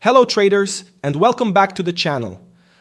Hello traders, and welcome back to the channel.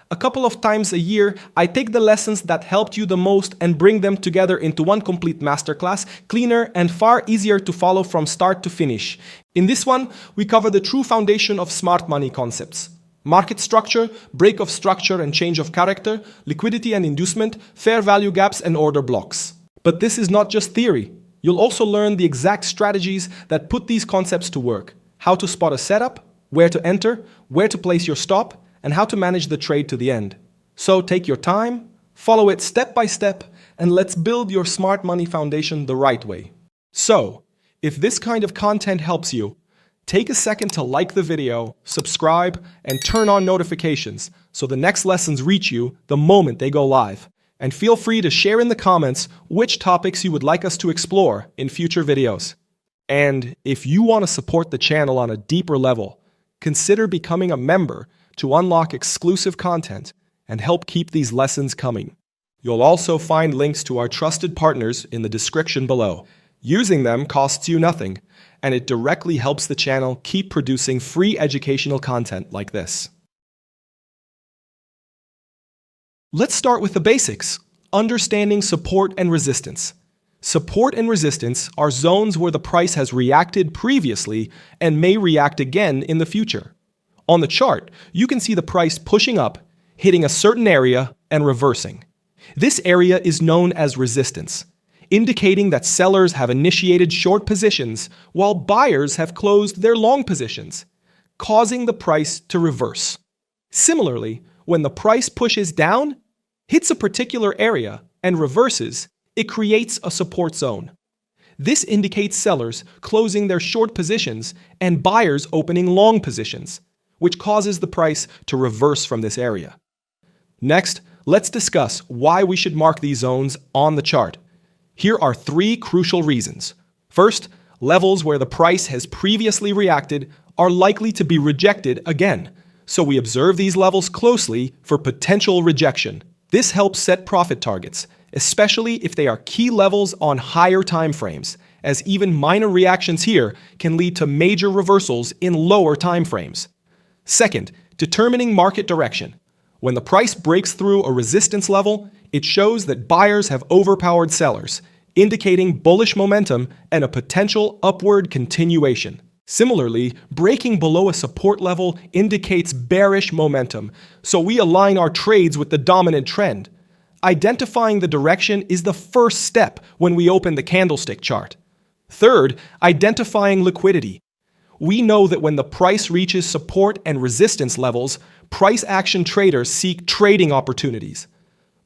A couple of times a year, I take the lessons that helped you the most and bring them together into one complete masterclass, cleaner and far easier to follow from start to finish. In this one, we cover the true foundation of smart money concepts: market structure, break of structure and change of character, liquidity and inducement, fair value gaps and order blocks. But this is not just theory. You'll also learn the exact strategies that put these concepts to work: how to spot a setup, where to enter, where to place your stop, and how to manage the trade to the end. So take your time, follow it step by step, and let's build your smart money foundation the right way. So, if this kind of content helps you, take a second to like the video, subscribe, and turn on notifications so the next lessons reach you the moment they go live. And feel free to share in the comments which topics you would like us to explore in future videos. And if you want to support the channel on a deeper level, consider becoming a member to unlock exclusive content and help keep these lessons coming. You'll also find links to our trusted partners in the description below. Using them costs you nothing, and it directly helps the channel keep producing free educational content like this. Let's start with the basics: understanding support and resistance. Support and resistance are zones where the price has reacted previously and may react again in the future. On the chart, you can see the price pushing up, hitting a certain area, and reversing. This area is known as resistance, indicating that sellers have initiated short positions while buyers have closed their long positions, causing the price to reverse. Similarly, when the price pushes down, hits a particular area, and reverses, it creates a support zone. This indicates sellers closing their short positions and buyers opening long positions, which causes the price to reverse from this area. Next, let's discuss why we should mark these zones on the chart. Here are 3 crucial reasons. First, levels where the price has previously reacted are likely to be rejected again, so we observe these levels closely for potential rejection. This helps set profit targets, especially if they are key levels on higher time frames, as even minor reactions here can lead to major reversals in lower time frames. Second, determining market direction. When the price breaks through a resistance level, it shows that buyers have overpowered sellers, indicating bullish momentum and a potential upward continuation. Similarly, breaking below a support level indicates bearish momentum, so we align our trades with the dominant trend. Identifying the direction is the first step when we open the candlestick chart. Third, identifying liquidity. We know that when the price reaches support and resistance levels, price action traders seek trading opportunities.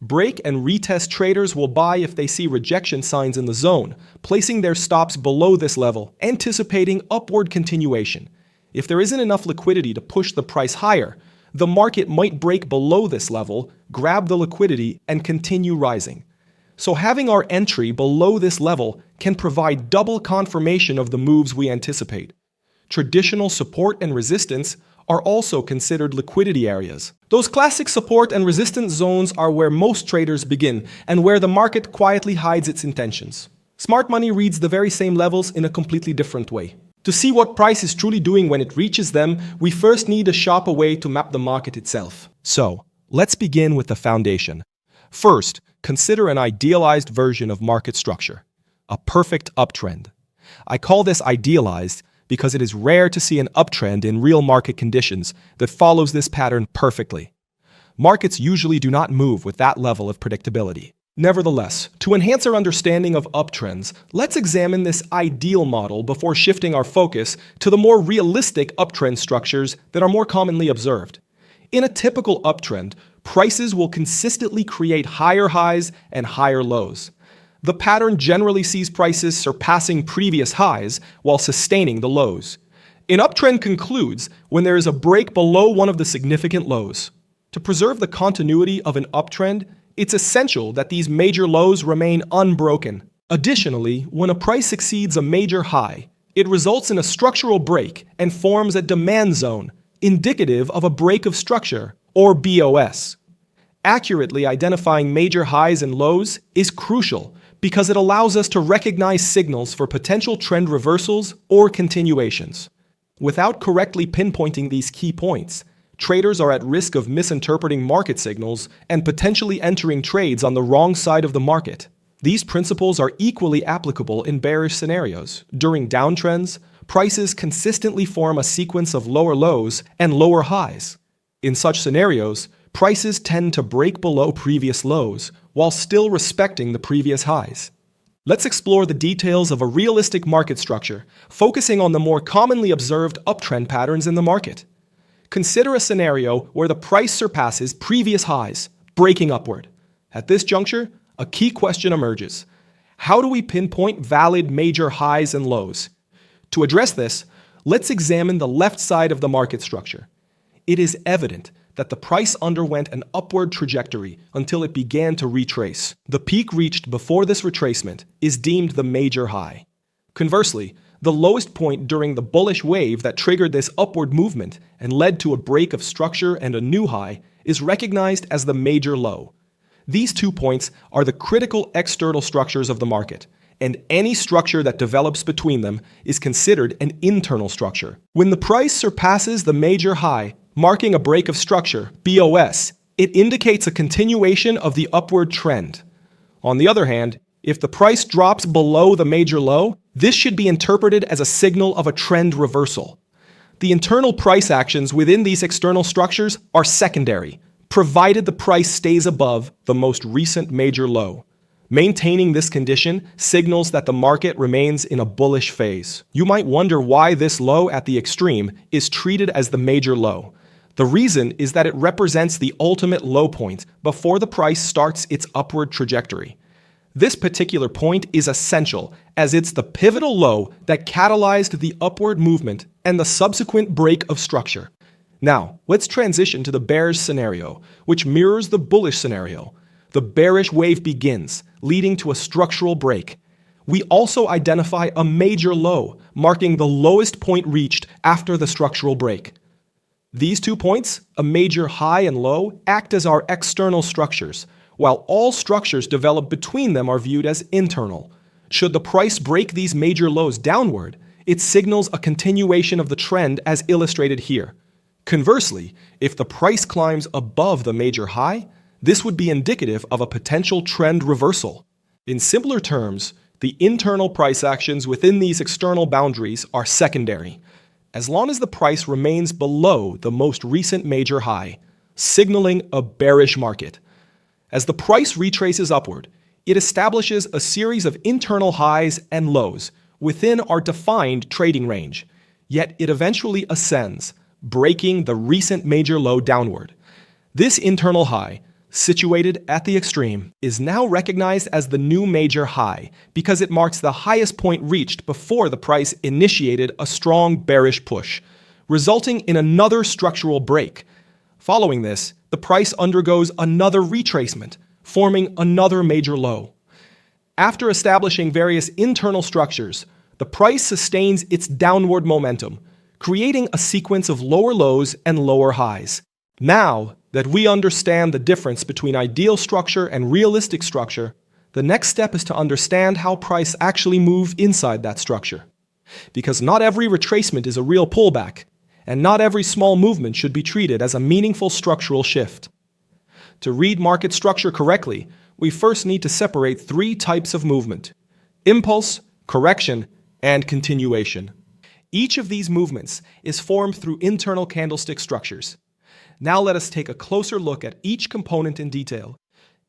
Break and retest traders will buy if they see rejection signs in the zone, placing their stops below this level, anticipating upward continuation. If there isn't enough liquidity to push the price higher, the market might break below this level, grab the liquidity, and continue rising. So having our entry below this level can provide double confirmation of the moves we anticipate. Traditional support and resistance are also considered liquidity areas. Those classic support and resistance zones are where most traders begin and where the market quietly hides its intentions. Smart money reads the very same levels in a completely different way. To see what price is truly doing when it reaches them, we first need a sharper way to map the market itself. So, let's begin with the foundation. First, consider an idealized version of market structure: a perfect uptrend. I call this idealized because it is rare to see an uptrend in real market conditions that follows this pattern perfectly. Markets usually do not move with that level of predictability. Nevertheless, to enhance our understanding of uptrends, let's examine this ideal model before shifting our focus to the more realistic uptrend structures that are more commonly observed. In a typical uptrend, prices will consistently create higher highs and higher lows. The pattern generally sees prices surpassing previous highs while sustaining the lows. An uptrend concludes when there is a break below one of the significant lows. To preserve the continuity of an uptrend, it's essential that these major lows remain unbroken. Additionally, when a price exceeds a major high, it results in a structural break and forms a demand zone, indicative of a break of structure, or BOS. Accurately identifying major highs and lows is crucial because it allows us to recognize signals for potential trend reversals or continuations. Without correctly pinpointing these key points, traders are at risk of misinterpreting market signals and potentially entering trades on the wrong side of the market. These principles are equally applicable in bearish scenarios. During downtrends, prices consistently form a sequence of lower lows and lower highs. In such scenarios, prices tend to break below previous lows while still respecting the previous highs. Let's explore the details of a realistic market structure, focusing on the more commonly observed uptrend patterns in the market. Consider a scenario where the price surpasses previous highs, breaking upward. At this juncture, a key question emerges. How do we pinpoint valid major highs and lows? To address this, let's examine the left side of the market structure. It is evident that the price underwent an upward trajectory until it began to retrace. The peak reached before this retracement is deemed the major high. Conversely, the lowest point during the bullish wave that triggered this upward movement and led to a break of structure and a new high is recognized as the major low. These 2 points are the critical external structures of the market, and any structure that develops between them is considered an internal structure. When the price surpasses the major high, marking a break of structure, BOS, it indicates a continuation of the upward trend. On the other hand, if the price drops below the major low, this should be interpreted as a signal of a trend reversal. The internal price actions within these external structures are secondary, provided the price stays above the most recent major low. Maintaining this condition signals that the market remains in a bullish phase. You might wonder why this low at the extreme is treated as the major low. The reason is that it represents the ultimate low point before the price starts its upward trajectory. This particular point is essential as it's the pivotal low that catalyzed the upward movement and the subsequent break of structure. Now, let's transition to the bearish scenario, which mirrors the bullish scenario. The bearish wave begins, leading to a structural break. We also identify a major low, marking the lowest point reached after the structural break. These 2 points, a major high and low, act as our external structures, while all structures developed between them are viewed as internal. Should the price break these major lows downward, it signals a continuation of the trend as illustrated here. Conversely, if the price climbs above the major high, this would be indicative of a potential trend reversal. In simpler terms, the internal price actions within these external boundaries are secondary, as long as the price remains below the most recent major high, signaling a bearish market. As the price retraces upward, it establishes a series of internal highs and lows within our defined trading range, yet it eventually ascends, breaking the recent major low downward. This internal high, situated at the extreme, is now recognized as the new major high because it marks the highest point reached before the price initiated a strong bearish push, resulting in another structural break. Following this, the price undergoes another retracement, forming another major low. After establishing various internal structures, the price sustains its downward momentum, creating a sequence of lower lows and lower highs. Now that we understand the difference between ideal structure and realistic structure, the next step is to understand how price actually moves inside that structure. Because not every retracement is a real pullback, and not every small movement should be treated as a meaningful structural shift. To read market structure correctly, we first need to separate 3 types of movement: impulse, correction, and continuation. Each of these movements is formed through internal candlestick structures. Now let us take a closer look at each component in detail.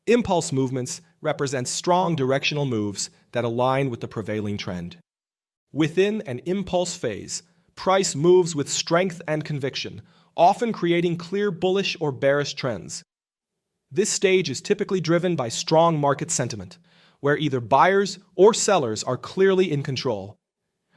Impulse movements represent strong directional moves that align with the prevailing trend. Within an impulse phase, price moves with strength and conviction, often creating clear bullish or bearish trends. This stage is typically driven by strong market sentiment, where either buyers or sellers are clearly in control.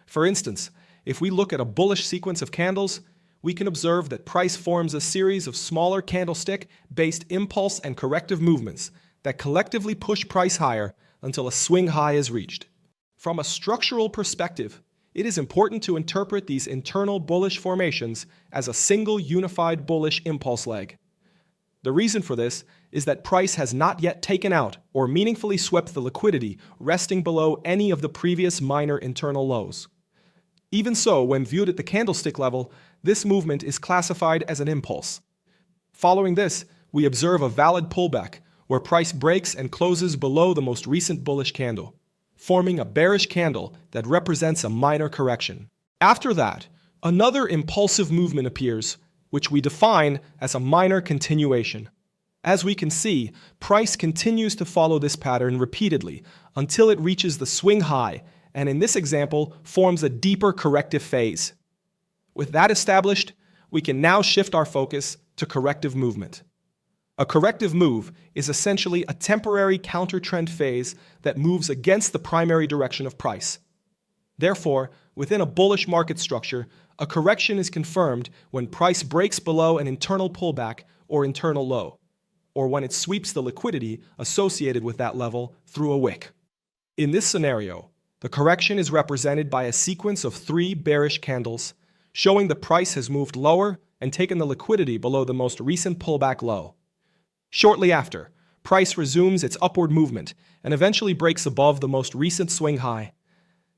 For instance, if we look at a bullish sequence of candles, we can observe that price forms a series of smaller candlestick-based impulse and corrective movements that collectively push price higher until a swing high is reached. From a structural perspective, it is important to interpret these internal bullish formations as a single unified bullish impulse leg. The reason for this is that price has not yet taken out or meaningfully swept the liquidity resting below any of the previous minor internal lows. Even so, when viewed at the candlestick level, this movement is classified as an impulse. Following this, we observe a valid pullback, where price breaks and closes below the most recent bullish candle, forming a bearish candle that represents a minor correction. After that, another impulsive movement appears, which we define as a minor continuation. As we can see, price continues to follow this pattern repeatedly until it reaches the swing high, and in this example, forms a deeper corrective phase. With that established, we can now shift our focus to corrective movement. A corrective move is essentially a temporary counter-trend phase that moves against the primary direction of price. Therefore, within a bullish market structure, a correction is confirmed when price breaks below an internal pullback or internal low, or when it sweeps the liquidity associated with that level through a wick. In this scenario, the correction is represented by a sequence of 3 bearish candles, showing the price has moved lower and taken the liquidity below the most recent pullback low. Shortly after, price resumes its upward movement and eventually breaks above the most recent swing high.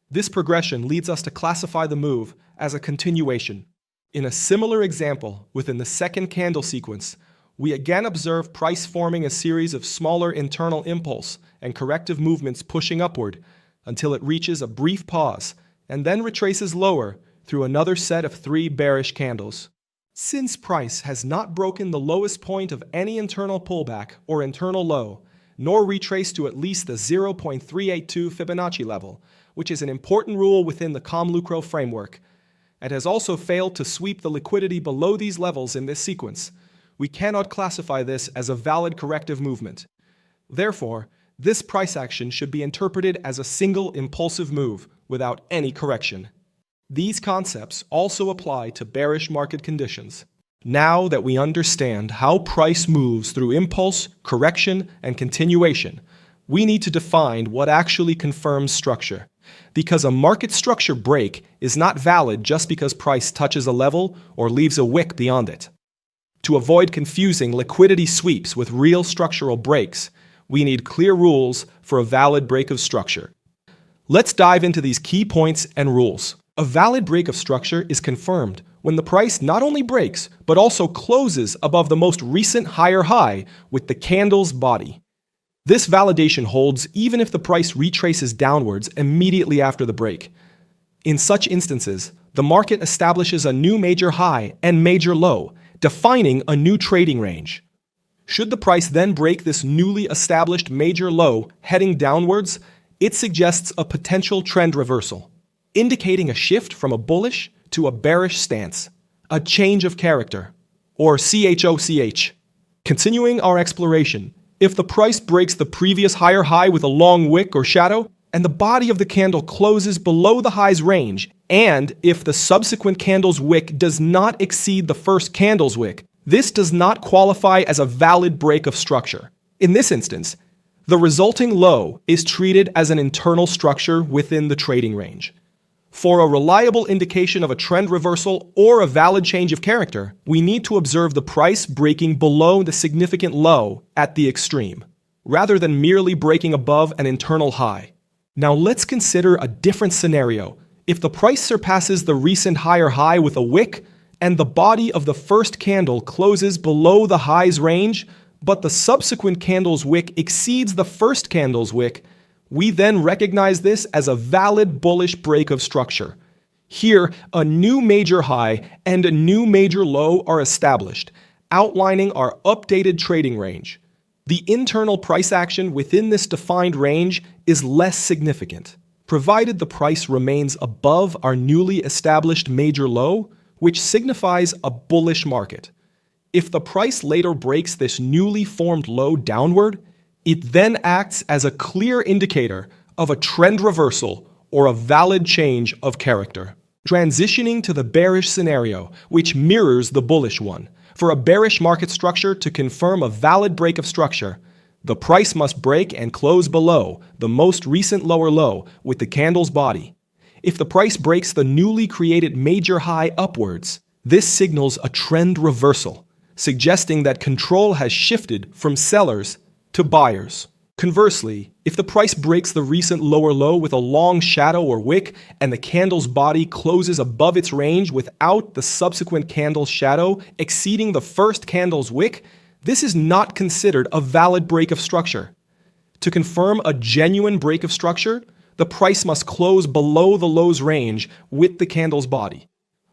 This progression leads us to classify the move as a continuation. In a similar example, within the second candle sequence, we again observe price forming a series of smaller internal impulse and corrective movements pushing upward until it reaches a brief pause and then retraces lower through another set of 3 bearish candles. Since price has not broken the lowest point of any internal pullback or internal low, nor retraced to at least the 0.382 Fibonacci level, which is an important rule within the ComLucro framework, and has also failed to sweep the liquidity below these levels in this sequence, we cannot classify this as a valid corrective movement. Therefore, this price action should be interpreted as a single impulsive move without any correction. These concepts also apply to bearish market conditions. Now that we understand how price moves through impulse, correction, and continuation, we need to define what actually confirms structure. Because a market structure break is not valid just because price touches a level or leaves a wick beyond it. To avoid confusing liquidity sweeps with real structural breaks, we need clear rules for a valid break of structure. Let's dive into these key points and rules. A valid break of structure is confirmed when the price not only breaks, but also closes above the most recent higher high with the candle's body. This validation holds even if the price retraces downwards immediately after the break. In such instances, the market establishes a new major high and major low, defining a new trading range. Should the price then break this newly established major low heading downwards, it suggests a potential trend reversal, indicating a shift from a bullish to a bearish stance, a change of character, or CHOCH. Continuing our exploration, if the price breaks the previous higher high with a long wick or shadow, and the body of the candle closes below the high's range, and if the subsequent candle's wick does not exceed the first candle's wick, this does not qualify as a valid break of structure. In this instance, the resulting low is treated as an internal structure within the trading range. For a reliable indication of a trend reversal or a valid change of character, we need to observe the price breaking below the significant low at the extreme, rather than merely breaking above an internal high. Now let's consider a different scenario. If the price surpasses the recent higher high with a wick, and the body of the first candle closes below the high's range, but the subsequent candle's wick exceeds the first candle's wick, we then recognize this as a valid bullish break of structure. Here, a new major high and a new major low are established, outlining our updated trading range. The internal price action within this defined range is less significant, provided the price remains above our newly established major low, which signifies a bullish market. If the price later breaks this newly formed low downward, it then acts as a clear indicator of a trend reversal or a valid change of character. Transitioning to the bearish scenario, which mirrors the bullish one. For a bearish market structure to confirm a valid break of structure, the price must break and close below the most recent lower low with the candle's body. If the price breaks the newly created major high upwards, this signals a trend reversal, suggesting that control has shifted from sellers to buyers. Conversely, if the price breaks the recent lower low with a long shadow or wick and the candle's body closes above its range without the subsequent candle's shadow exceeding the first candle's wick, this is not considered a valid break of structure. To confirm a genuine break of structure, the price must close below the low's range with the candle's body.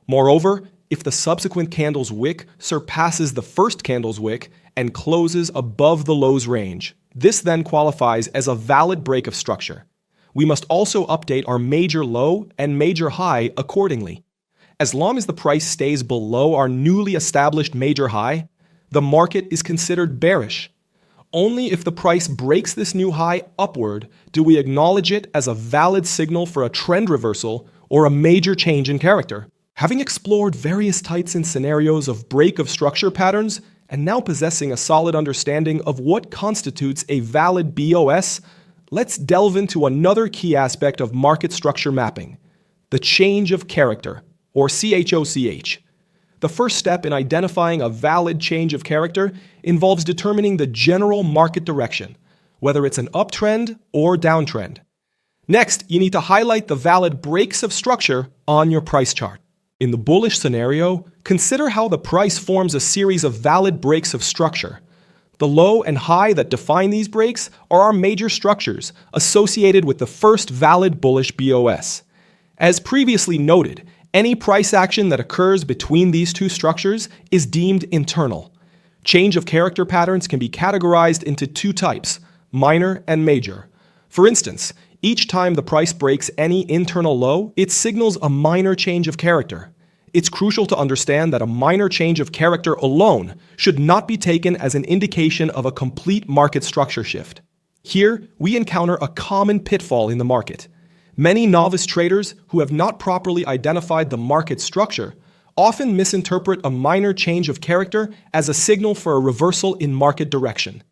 Moreover, if the subsequent candle's wick surpasses the first candle's wick and closes above the low's range, this then qualifies as a valid break of structure. We must also update our major low and major high accordingly. As long as the price stays below our newly established major high, the market is considered bearish. Only if the price breaks this new high upward do we acknowledge it as a valid signal for a trend reversal or a major change in character. Having explored various types and scenarios of break of structure patterns, and now possessing a solid understanding of what constitutes a valid BOS, let's delve into another key aspect of market structure mapping, the change of character, or CHOCH. The first step in identifying a valid change of character involves determining the general market direction, whether it's an uptrend or downtrend. Next, you need to highlight the valid breaks of structure on your price chart. In the bullish scenario, consider how the price forms a series of valid breaks of structure. The low and high that define these breaks are our major structures associated with the first valid bullish BOS. As previously noted, any price action that occurs between these two structures is deemed internal. Change of character patterns can be categorized into two types, minor and major. For instance, each time the price breaks any internal low, it signals a minor change of character. It's crucial to understand that a minor change of character alone should not be taken as an indication of a complete market structure shift. Here, we encounter a common pitfall in the market. Many novice traders who have not properly identified the market structure often misinterpret a minor change of character as a signal for a reversal in market direction.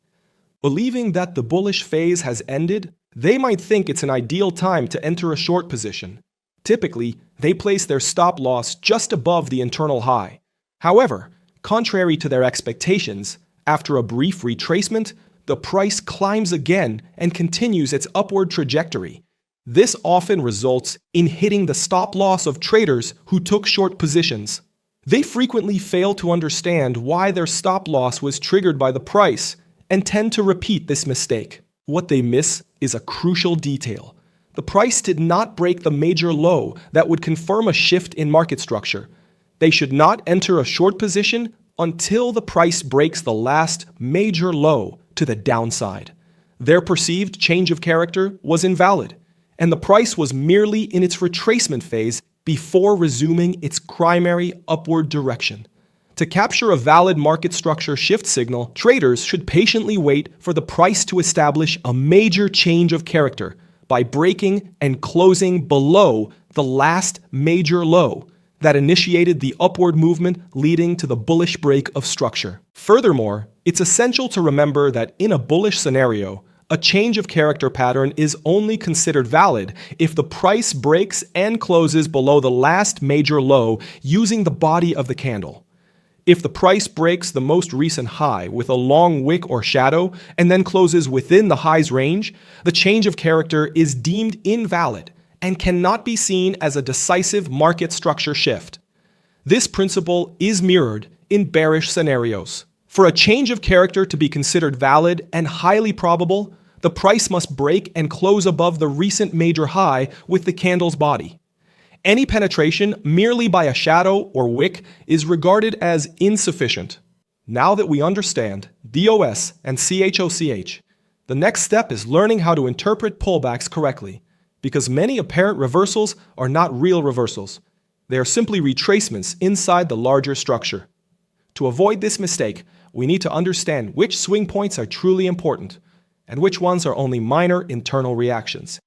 Believing that the bullish phase has ended, they might think it's an ideal time to enter a short position. Typically, they place their stop loss just above the internal high. However, contrary to their expectations, after a brief retracement, the price climbs again and continues its upward trajectory. This often results in hitting the stop loss of traders who took short positions. They frequently fail to understand why their stop loss was triggered by the price and tend to repeat this mistake. What they miss is a crucial detail. The price did not break the major low that would confirm a shift in market structure. They should not enter a short position until the price breaks the last major low to the downside. Their perceived change of character was invalid, and the price was merely in its retracement phase before resuming its primary upward direction. To capture a valid market structure shift signal, traders should patiently wait for the price to establish a major change of character by breaking and closing below the last major low that initiated the upward movement leading to the bullish break of structure. Furthermore, it's essential to remember that in a bullish scenario, a change of character pattern is only considered valid if the price breaks and closes below the last major low using the body of the candle. If the price breaks the most recent high with a long wick or shadow and then closes within the high's range, the change of character is deemed invalid and cannot be seen as a decisive market structure shift. This principle is mirrored in bearish scenarios. For a change of character to be considered valid and highly probable, the price must break and close above the recent major high with the candle's body. Any penetration merely by a shadow or wick is regarded as insufficient. Now that we understand BOS and CHOCH, the next step is learning how to interpret pullbacks correctly, because many apparent reversals are not real reversals. They are simply retracements inside the larger structure. To avoid this mistake, we need to understand which swing points are truly important and which ones are only minor internal reactions.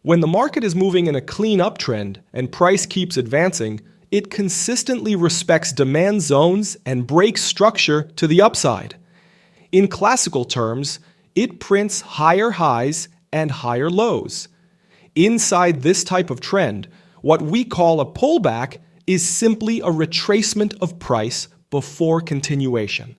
When the market is moving in a clean uptrend and price keeps advancing, it consistently respects demand zones and breaks structure to the upside. In classical terms, it prints higher highs and higher lows. Inside this type of trend, what we call a pullback is simply a retracement of price before continuation.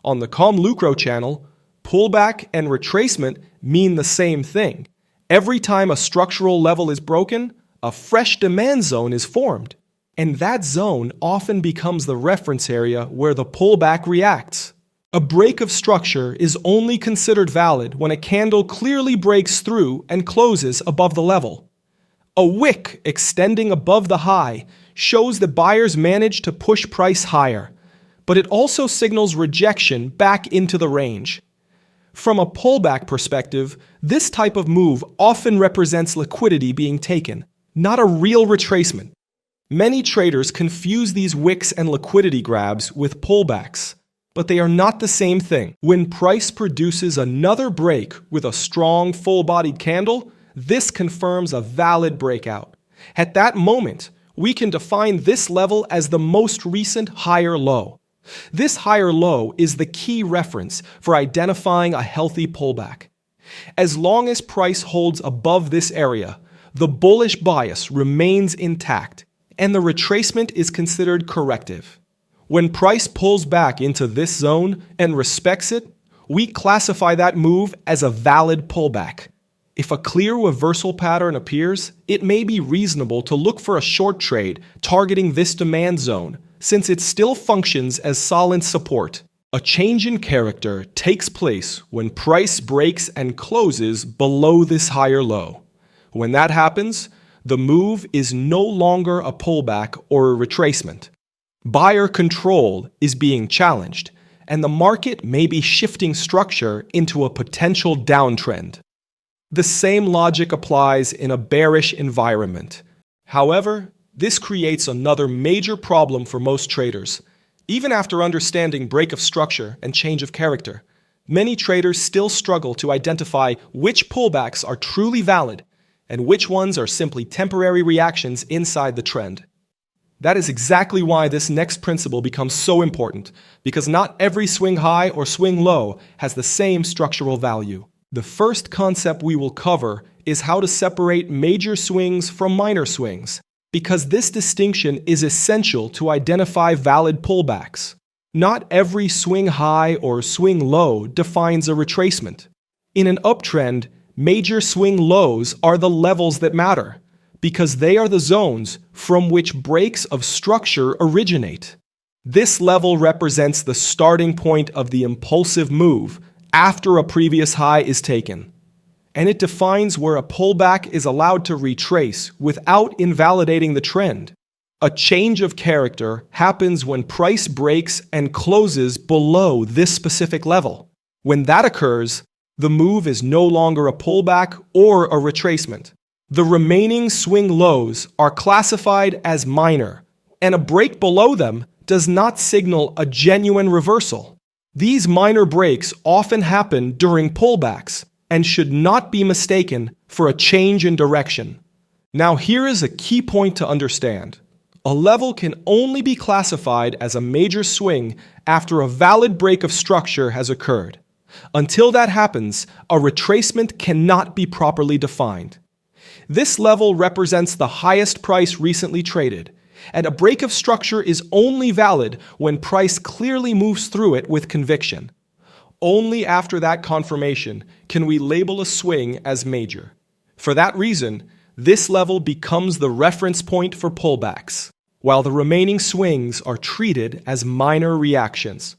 On the ComLucro channel, pullback and retracement mean the same thing. Every time a structural level is broken, a fresh demand zone is formed. And that zone often becomes the reference area where the pullback reacts. A break of structure is only considered valid when a candle clearly breaks through and closes above the level. A wick extending above the high shows that buyers managed to push price higher, but it also signals rejection back into the range. From a pullback perspective, this type of move often represents liquidity being taken, not a real retracement. Many traders confuse these wicks and liquidity grabs with pullbacks, but they are not the same thing. When price produces another break with a strong full-bodied candle, this confirms a valid breakout. At that moment, we can define this level as the most recent higher low. This higher low is the key reference for identifying a healthy pullback. As long as price holds above this area, the bullish bias remains intact, and the retracement is considered corrective. When price pulls back into this zone and respects it, we classify that move as a valid pullback. If a clear reversal pattern appears, it may be reasonable to look for a short trade targeting this demand zone, since it still functions as solid support. A change in character takes place when price breaks and closes below this higher low. When that happens, the move is no longer a pullback or a retracement. Buyer control is being challenged, and the market may be shifting structure into a potential downtrend. The same logic applies in a bearish environment. However, this creates another major problem for most traders. Even after understanding break of structure and change of character, many traders still struggle to identify which pullbacks are truly valid and which ones are simply temporary reactions inside the trend. That is exactly why this next principle becomes so important, because not every swing high or swing low has the same structural value. The first concept we will cover is how to separate major swings from minor swings, because this distinction is essential to identify valid pullbacks. Not every swing high or swing low defines a retracement. In an uptrend, major swing lows are the levels that matter, because they are the zones from which breaks of structure originate. This level represents the starting point of the impulsive move after a previous high is taken, and it defines where a pullback is allowed to retrace without invalidating the trend. A change of character happens when price breaks and closes below this specific level. When that occurs, the move is no longer a pullback or a retracement. The remaining swing lows are classified as minor, and a break below them does not signal a genuine reversal. These minor breaks often happen during pullbacks and should not be mistaken for a change in direction. Now here is a key point to understand. A level can only be classified as a major swing after a valid break of structure has occurred. Until that happens, a retracement cannot be properly defined. This level represents the highest price recently traded, and a break of structure is only valid when price clearly moves through it with conviction. Only after that confirmation can we label a swing as major. For that reason, this level becomes the reference point for pullbacks, while the remaining swings are treated as minor reactions.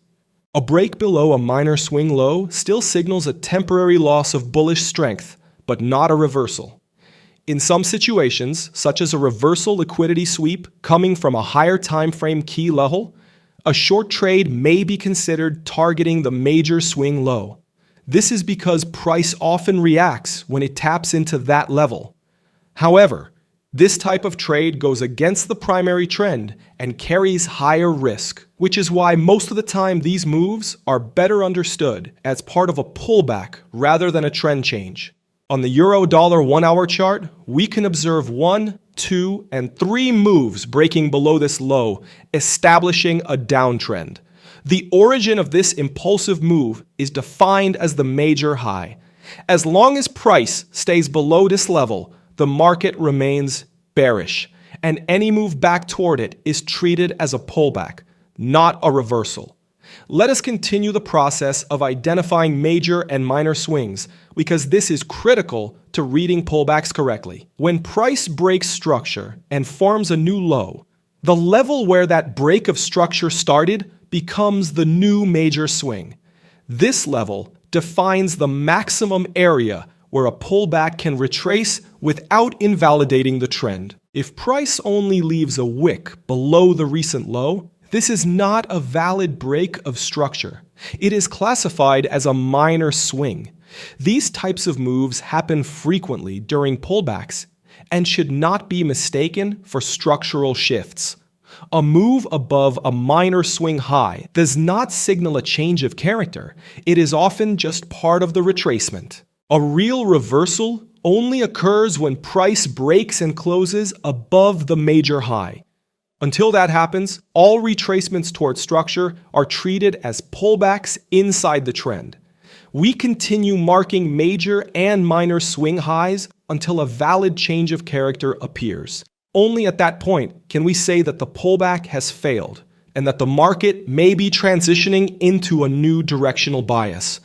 A break below a minor swing low still signals a temporary loss of bullish strength, but not a reversal. In some situations, such as a reversal liquidity sweep coming from a higher time frame key level, a short trade may be considered targeting the major swing low. This is because price often reacts when it taps into that level. However, this type of trade goes against the primary trend and carries higher risk, which is why most of the time these moves are better understood as part of a pullback rather than a trend change. On the Euro-Dollar 1-hour chart, we can observe 1, 2, and 3 moves breaking below this low, establishing a downtrend. The origin of this impulsive move is defined as the major high. As long as price stays below this level, the market remains bearish, and any move back toward it is treated as a pullback, not a reversal. Let us continue the process of identifying major and minor swings, because this is critical to reading pullbacks correctly. When price breaks structure and forms a new low, the level where that break of structure started becomes the new major swing. This level defines the maximum area where a pullback can retrace without invalidating the trend. If price only leaves a wick below the recent low, this is not a valid break of structure. It is classified as a minor swing. These types of moves happen frequently during pullbacks and should not be mistaken for structural shifts. A move above a minor swing high does not signal a change of character. It is often just part of the retracement. A real reversal only occurs when price breaks and closes above the major high. Until that happens, all retracements towards structure are treated as pullbacks inside the trend. We continue marking major and minor swing highs until a valid change of character appears. Only at that point can we say that the pullback has failed and that the market may be transitioning into a new directional bias.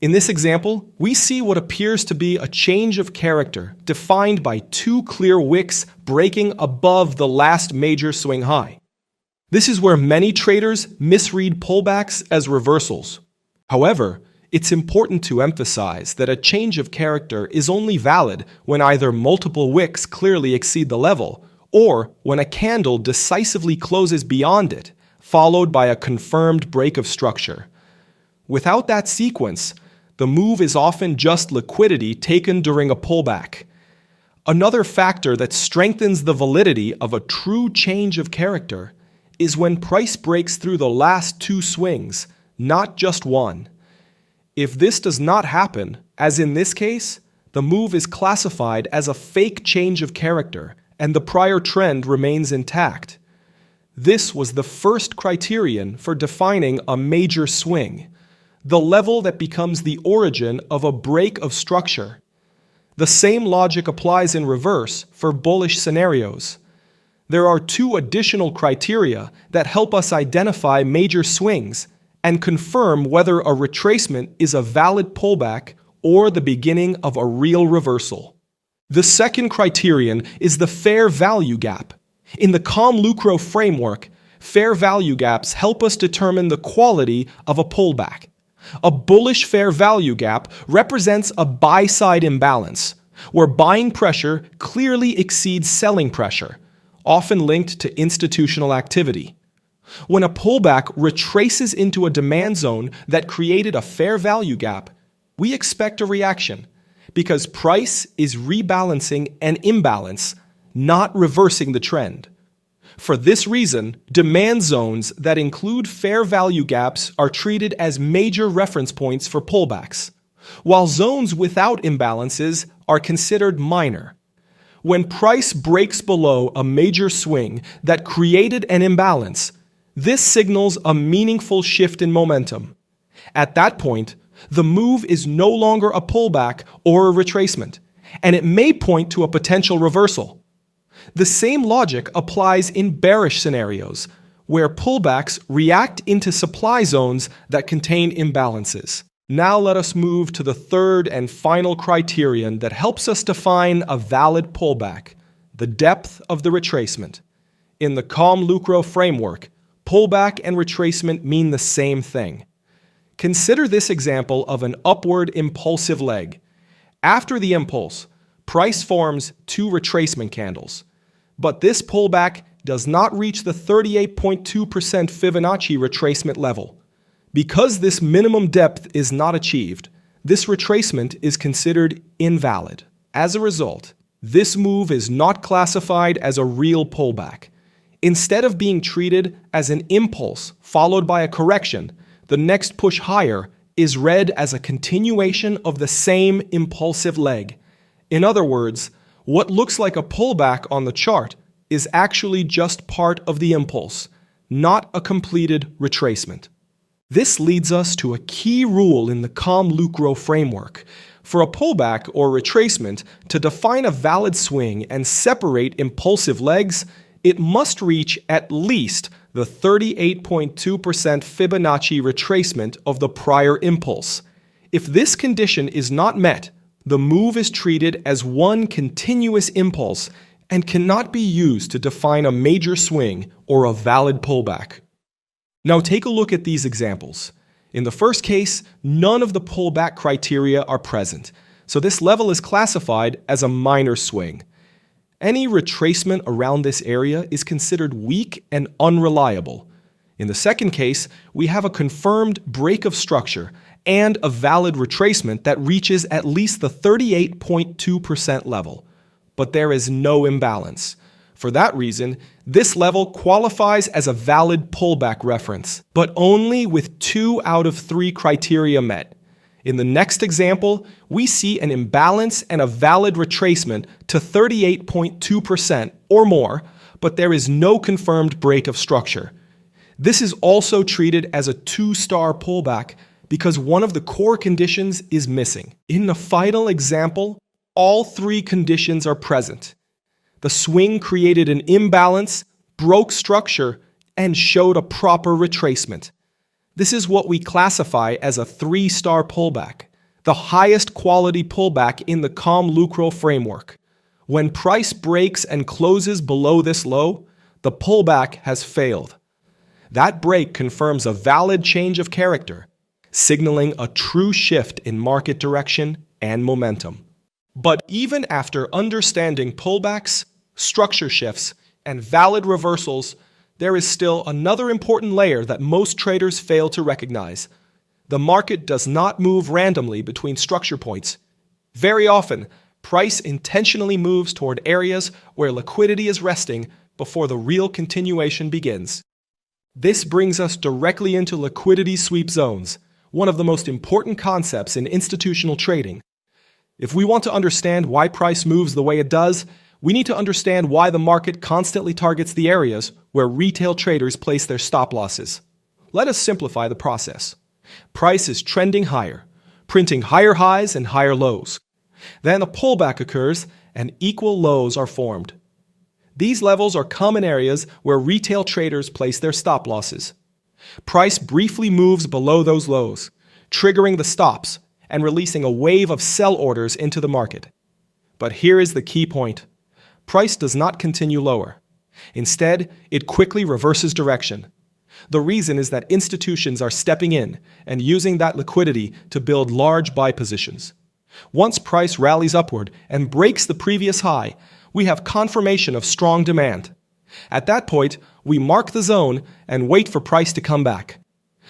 In this example, we see what appears to be a change of character defined by two clear wicks breaking above the last major swing high. This is where many traders misread pullbacks as reversals. However, it's important to emphasize that a change of character is only valid when either multiple wicks clearly exceed the level, or when a candle decisively closes beyond it, followed by a confirmed break of structure. Without that sequence, the move is often just liquidity taken during a pullback. Another factor that strengthens the validity of a true change of character is when price breaks through the last two swings, not just one. If this does not happen, as in this case, the move is classified as a fake change of character and the prior trend remains intact. This was the first criterion for defining a major swing, the level that becomes the origin of a break of structure. The same logic applies in reverse for bullish scenarios. There are two additional criteria that help us identify major swings and confirm whether a retracement is a valid pullback or the beginning of a real reversal. The second criterion is the fair value gap. In the ComLucro framework, fair value gaps help us determine the quality of a pullback. A bullish fair value gap represents a buy-side imbalance, where buying pressure clearly exceeds selling pressure, often linked to institutional activity. When a pullback retraces into a demand zone that created a fair value gap, we expect a reaction, because price is rebalancing an imbalance, not reversing the trend. For this reason, demand zones that include fair value gaps are treated as major reference points for pullbacks, while zones without imbalances are considered minor. When price breaks below a major swing that created an imbalance, this signals a meaningful shift in momentum. At that point, the move is no longer a pullback or a retracement, and it may point to a potential reversal. The same logic applies in bearish scenarios, where pullbacks react into supply zones that contain imbalances. Now let us move to the third and final criterion that helps us define a valid pullback: the depth of the retracement. In the ComLucro framework, pullback and retracement mean the same thing. Consider this example of an upward impulsive leg. After the impulse, price forms two retracement candles. But this pullback does not reach the 38.2% Fibonacci retracement level. Because this minimum depth is not achieved, this retracement is considered invalid. As a result, this move is not classified as a real pullback. Instead of being treated as an impulse followed by a correction, the next push higher is read as a continuation of the same impulsive leg. In other words, what looks like a pullback on the chart is actually just part of the impulse, not a completed retracement. This leads us to a key rule in the ComLucro framework. For a pullback or retracement to define a valid swing and separate impulsive legs, it must reach at least the 38.2% Fibonacci retracement of the prior impulse. If this condition is not met, the move is treated as one continuous impulse and cannot be used to define a major swing or a valid pullback. Now take a look at these examples. In the first case, none of the pullback criteria are present, so this level is classified as a minor swing. Any retracement around this area is considered weak and unreliable. In the second case, we have a confirmed break of structure and a valid retracement that reaches at least the 38.2% level. But there is no imbalance. For that reason, this level qualifies as a valid pullback reference, but only with 2 out of 3 criteria met. In the next example, we see an imbalance and a valid retracement to 38.2% or more, but there is no confirmed break of structure. This is also treated as a 2-star pullback because one of the core conditions is missing. In the final example, all 3 conditions are present. The swing created an imbalance, broke structure, and showed a proper retracement. This is what we classify as a 3-star pullback, the highest quality pullback in the ComLucro framework. When price breaks and closes below this low, the pullback has failed. That break confirms a valid change of character, signaling a true shift in market direction and momentum. But even after understanding pullbacks, structure shifts, and valid reversals, there is still another important layer that most traders fail to recognize. The market does not move randomly between structure points. Very often, price intentionally moves toward areas where liquidity is resting before the real continuation begins. This brings us directly into liquidity sweep zones, one of the most important concepts in institutional trading. If we want to understand why price moves the way it does, we need to understand why the market constantly targets the areas where retail traders place their stop losses. Let us simplify the process. Price is trending higher, printing higher highs and higher lows. Then a pullback occurs and equal lows are formed. These levels are common areas where retail traders place their stop losses. Price briefly moves below those lows, triggering the stops and releasing a wave of sell orders into the market. But here is the key point. Price does not continue lower. Instead, it quickly reverses direction. The reason is that institutions are stepping in and using that liquidity to build large buy positions. Once price rallies upward and breaks the previous high, we have confirmation of strong demand. At that point, we mark the zone and wait for price to come back.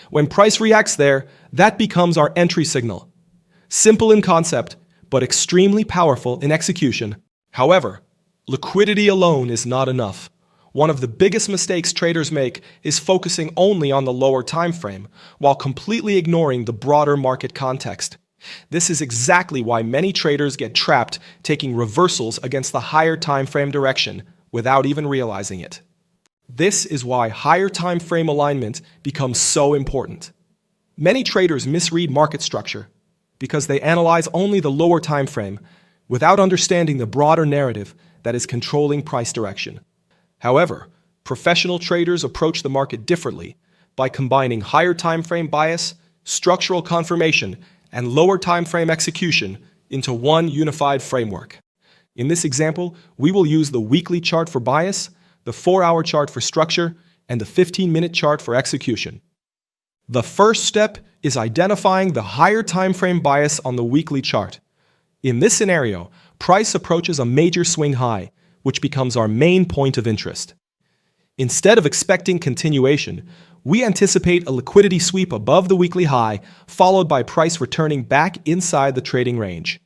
When price reacts there, that becomes our entry signal. Simple in concept, but extremely powerful in execution. However, liquidity alone is not enough. One of the biggest mistakes traders make is focusing only on the lower time frame, while completely ignoring the broader market context. This is exactly why many traders get trapped taking reversals against the higher time frame direction without even realizing it. This is why higher time frame alignment becomes so important. Many traders misread market structure because they analyze only the lower time frame without understanding the broader narrative that is controlling price direction. However, professional traders approach the market differently by combining higher time frame bias, structural confirmation, and lower time frame execution into one unified framework. In this example, we will use the weekly chart for bias, the 4-hour chart for structure, and the 15-minute chart for execution. The first step is identifying the higher time frame bias on the weekly chart. In this scenario, price approaches a major swing high, which becomes our main point of interest. Instead of expecting continuation, we anticipate a liquidity sweep above the weekly high, followed by price returning back inside the trading range.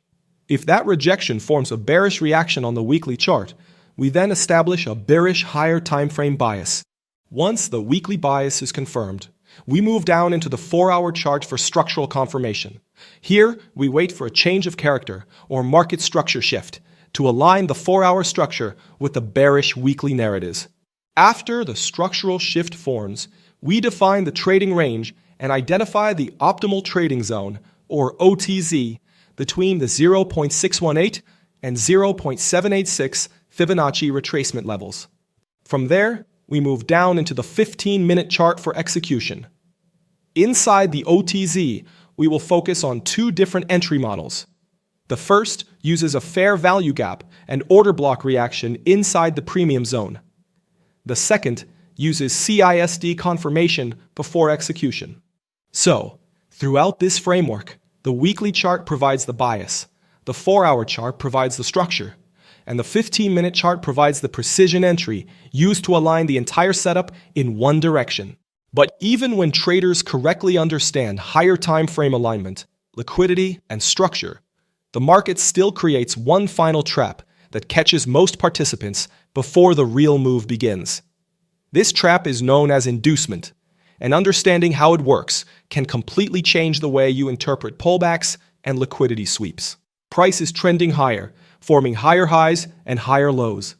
If that rejection forms a bearish reaction on the weekly chart, we then establish a bearish higher time frame bias. Once the weekly bias is confirmed, we move down into the 4-hour chart for structural confirmation. Here, we wait for a change of character or market structure shift to align the 4-hour structure with the bearish weekly narratives. After the structural shift forms, we define the trading range and identify the optimal trading zone, or OTZ, between the 0.618 and 0.786 Fibonacci retracement levels. From there, we move down into the 15-minute chart for execution. Inside the OTZ, we will focus on two different entry models. The first uses a fair value gap and order block reaction inside the premium zone. The second uses CISD confirmation before execution. So, throughout this framework, the weekly chart provides the bias, the 4-hour chart provides the structure, and the 15-minute chart provides the precision entry used to align the entire setup in one direction. But even when traders correctly understand higher time frame alignment, liquidity, and structure, the market still creates one final trap that catches most participants before the real move begins. This trap is known as inducement, and understanding how it works can completely change the way you interpret pullbacks and liquidity sweeps. Price is trending higher, forming higher highs and higher lows.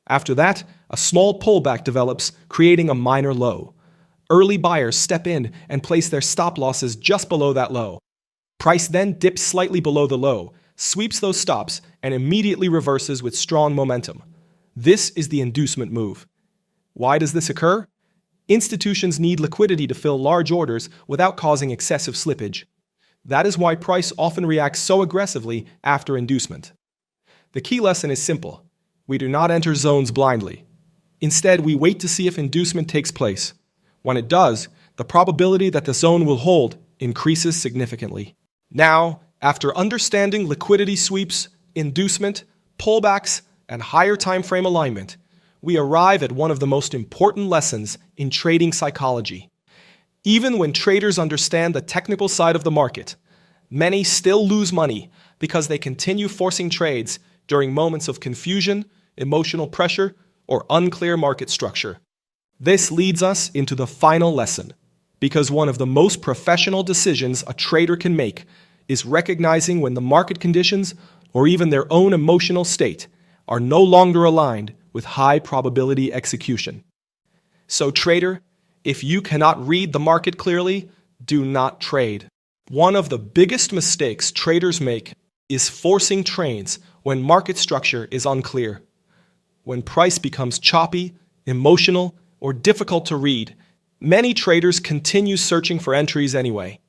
After that, a small pullback develops, creating a minor low. Early buyers step in and place their stop losses just below that low. Price then dips slightly below the low, sweeps those stops, and immediately reverses with strong momentum. This is the inducement move. Why does this occur? Institutions need liquidity to fill large orders without causing excessive slippage. That is why price often reacts so aggressively after inducement. The key lesson is simple. We do not enter zones blindly. Instead, we wait to see if inducement takes place. When it does, the probability that the zone will hold increases significantly. Now, after understanding liquidity sweeps, inducement, pullbacks, and higher time frame alignment, we arrive at one of the most important lessons in trading psychology. Even when traders understand the technical side of the market, many still lose money because they continue forcing trades during moments of confusion, emotional pressure, or unclear market structure. This leads us into the final lesson, because one of the most professional decisions a trader can make is recognizing when the market conditions, or even their own emotional state, are no longer aligned with high probability execution. So trader, if you cannot read the market clearly, do not trade. One of the biggest mistakes traders make is forcing trades when market structure is unclear. When price becomes choppy, emotional, or difficult to read, many traders continue searching for entries anyway.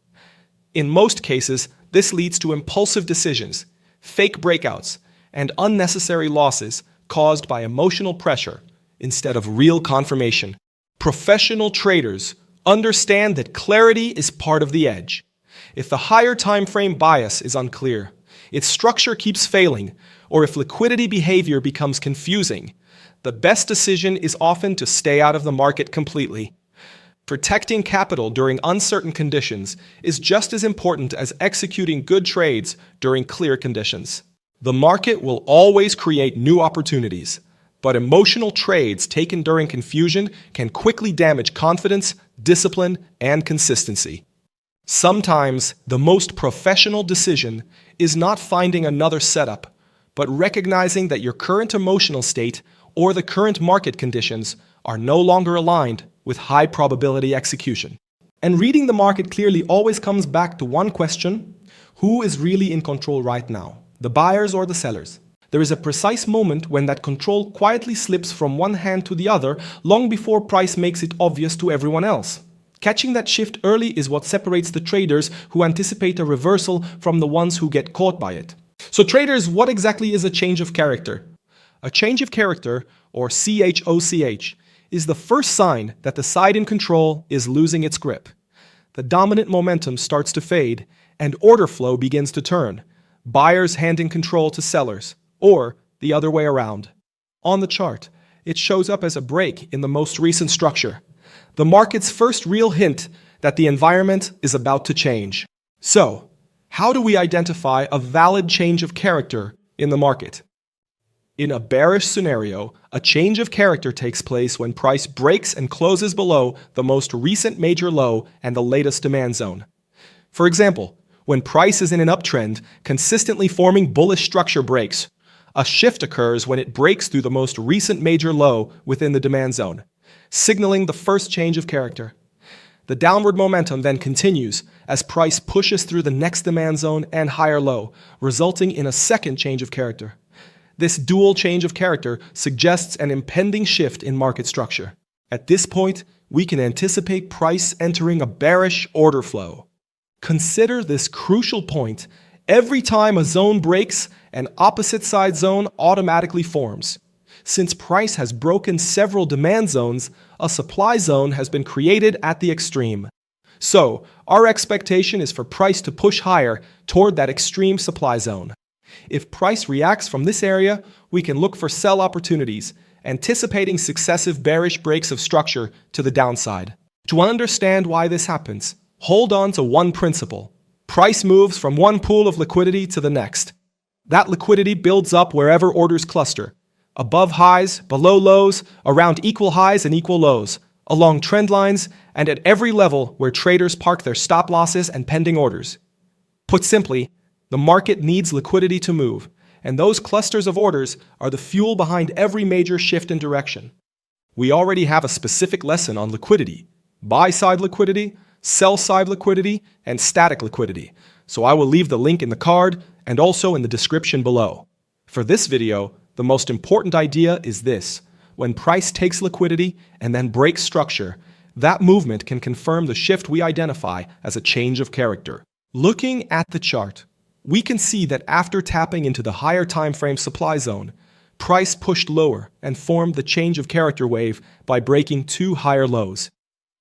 In most cases, this leads to impulsive decisions, fake breakouts, and unnecessary losses caused by emotional pressure instead of real confirmation. Professional traders understand that clarity is part of the edge. If the higher time frame bias is unclear, if structure keeps failing, or if liquidity behavior becomes confusing, the best decision is often to stay out of the market completely. Protecting capital during uncertain conditions is just as important as executing good trades during clear conditions. The market will always create new opportunities, but emotional trades taken during confusion can quickly damage confidence, discipline, and consistency. Sometimes the most professional decision is not finding another setup, but recognizing that your current emotional state or the current market conditions are no longer aligned with high probability execution. And reading the market clearly always comes back to one question: who is really in control right now, the buyers or the sellers? There is a precise moment when that control quietly slips from one hand to the other long before price makes it obvious to everyone else. Catching that shift early is what separates the traders who anticipate a reversal from the ones who get caught by it. So traders, what exactly is a change of character? A change of character, or CHOCH, is the first sign that the side in control is losing its grip. The dominant momentum starts to fade, and order flow begins to turn, buyers handing control to sellers, or the other way around. On the chart, it shows up as a break in the most recent structure, the market's first real hint that the environment is about to change. So, how do we identify a valid change of character in the market? In a bearish scenario, a change of character takes place when price breaks and closes below the most recent major low and the latest demand zone. For example, when price is in an uptrend, consistently forming bullish structure breaks. A shift occurs when it breaks through the most recent major low within the demand zone, signaling the first change of character. The downward momentum then continues as price pushes through the next demand zone and higher low, resulting in a second change of character. This dual change of character suggests an impending shift in market structure. At this point, we can anticipate price entering a bearish order flow. Consider this crucial point. Every time a zone breaks, an opposite side zone automatically forms. Since price has broken several demand zones, a supply zone has been created at the extreme. So, our expectation is for price to push higher toward that extreme supply zone. If price reacts from this area, we can look for sell opportunities, anticipating successive bearish breaks of structure to the downside. To understand why this happens, hold on to one principle. Price moves from one pool of liquidity to the next. That liquidity builds up wherever orders cluster, above highs, below lows, around equal highs and equal lows, along trend lines, and at every level where traders park their stop losses and pending orders. Put simply, the market needs liquidity to move, and those clusters of orders are the fuel behind every major shift in direction. We already have a specific lesson on liquidity: buy-side liquidity, sell-side liquidity, and static liquidity, so I will leave the link in the card and also in the description below. For this video, the most important idea is this: when price takes liquidity and then breaks structure, that movement can confirm the shift we identify as a change of character. Looking at the chart, we can see that after tapping into the higher timeframe supply zone, price pushed lower and formed the change of character wave by breaking two higher lows.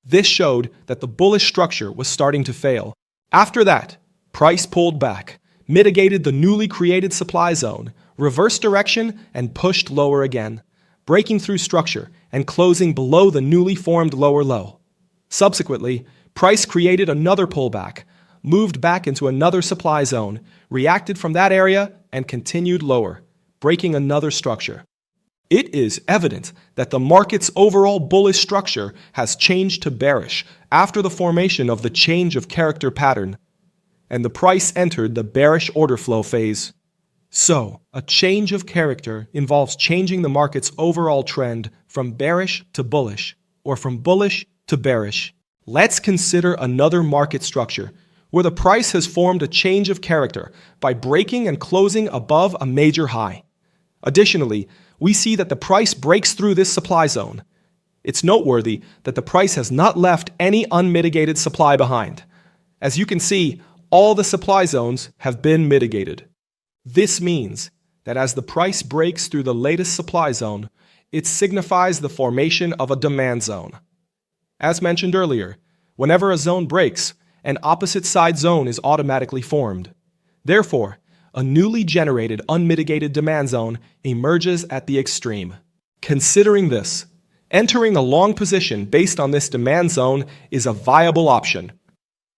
This showed that the bullish structure was starting to fail. After that, price pulled back, mitigated the newly created supply zone, reversed direction, and pushed lower again, breaking through structure and closing below the newly formed lower low. Subsequently, price created another pullback, moved back into another supply zone, reacted from that area, and continued lower, breaking another structure. It is evident that the market's overall bullish structure has changed to bearish after the formation of the change of character pattern, and the price entered the bearish order flow phase. So, a change of character involves changing the market's overall trend from bearish to bullish, or from bullish to bearish. Let's consider another market structure where the price has formed a change of character by breaking and closing above a major high. Additionally, we see that the price breaks through this supply zone. It's noteworthy that the price has not left any unmitigated supply behind. As you can see, all the supply zones have been mitigated. This means that as the price breaks through the latest supply zone, it signifies the formation of a demand zone. As mentioned earlier, whenever a zone breaks, an opposite side zone is automatically formed. Therefore, a newly generated unmitigated demand zone emerges at the extreme. Considering this, entering a long position based on this demand zone is a viable option.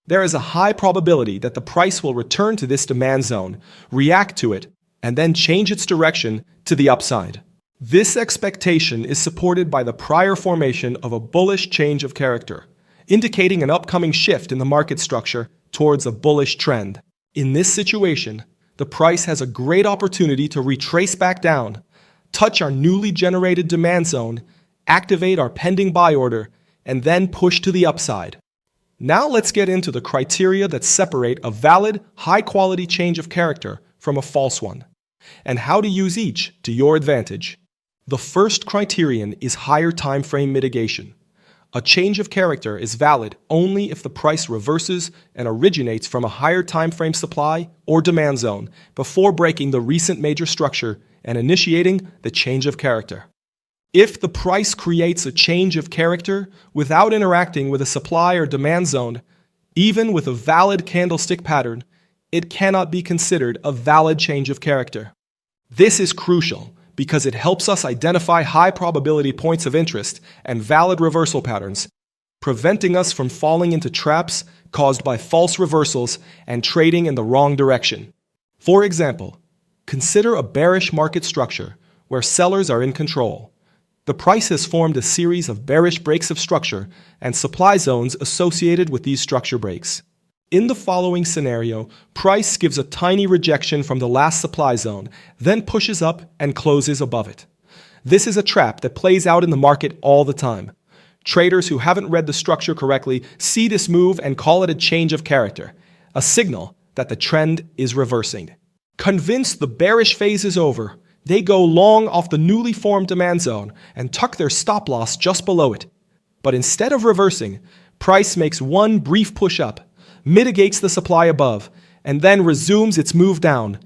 There is a high probability that the price will return to this demand zone, react to it, and then change its direction to the upside. This expectation is supported by the prior formation of a bullish change of character, indicating an upcoming shift in the market structure towards a bullish trend. In this situation, the price has a great opportunity to retrace back down, touch our newly generated demand zone, activate our pending buy order, and then push to the upside. Now let's get into the criteria that separate a valid, high-quality change of character from a false one, and how to use each to your advantage. The first criterion is higher time frame mitigation. A change of character is valid only if the price reverses and originates from a higher time frame supply or demand zone before breaking the recent major structure and initiating the change of character. If the price creates a change of character without interacting with a supply or demand zone, even with a valid candlestick pattern, it cannot be considered a valid change of character. This is crucial because it helps us identify high probability points of interest and valid reversal patterns, preventing us from falling into traps caused by false reversals and trading in the wrong direction. For example, consider a bearish market structure where sellers are in control. The price has formed a series of bearish breaks of structure and supply zones associated with these structure breaks. In the following scenario, price gives a tiny rejection from the last supply zone, then pushes up and closes above it. This is a trap that plays out in the market all the time. Traders who haven't read the structure correctly see this move and call it a change of character, a signal that the trend is reversing. Convinced the bearish phase is over, they go long off the newly formed demand zone and tuck their stop loss just below it, But instead of reversing, price makes one brief push up, mitigates the supply above, and then resumes its move down.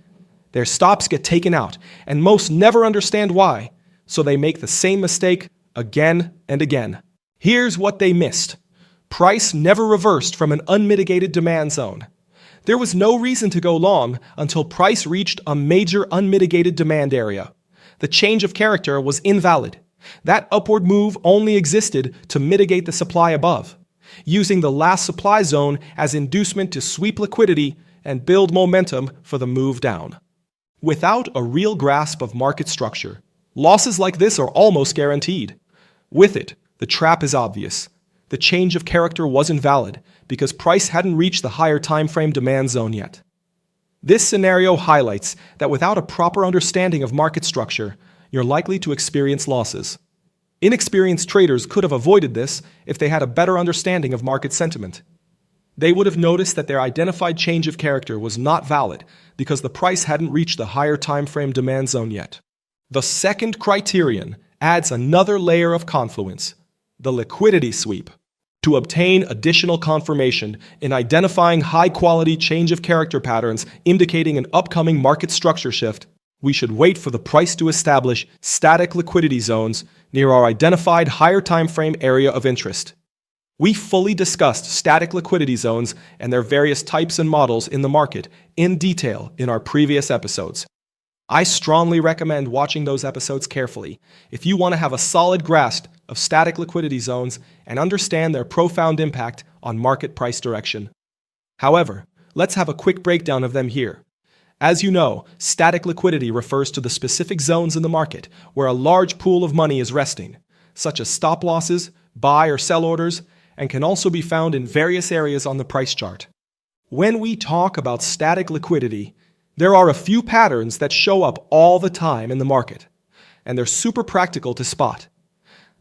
Their stops get taken out, and most never understand why, so they make the same mistake again and again. Here's what they missed. Price never reversed from an unmitigated demand zone. There was no reason to go long until price reached a major unmitigated demand area. The change of character was invalid. That upward move only existed to mitigate the supply above, using the last supply zone as inducement to sweep liquidity and build momentum for the move down. Without a real grasp of market structure, losses like this are almost guaranteed. With it, the trap is obvious. The change of character was invalid because price hadn't reached the higher timeframe demand zone yet. This scenario highlights that without a proper understanding of market structure, you're likely to experience losses. Inexperienced traders could have avoided this if they had a better understanding of market sentiment. They would have noticed that their identified change of character was not valid because the price hadn't reached the higher timeframe demand zone yet. The second criterion adds another layer of confluence, the liquidity sweep. To obtain additional confirmation in identifying high-quality change of character patterns indicating an upcoming market structure shift, we should wait for the price to establish static liquidity zones near our identified higher timeframe area of interest. We fully discussed static liquidity zones and their various types and models in the market in detail in our previous episodes. I strongly recommend watching those episodes carefully if you want to have a solid grasp of static liquidity zones and understand their profound impact on market price direction. However, let's have a quick breakdown of them here. As you know, static liquidity refers to the specific zones in the market where a large pool of money is resting, such as stop losses, buy or sell orders, and can also be found in various areas on the price chart. When we talk about static liquidity, there are a few patterns that show up all the time in the market, and they're super practical to spot.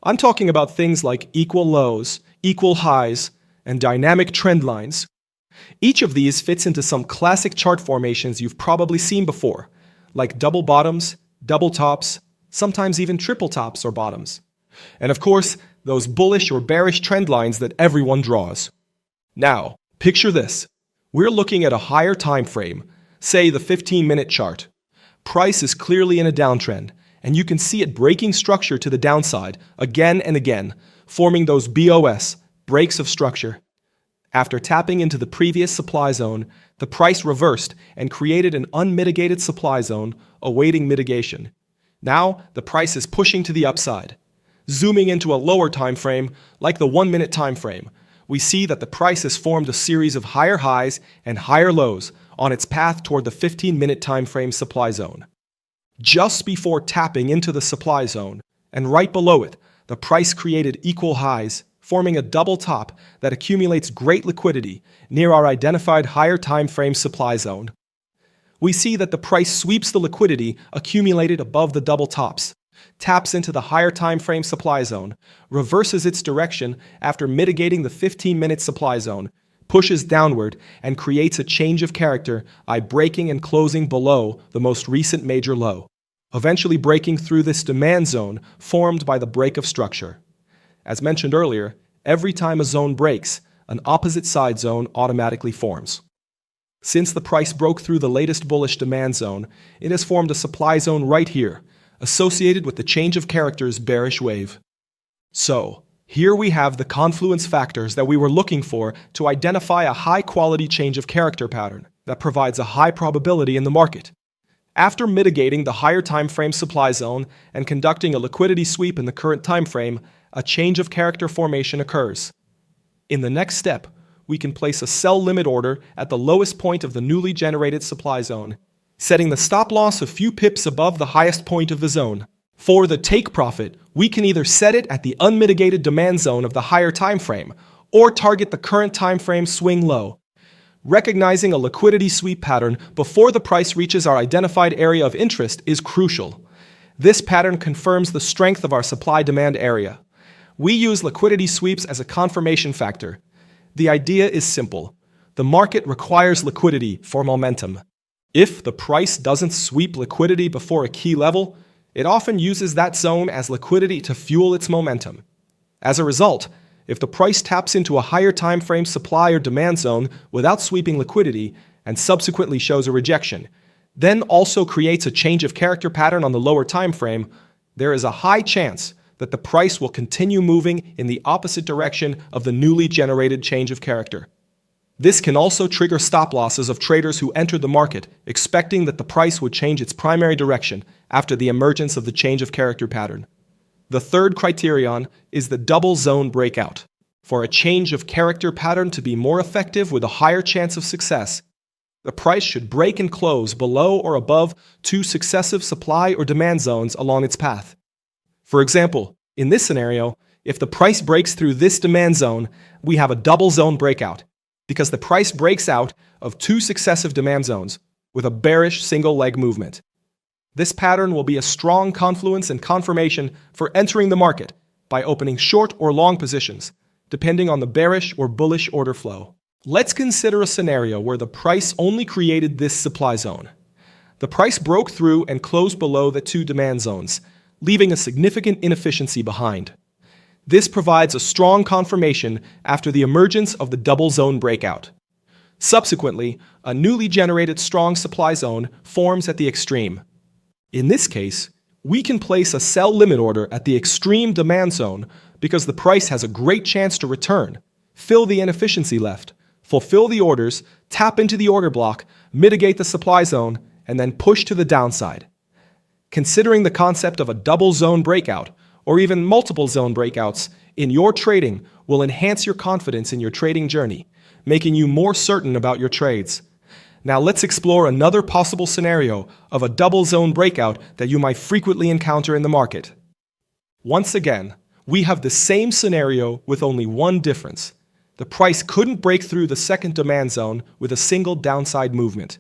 I'm talking about things like equal lows, equal highs, and dynamic trend lines. Each of these fits into some classic chart formations you've probably seen before, like double bottoms, double tops, sometimes even triple tops or bottoms. And of course, those bullish or bearish trend lines that everyone draws. Now, picture this. We're looking at a higher time frame, say the 15-minute chart. Price is clearly in a downtrend, and you can see it breaking structure to the downside again and again, forming those BOS, breaks of structure. After tapping into the previous supply zone, the price reversed and created an unmitigated supply zone awaiting mitigation. Now, the price is pushing to the upside. Zooming into a lower time frame, like the 1-minute time frame, we see that the price has formed a series of higher highs and higher lows on its path toward the 15-minute time frame supply zone. Just before tapping into the supply zone, and right below it, the price created equal highs, forming a double top that accumulates great liquidity near our identified higher time frame supply zone. We see that the price sweeps the liquidity accumulated above the double tops, taps into the higher time frame supply zone, reverses its direction after mitigating the 15-minute supply zone, pushes downward, and creates a change of character by breaking and closing below the most recent major low, eventually breaking through this demand zone formed by the break of structure. As mentioned earlier, every time a zone breaks, an opposite side zone automatically forms. Since the price broke through the latest bullish demand zone, it has formed a supply zone right here, associated with the change of character's bearish wave. So, here we have the confluence factors that we were looking for to identify a high-quality change of character pattern that provides a high probability in the market. After mitigating the higher time frame supply zone and conducting a liquidity sweep in the current time frame, a change of character formation occurs. In the next step, we can place a sell limit order at the lowest point of the newly generated supply zone, setting the stop loss a few pips above the highest point of the zone. For the take profit, we can either set it at the unmitigated demand zone of the higher time frame or target the current time frame swing low. Recognizing a liquidity sweep pattern before the price reaches our identified area of interest is crucial. This pattern confirms the strength of our supply-demand area. We use liquidity sweeps as a confirmation factor. The idea is simple. The market requires liquidity for momentum. If the price doesn't sweep liquidity before a key level, it often uses that zone as liquidity to fuel its momentum. As a result, if the price taps into a higher time frame supply or demand zone without sweeping liquidity and subsequently shows a rejection, then also creates a change of character pattern on the lower time frame, there is a high chance that the price will continue moving in the opposite direction of the newly generated change of character. This can also trigger stop losses of traders who entered the market expecting that the price would change its primary direction after the emergence of the change of character pattern. The third criterion is the double zone breakout. For a change of character pattern to be more effective with a higher chance of success, the price should break and close below or above two successive supply or demand zones along its path. For example, in this scenario, if the price breaks through this demand zone, we have a double zone breakout, because the price breaks out of two successive demand zones with a bearish single leg movement. This pattern will be a strong confluence and confirmation for entering the market by opening short or long positions, depending on the bearish or bullish order flow. Let's consider a scenario where the price only created this supply zone. The price broke through and closed below the two demand zones, leaving a significant inefficiency behind. This provides a strong confirmation after the emergence of the double zone breakout. Subsequently, a newly generated strong supply zone forms at the extreme. In this case, we can place a sell limit order at the extreme demand zone because the price has a great chance to return, fill the inefficiency left, fulfill the orders, tap into the order block, mitigate the supply zone, and then push to the downside. Considering the concept of a double zone breakout, or even multiple zone breakouts, in your trading will enhance your confidence in your trading journey, making you more certain about your trades. Now let's explore another possible scenario of a double zone breakout that you might frequently encounter in the market. Once again, we have the same scenario with only one difference. The price couldn't break through the second demand zone with a single downside movement.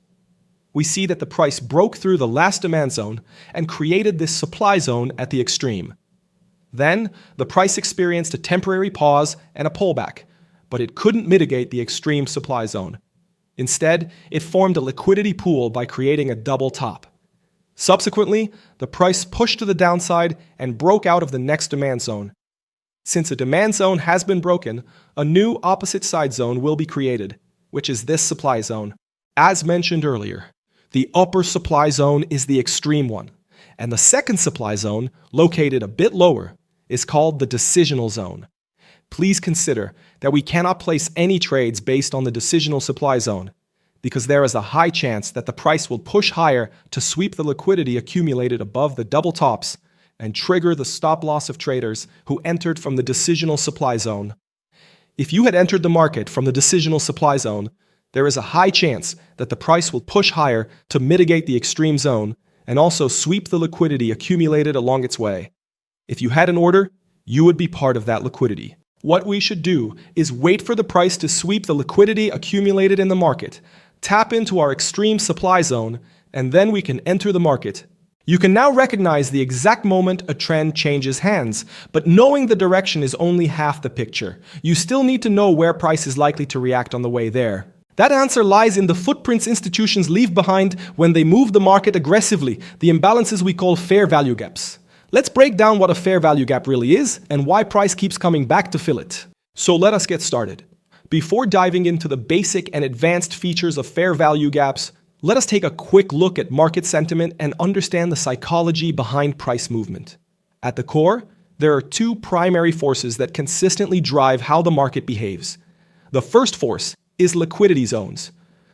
We see that the price broke through the last demand zone and created this supply zone at the extreme. Then, the price experienced a temporary pause and a pullback, but it couldn't mitigate the extreme supply zone. Instead, it formed a liquidity pool by creating a double top. Subsequently, the price pushed to the downside and broke out of the next demand zone. Since a demand zone has been broken, a new opposite side zone will be created, which is this supply zone. As mentioned earlier, the upper supply zone is the extreme one, and the second supply zone, located a bit lower, is called the decisional zone. Please consider that we cannot place any trades based on the decisional supply zone, because there is a high chance that the price will push higher to sweep the liquidity accumulated above the double tops and trigger the stop loss of traders who entered from the decisional supply zone. If you had entered the market from the decisional supply zone, there is a high chance that the price will push higher to mitigate the extreme zone and also sweep the liquidity accumulated along its way. If you had an order, you would be part of that liquidity. What we should do is wait for the price to sweep the liquidity accumulated in the market, tap into our extreme supply zone, and then we can enter the market. You can now recognize the exact moment a trend changes hands, but knowing the direction is only half the picture. You still need to know where price is likely to react on the way there. That answer lies in the footprints institutions leave behind when they move the market aggressively, the imbalances we call fair value gaps. Let's break down what a fair value gap really is and why price keeps coming back to fill it. So let us get started. Before diving into the basic and advanced features of fair value gaps, let us take a quick look at market sentiment and understand the psychology behind price movement. At the core, there are two primary forces that consistently drive how the market behaves. The first force is liquidity zones.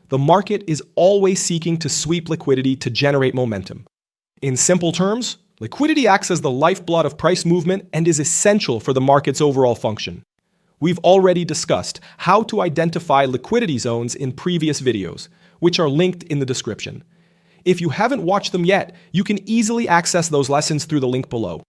The market is always seeking to sweep liquidity to generate momentum. In simple terms, liquidity acts as the lifeblood of price movement and is essential for the market's overall function. We've already discussed how to identify liquidity zones in previous videos, which are linked in the description. If you haven't watched them yet, you can easily access those lessons through the link below.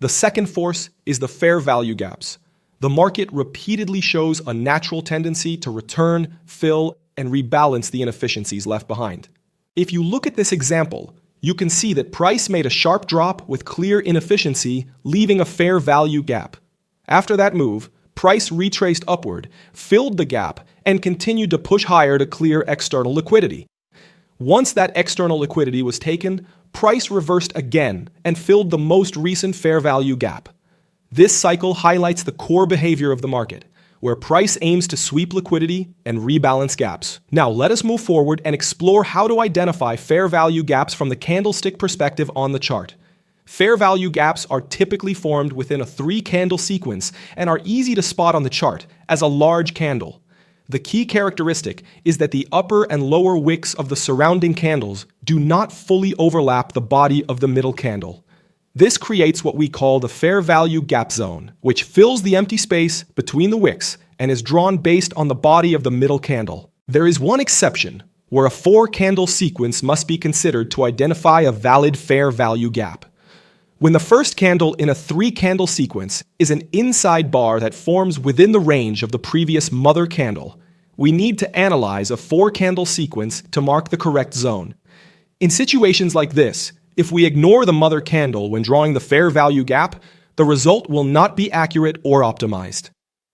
The second force is the fair value gaps. The market repeatedly shows a natural tendency to return, fill, and rebalance the inefficiencies left behind. If you look at this example, you can see that price made a sharp drop with clear inefficiency, leaving a fair value gap. After that move, price retraced upward, filled the gap, and continued to push higher to clear external liquidity. Once that external liquidity was taken, price reversed again and filled the most recent fair value gap. This cycle highlights the core behavior of the market, where price aims to sweep liquidity and rebalance gaps. Now, let us move forward and explore how to identify fair value gaps from the candlestick perspective on the chart. Fair value gaps are typically formed within a 3-candle sequence and are easy to spot on the chart as a large candle. The key characteristic is that the upper and lower wicks of the surrounding candles do not fully overlap the body of the middle candle. This creates what we call the fair value gap zone, which fills the empty space between the wicks and is drawn based on the body of the middle candle. There is one exception, where a 4-candle sequence must be considered to identify a valid fair value gap. When the first candle in a 3-candle sequence is an inside bar that forms within the range of the previous mother candle, we need to analyze a 4-candle sequence to mark the correct zone. In situations like this, if we ignore the mother candle when drawing the fair value gap, the result will not be accurate or optimized.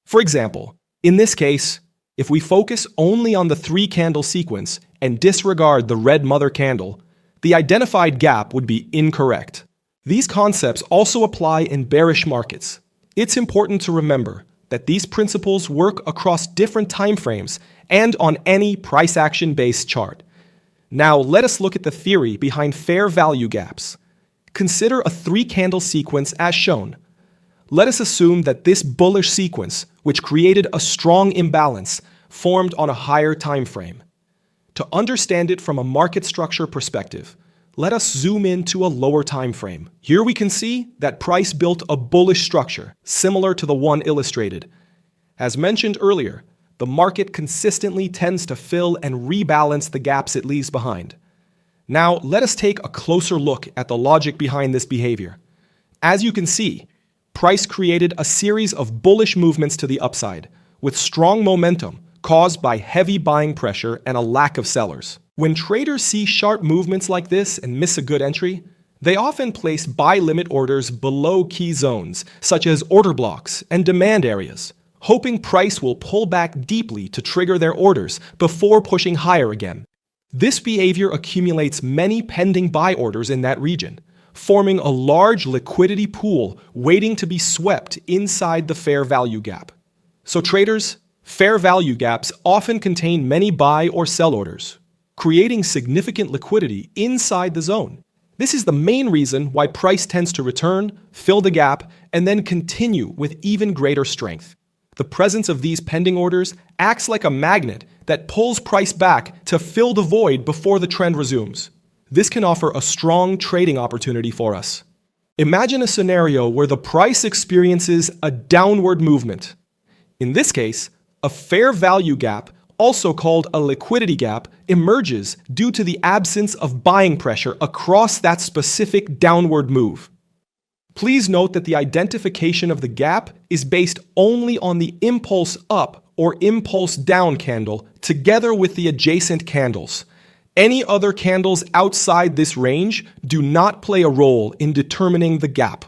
For example, in this case, if we focus only on the 3-candle sequence and disregard the red mother candle, the identified gap would be incorrect. These concepts also apply in bearish markets. It's important to remember that these principles work across different timeframes and on any price action-based chart. Now, let us look at the theory behind fair value gaps. Consider a 3-candle sequence as shown. Let us assume that this bullish sequence, which created a strong imbalance, formed on a higher time frame. To understand it from a market structure perspective, let us zoom into a lower time frame. Here we can see that price built a bullish structure, similar to the one illustrated. As mentioned earlier, the market consistently tends to fill and rebalance the gaps it leaves behind. Now, let us take a closer look at the logic behind this behavior. As you can see, price created a series of bullish movements to the upside, with strong momentum caused by heavy buying pressure and a lack of sellers. When traders see sharp movements like this and miss a good entry, they often place buy limit orders below key zones, such as order blocks and demand areas, hoping price will pull back deeply to trigger their orders before pushing higher again. This behavior accumulates many pending buy orders in that region, forming a large liquidity pool waiting to be swept inside the fair value gap. So traders, fair value gaps often contain many buy or sell orders, creating significant liquidity inside the zone. This is the main reason why price tends to return, fill the gap, and then continue with even greater strength. The presence of these pending orders acts like a magnet that pulls price back to fill the void before the trend resumes. This can offer a strong trading opportunity for us. Imagine a scenario where the price experiences a downward movement. In this case, a fair value gap, also called a liquidity gap, emerges due to the absence of buying pressure across that specific downward move. Please note that the identification of the gap is based only on the impulse up or impulse down candle together with the adjacent candles. Any other candles outside this range do not play a role in determining the gap.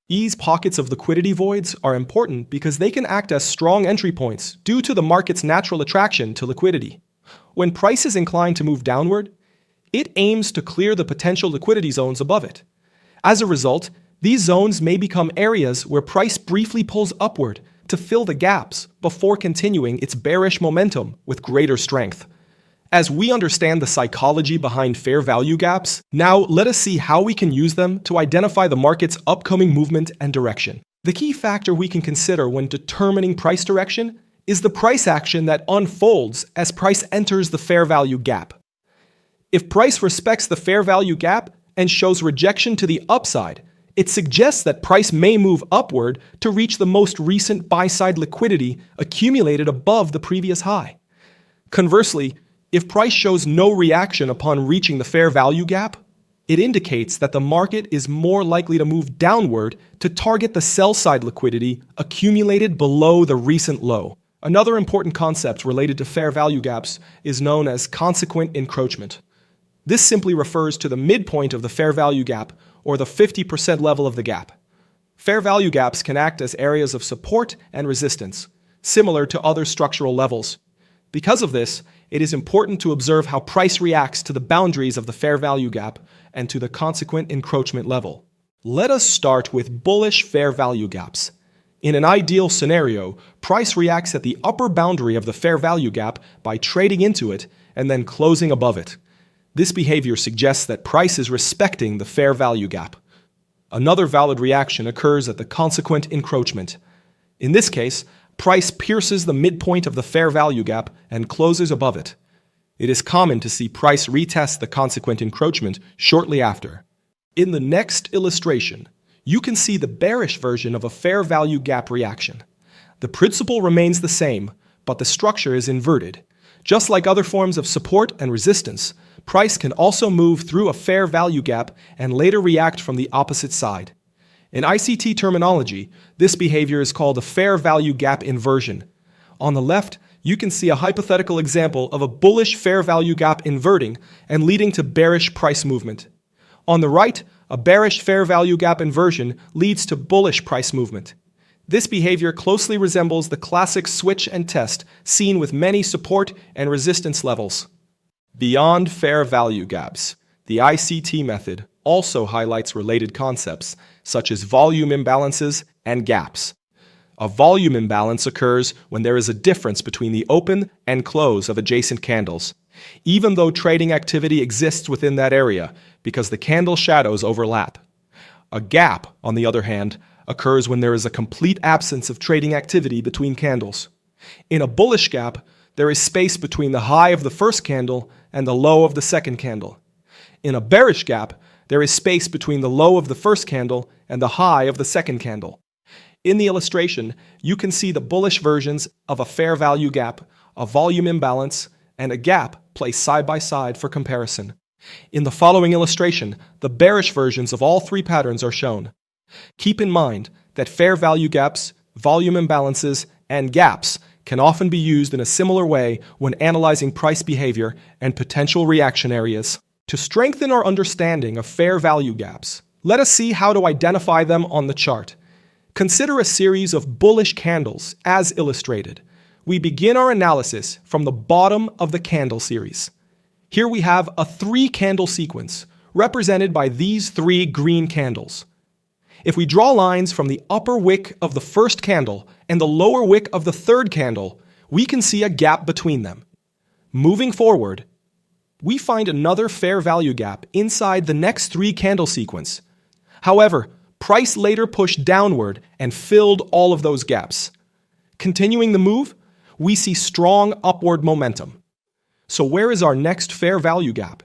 These pockets of liquidity voids are important because they can act as strong entry points due to the market's natural attraction to liquidity. When price is inclined to move downward, it aims to clear the potential liquidity zones above it. As a result, these zones may become areas where price briefly pulls upward to fill the gaps before continuing its bearish momentum with greater strength. As we understand the psychology behind fair value gaps, now let us see how we can use them to identify the market's upcoming movement and direction. The key factor we can consider when determining price direction is the price action that unfolds as price enters the fair value gap. If price respects the fair value gap and shows rejection to the upside, it suggests that price may move upward to reach the most recent buy-side liquidity accumulated above the previous high. Conversely, if price shows no reaction upon reaching the fair value gap, it indicates that the market is more likely to move downward to target the sell-side liquidity accumulated below the recent low. Another important concept related to fair value gaps is known as consequent encroachment. This simply refers to the midpoint of the fair value gap or the 50% level of the gap. Fair value gaps can act as areas of support and resistance, similar to other structural levels. Because of this, it is important to observe how price reacts to the boundaries of the fair value gap and to the consequent encroachment level. Let us start with bullish fair value gaps. In an ideal scenario, price reacts at the upper boundary of the fair value gap by trading into it and then closing above it. This behavior suggests that price is respecting the fair value gap. Another valid reaction occurs at the consequent encroachment. In this case, price pierces the midpoint of the fair value gap and closes above it. It is common to see price retest the consequent encroachment shortly after. In the next illustration, you can see the bearish version of a fair value gap reaction. The principle remains the same, but the structure is inverted. Just like other forms of support and resistance, price can also move through a fair value gap and later react from the opposite side. In ICT terminology, this behavior is called a fair value gap inversion. On the left, you can see a hypothetical example of a bullish fair value gap inverting and leading to bearish price movement. On the right, a bearish fair value gap inversion leads to bullish price movement. This behavior closely resembles the classic switch and test seen with many support and resistance levels. Beyond fair value gaps, the ICT method also highlights related concepts such as volume imbalances and gaps. A volume imbalance occurs when there is a difference between the open and close of adjacent candles, even though trading activity exists within that area because the candle shadows overlap. A gap, on the other hand, occurs when there is a complete absence of trading activity between candles. In a bullish gap, there is space between the high of the first candle and the low of the second candle. In a bearish gap, there is space between the low of the first candle and the high of the second candle. In the illustration, you can see the bullish versions of a fair value gap, a volume imbalance, and a gap placed side by side for comparison. In the following illustration, the bearish versions of all three patterns are shown. Keep in mind that fair value gaps, volume imbalances, and gaps can often be used in a similar way when analyzing price behavior and potential reaction areas. To strengthen our understanding of fair value gaps, let us see how to identify them on the chart. Consider a series of bullish candles as illustrated. We begin our analysis from the bottom of the candle series. Here we have a 3-candle sequence represented by these 3 green candles. If we draw lines from the upper wick of the first candle and the lower wick of the third candle, we can see a gap between them. Moving forward, we find another fair value gap inside the next 3-candle sequence. However, price later pushed downward and filled all of those gaps. Continuing the move, we see strong upward momentum. So where is our next fair value gap?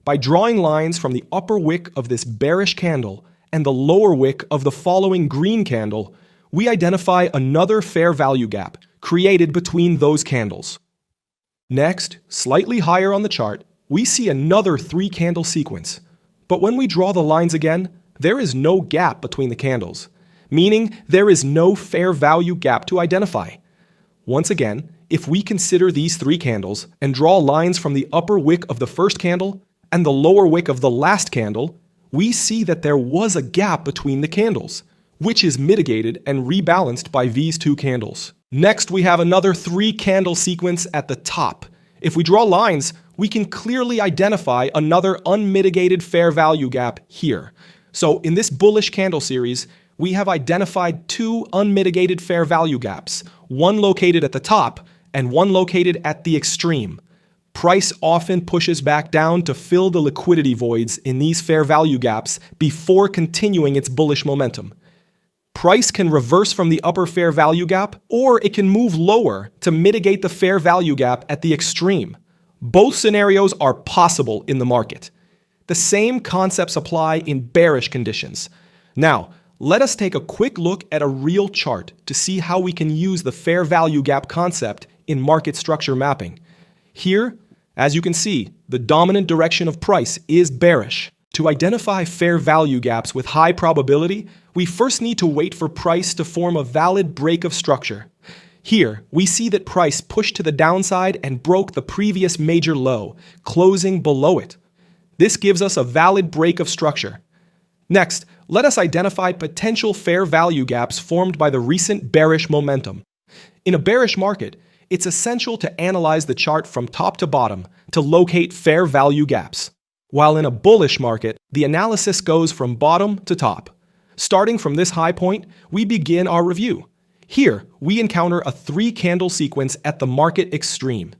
By drawing lines from the upper wick of this bearish candle and the lower wick of the following green candle, we identify another fair value gap created between those candles. Next, slightly higher on the chart, we see another 3-candle sequence. But when we draw the lines again, there is no gap between the candles, meaning there is no fair value gap to identify. Once again, if we consider these 3 candles and draw lines from the upper wick of the first candle and the lower wick of the last candle, we see that there was a gap between the candles, which is mitigated and rebalanced by these 2 candles. Next, we have another 3-candle sequence at the top. If we draw lines, we can clearly identify another unmitigated fair value gap here. So in this bullish candle series, we have identified 2 unmitigated fair value gaps, one located at the top and one located at the extreme. Price often pushes back down to fill the liquidity voids in these fair value gaps before continuing its bullish momentum. Price can reverse from the upper fair value gap, or it can move lower to mitigate the fair value gap at the extreme. Both scenarios are possible in the market. The same concepts apply in bearish conditions. Now, let us take a quick look at a real chart to see how we can use the fair value gap concept in market structure mapping. Here, as you can see, the dominant direction of price is bearish. To identify fair value gaps with high probability, we first need to wait for price to form a valid break of structure. Here, we see that price pushed to the downside and broke the previous major low, closing below it. This gives us a valid break of structure. Next, let us identify potential fair value gaps formed by the recent bearish momentum. In a bearish market, it's essential to analyze the chart from top to bottom to locate fair value gaps. while in a bullish market, the analysis goes from bottom to top. Starting from this high point, we begin our review. Here, we encounter a 3-candle sequence at the market extreme.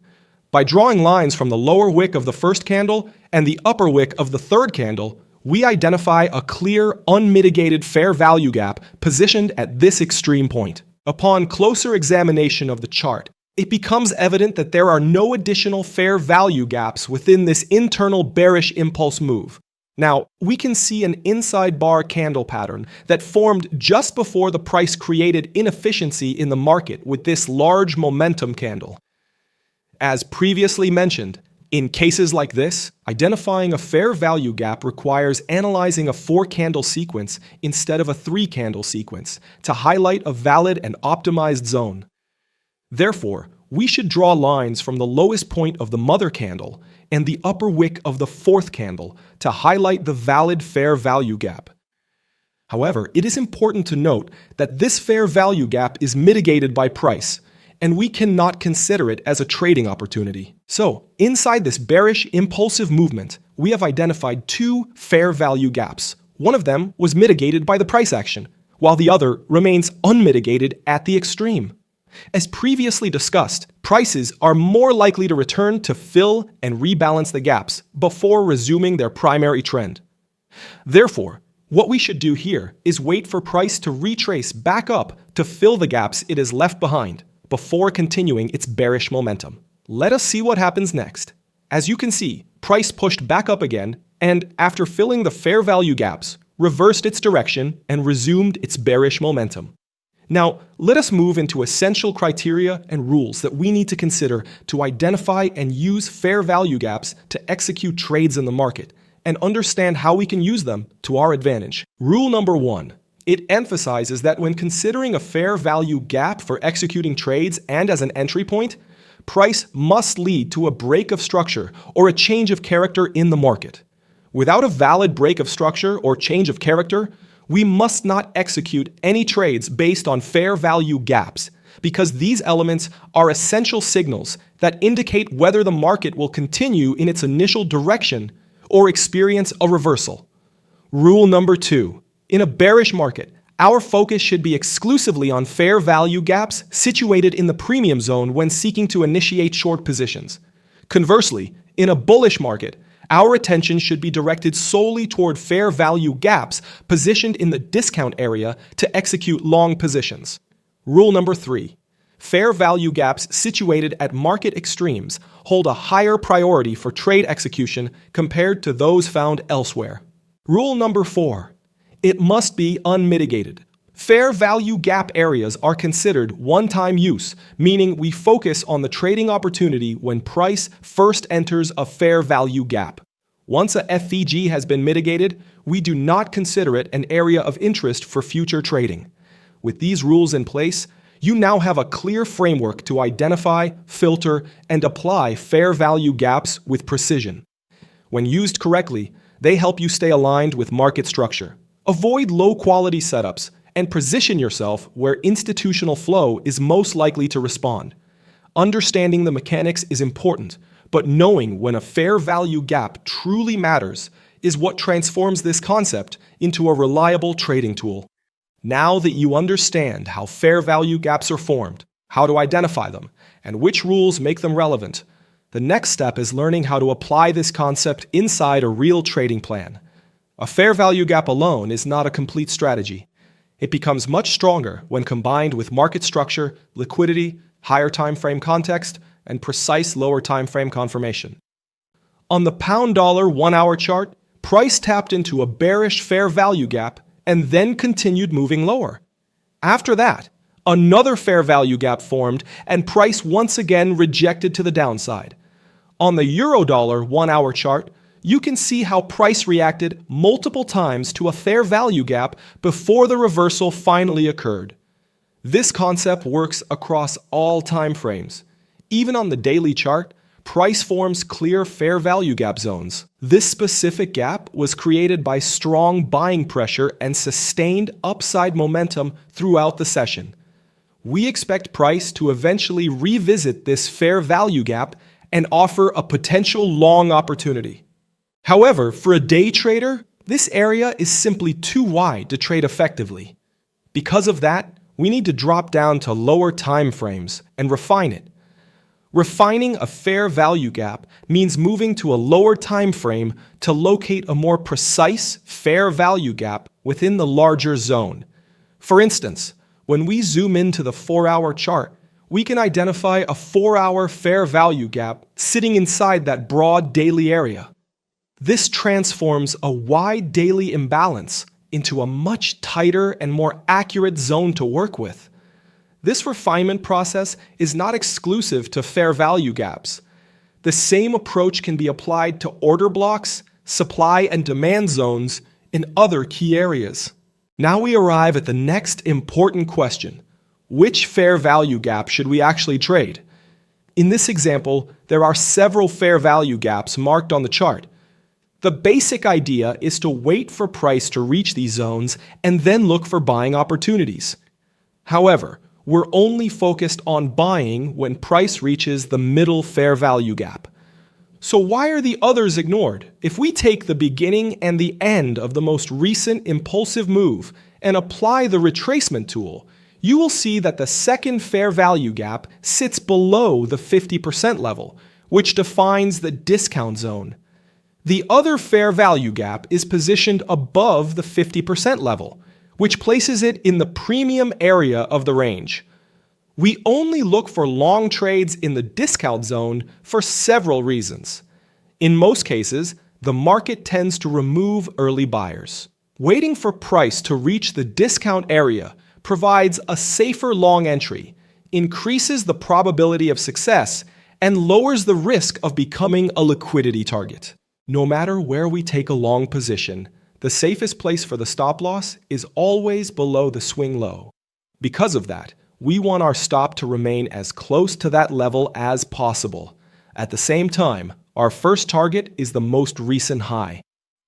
By drawing lines from the lower wick of the first candle and the upper wick of the third candle, we identify a clear, unmitigated fair value gap positioned at this extreme point. Upon closer examination of the chart, it becomes evident that there are no additional fair value gaps within this internal bearish impulse move. Now, we can see an inside bar candle pattern that formed just before the price created inefficiency in the market with this large momentum candle. As previously mentioned, in cases like this, identifying a fair value gap requires analyzing a 4-candle sequence instead of a 3-candle sequence to highlight a valid and optimized zone. Therefore, we should draw lines from the lowest point of the mother candle and the upper wick of the 4th candle to highlight the valid fair value gap. However, it is important to note that this fair value gap is mitigated by price, and we cannot consider it as a trading opportunity. So, inside this bearish, impulsive movement, we have identified 2 fair value gaps. One of them was mitigated by the price action, while the other remains unmitigated at the extreme. As previously discussed, prices are more likely to return to fill and rebalance the gaps before resuming their primary trend. Therefore, what we should do here is wait for price to retrace back up to fill the gaps it has left behind before continuing its bearish momentum. Let us see what happens next. As you can see, price pushed back up again and, after filling the fair value gaps, reversed its direction and resumed its bearish momentum. Now, let us move into essential criteria and rules that we need to consider to identify and use fair value gaps to execute trades in the market and understand how we can use them to our advantage. Rule number 1. It emphasizes that when considering a fair value gap for executing trades and as an entry point, price must lead to a break of structure or a change of character in the market. Without a valid break of structure or change of character, we must not execute any trades based on fair value gaps, because these elements are essential signals that indicate whether the market will continue in its initial direction or experience a reversal. Rule number 2. In a bearish market, our focus should be exclusively on fair value gaps situated in the premium zone when seeking to initiate short positions. Conversely, in a bullish market, our attention should be directed solely toward fair value gaps positioned in the discount area to execute long positions. Rule number 3. Fair value gaps situated at market extremes hold a higher priority for trade execution compared to those found elsewhere. Rule number 4. It must be unmitigated. Fair value gap areas are considered one-time use, meaning we focus on the trading opportunity when price first enters a fair value gap. Once a FVG has been mitigated, we do not consider it an area of interest for future trading. With these rules in place, you now have a clear framework to identify, filter, and apply fair value gaps with precision. When used correctly, they help you stay aligned with market structure. Avoid low-quality setups and position yourself where institutional flow is most likely to respond. Understanding the mechanics is important, but knowing when a fair value gap truly matters is what transforms this concept into a reliable trading tool. Now that you understand how fair value gaps are formed, how to identify them, and which rules make them relevant, the next step is learning how to apply this concept inside a real trading plan. A fair value gap alone is not a complete strategy. It becomes much stronger when combined with market structure, liquidity, higher time frame context, and precise lower time frame confirmation. On the pound-dollar 1-hour chart, price tapped into a bearish fair value gap and then continued moving lower. After that, another fair value gap formed and price once again rejected to the downside. On the euro-dollar 1-hour chart, you can see how price reacted multiple times to a fair value gap before the reversal finally occurred. This concept works across all time frames. Even on the daily chart, price forms clear fair value gap zones. This specific gap was created by strong buying pressure and sustained upside momentum throughout the session. We expect price to eventually revisit this fair value gap and offer a potential long opportunity. However, for a day trader, this area is simply too wide to trade effectively. Because of that, we need to drop down to lower time frames and refine it. Refining a fair value gap means moving to a lower time frame to locate a more precise fair value gap within the larger zone. For instance, when we zoom into the 4-hour chart, we can identify a 4-hour fair value gap sitting inside that broad daily area. This transforms a wide daily imbalance into a much tighter and more accurate zone to work with. This refinement process is not exclusive to fair value gaps. The same approach can be applied to order blocks, supply and demand zones, and other key areas. Now we arrive at the next important question. Which fair value gap should we actually trade? In this example, there are several fair value gaps marked on the chart. The basic idea is to wait for price to reach these zones and then look for buying opportunities. However, we're only focused on buying when price reaches the middle fair value gap. So why are the others ignored? If we take the beginning and the end of the most recent impulsive move and apply the retracement tool, you will see that the second fair value gap sits below the 50% level, which defines the discount zone. The other fair value gap is positioned above the 50% level, which places it in the premium area of the range. We only look for long trades in the discount zone for several reasons. In most cases, the market tends to remove early buyers. Waiting for price to reach the discount area provides a safer long entry, increases the probability of success, and lowers the risk of becoming a liquidity target. No matter where we take a long position, the safest place for the stop loss is always below the swing low. Because of that, we want our stop to remain as close to that level as possible. At the same time, our first target is the most recent high.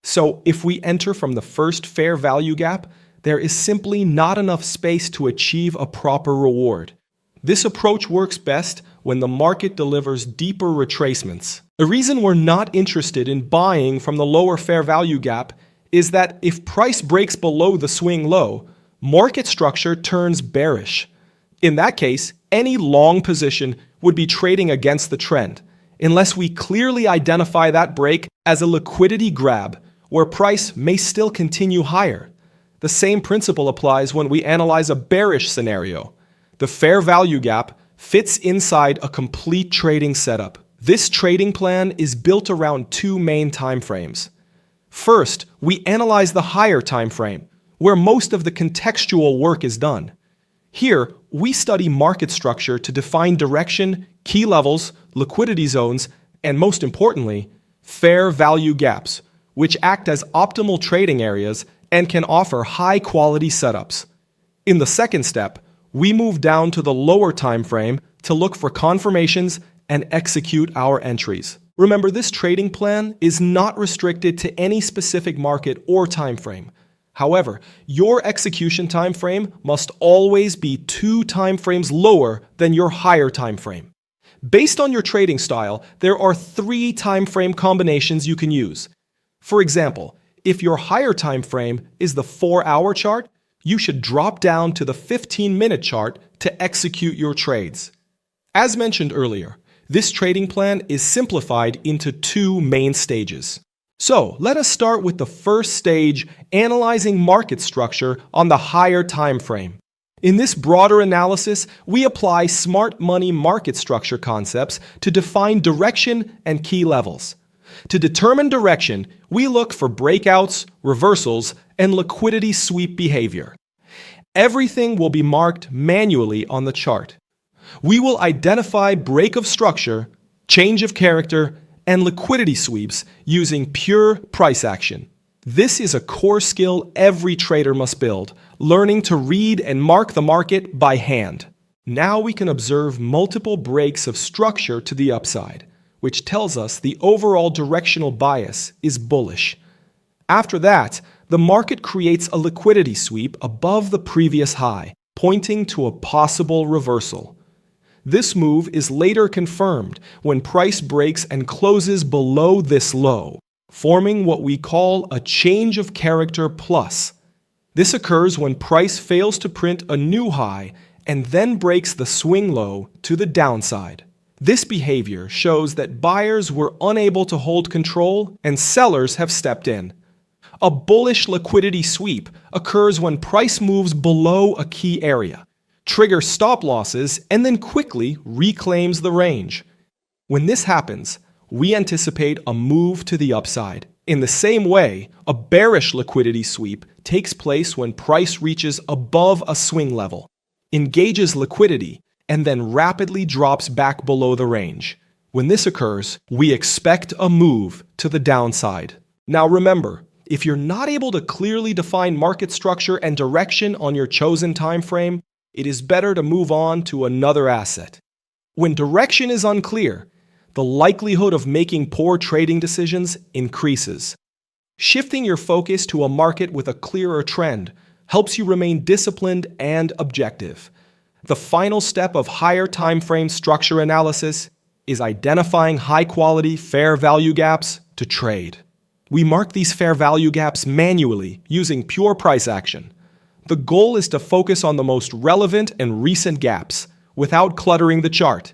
So if we enter from the first fair value gap, there is simply not enough space to achieve a proper reward. This approach works best when the market delivers deeper retracements. The reason we're not interested in buying from the lower fair value gap is that if price breaks below the swing low, market structure turns bearish. In that case, any long position would be trading against the trend, unless we clearly identify that break as a liquidity grab, where price may still continue higher. The same principle applies when we analyze a bearish scenario. The fair value gap fits inside a complete trading setup. This trading plan is built around two main timeframes. First, we analyze the higher time frame, where most of the contextual work is done. Here, we study market structure to define direction, key levels, liquidity zones, and most importantly, fair value gaps, which act as optimal trading areas and can offer high-quality setups. In the second step, we move down to the lower time frame to look for confirmations and execute our entries. Remember, this trading plan is not restricted to any specific market or time frame. However, your execution time frame must always be 2 time frames lower than your higher time frame. Based on your trading style, there are 3 time frame combinations you can use. For example, if your higher time frame is the 4-hour chart, you should drop down to the 15-minute chart to execute your trades. As mentioned earlier, this trading plan is simplified into 2 main stages. So let us start with the first stage, analyzing market structure on the higher time frame. In this broader analysis, we apply smart money market structure concepts to define direction and key levels. To determine direction, we look for breakouts, reversals, and liquidity sweep behavior. Everything will be marked manually on the chart. We will identify break of structure, change of character, and liquidity sweeps using pure price action. This is a core skill every trader must build, learning to read and mark the market by hand. Now we can observe multiple breaks of structure to the upside, which tells us the overall directional bias is bullish. After that, the market creates a liquidity sweep above the previous high, pointing to a possible reversal. This move is later confirmed when price breaks and closes below this low, forming what we call a change of character plus. This occurs when price fails to print a new high and then breaks the swing low to the downside. This behavior shows that buyers were unable to hold control and sellers have stepped in. A bullish liquidity sweep occurs when price moves below a key area, triggers stop losses, and then quickly reclaims the range. When this happens, we anticipate a move to the upside. In the same way, a bearish liquidity sweep takes place when price reaches above a swing level, engages liquidity, and then rapidly drops back below the range. When this occurs, we expect a move to the downside. Now remember, if you're not able to clearly define market structure and direction on your chosen time frame, it is better to move on to another asset. When direction is unclear, the likelihood of making poor trading decisions increases. Shifting your focus to a market with a clearer trend helps you remain disciplined and objective. The final step of higher time frame structure analysis is identifying high-quality fair value gaps to trade. We mark these fair value gaps manually using pure price action. The goal is to focus on the most relevant and recent gaps without cluttering the chart.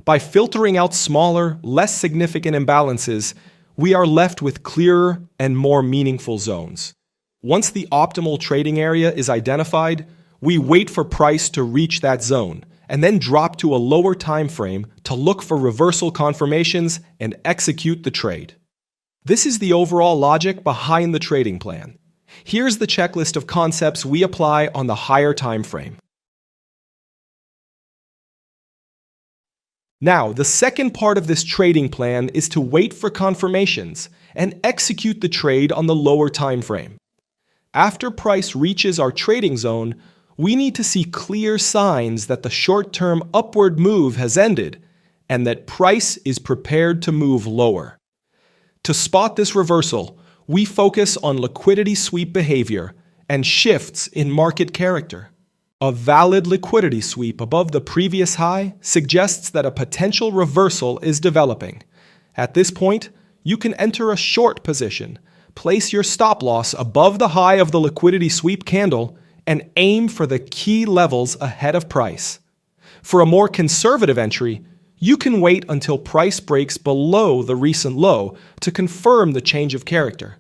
By filtering out smaller, less significant imbalances, we are left with clearer and more meaningful zones. Once the optimal trading area is identified, we wait for price to reach that zone and then drop to a lower time frame to look for reversal confirmations and execute the trade. This is the overall logic behind the trading plan. Here's the checklist of concepts we apply on the higher time frame. Now, the second part of this trading plan is to wait for confirmations and execute the trade on the lower time frame. After price reaches our trading zone, we need to see clear signs that the short-term upward move has ended and that price is prepared to move lower. To spot this reversal, we focus on liquidity sweep behavior and shifts in market character. A valid liquidity sweep above the previous high suggests that a potential reversal is developing. At this point, you can enter a short position, place your stop loss above the high of the liquidity sweep candle, and aim for the key levels ahead of price. For a more conservative entry, you can wait until price breaks below the recent low to confirm the change of character.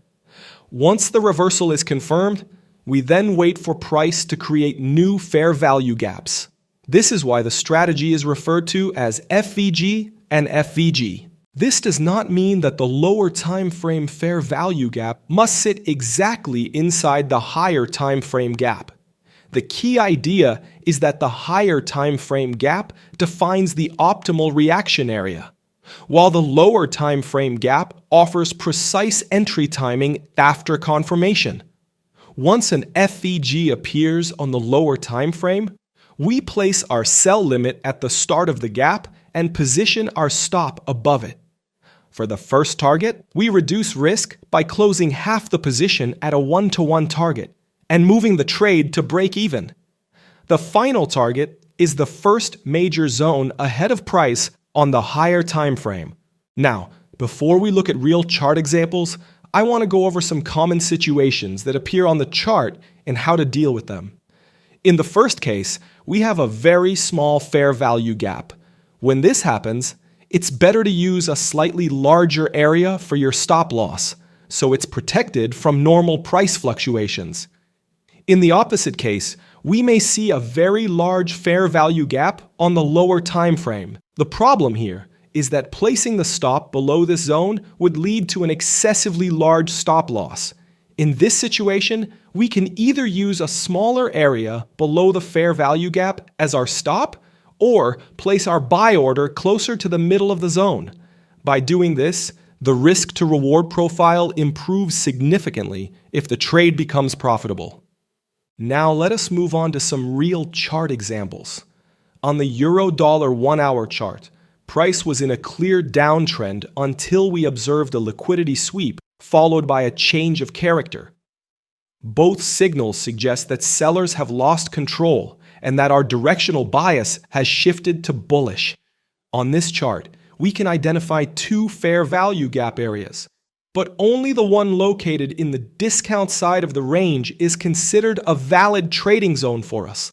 Once the reversal is confirmed, we then wait for price to create new fair value gaps. This is why the strategy is referred to as FVG and FVG. This does not mean that the lower time frame fair value gap must sit exactly inside the higher time frame gap. The key idea is that the higher time frame gap defines the optimal reaction area, while the lower time frame gap offers precise entry timing after confirmation. Once an FVG appears on the lower time frame, we place our sell limit at the start of the gap and position our stop above it. For the first target, we reduce risk by closing half the position at a 1-to-1 target and moving the trade to break even. The final target is the first major zone ahead of price on the higher time frame. Now, before we look at real chart examples, I want to go over some common situations that appear on the chart and how to deal with them. In the first case, we have a very small fair value gap. When this happens, it's better to use a slightly larger area for your stop loss, so it's protected from normal price fluctuations. In the opposite case, we may see a very large fair value gap on the lower time frame. The problem here is that placing the stop below this zone would lead to an excessively large stop loss. In this situation, we can either use a smaller area below the fair value gap as our stop, or place our buy order closer to the middle of the zone. By doing this, the risk to reward profile improves significantly if the trade becomes profitable. Now let us move on to some real chart examples. On the Euro-Dollar 1-hour chart, price was in a clear downtrend until we observed a liquidity sweep followed by a change of character. Both signals suggest that sellers have lost control and that our directional bias has shifted to bullish. On this chart, we can identify two fair value gap areas, but only the one located in the discount side of the range is considered a valid trading zone for us.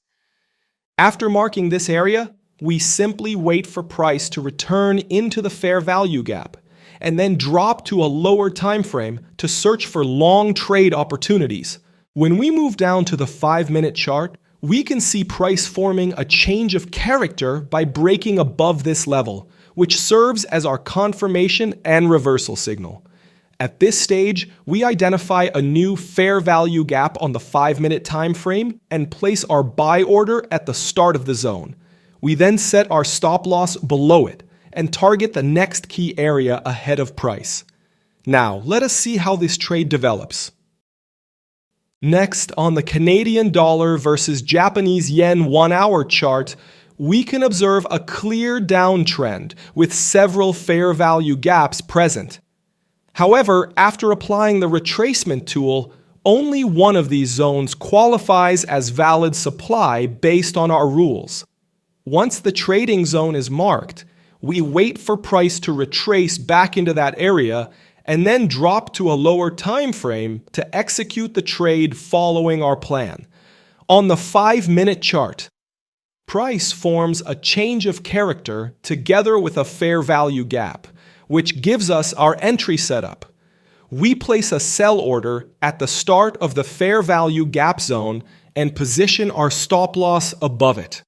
After marking this area, we simply wait for price to return into the fair value gap and then drop to a lower time frame to search for long trade opportunities. When we move down to the 5-minute chart, we can see price forming a change of character by breaking above this level, which serves as our confirmation and reversal signal. At this stage, we identify a new fair value gap on the 5-minute time frame and place our buy order at the start of the zone. We then set our stop loss below it and target the next key area ahead of price. Now, let us see how this trade develops. Next, on the Canadian dollar versus Japanese yen 1-hour chart, we can observe a clear downtrend with several fair value gaps present. However, after applying the retracement tool, only one of these zones qualifies as valid supply based on our rules. Once the trading zone is marked, we wait for price to retrace back into that area and then drop to a lower time frame to execute the trade following our plan. On the 5-minute chart, price forms a change of character together with a fair value gap, which gives us our entry setup. We place a sell order at the start of the fair value gap zone and position our stop loss above it.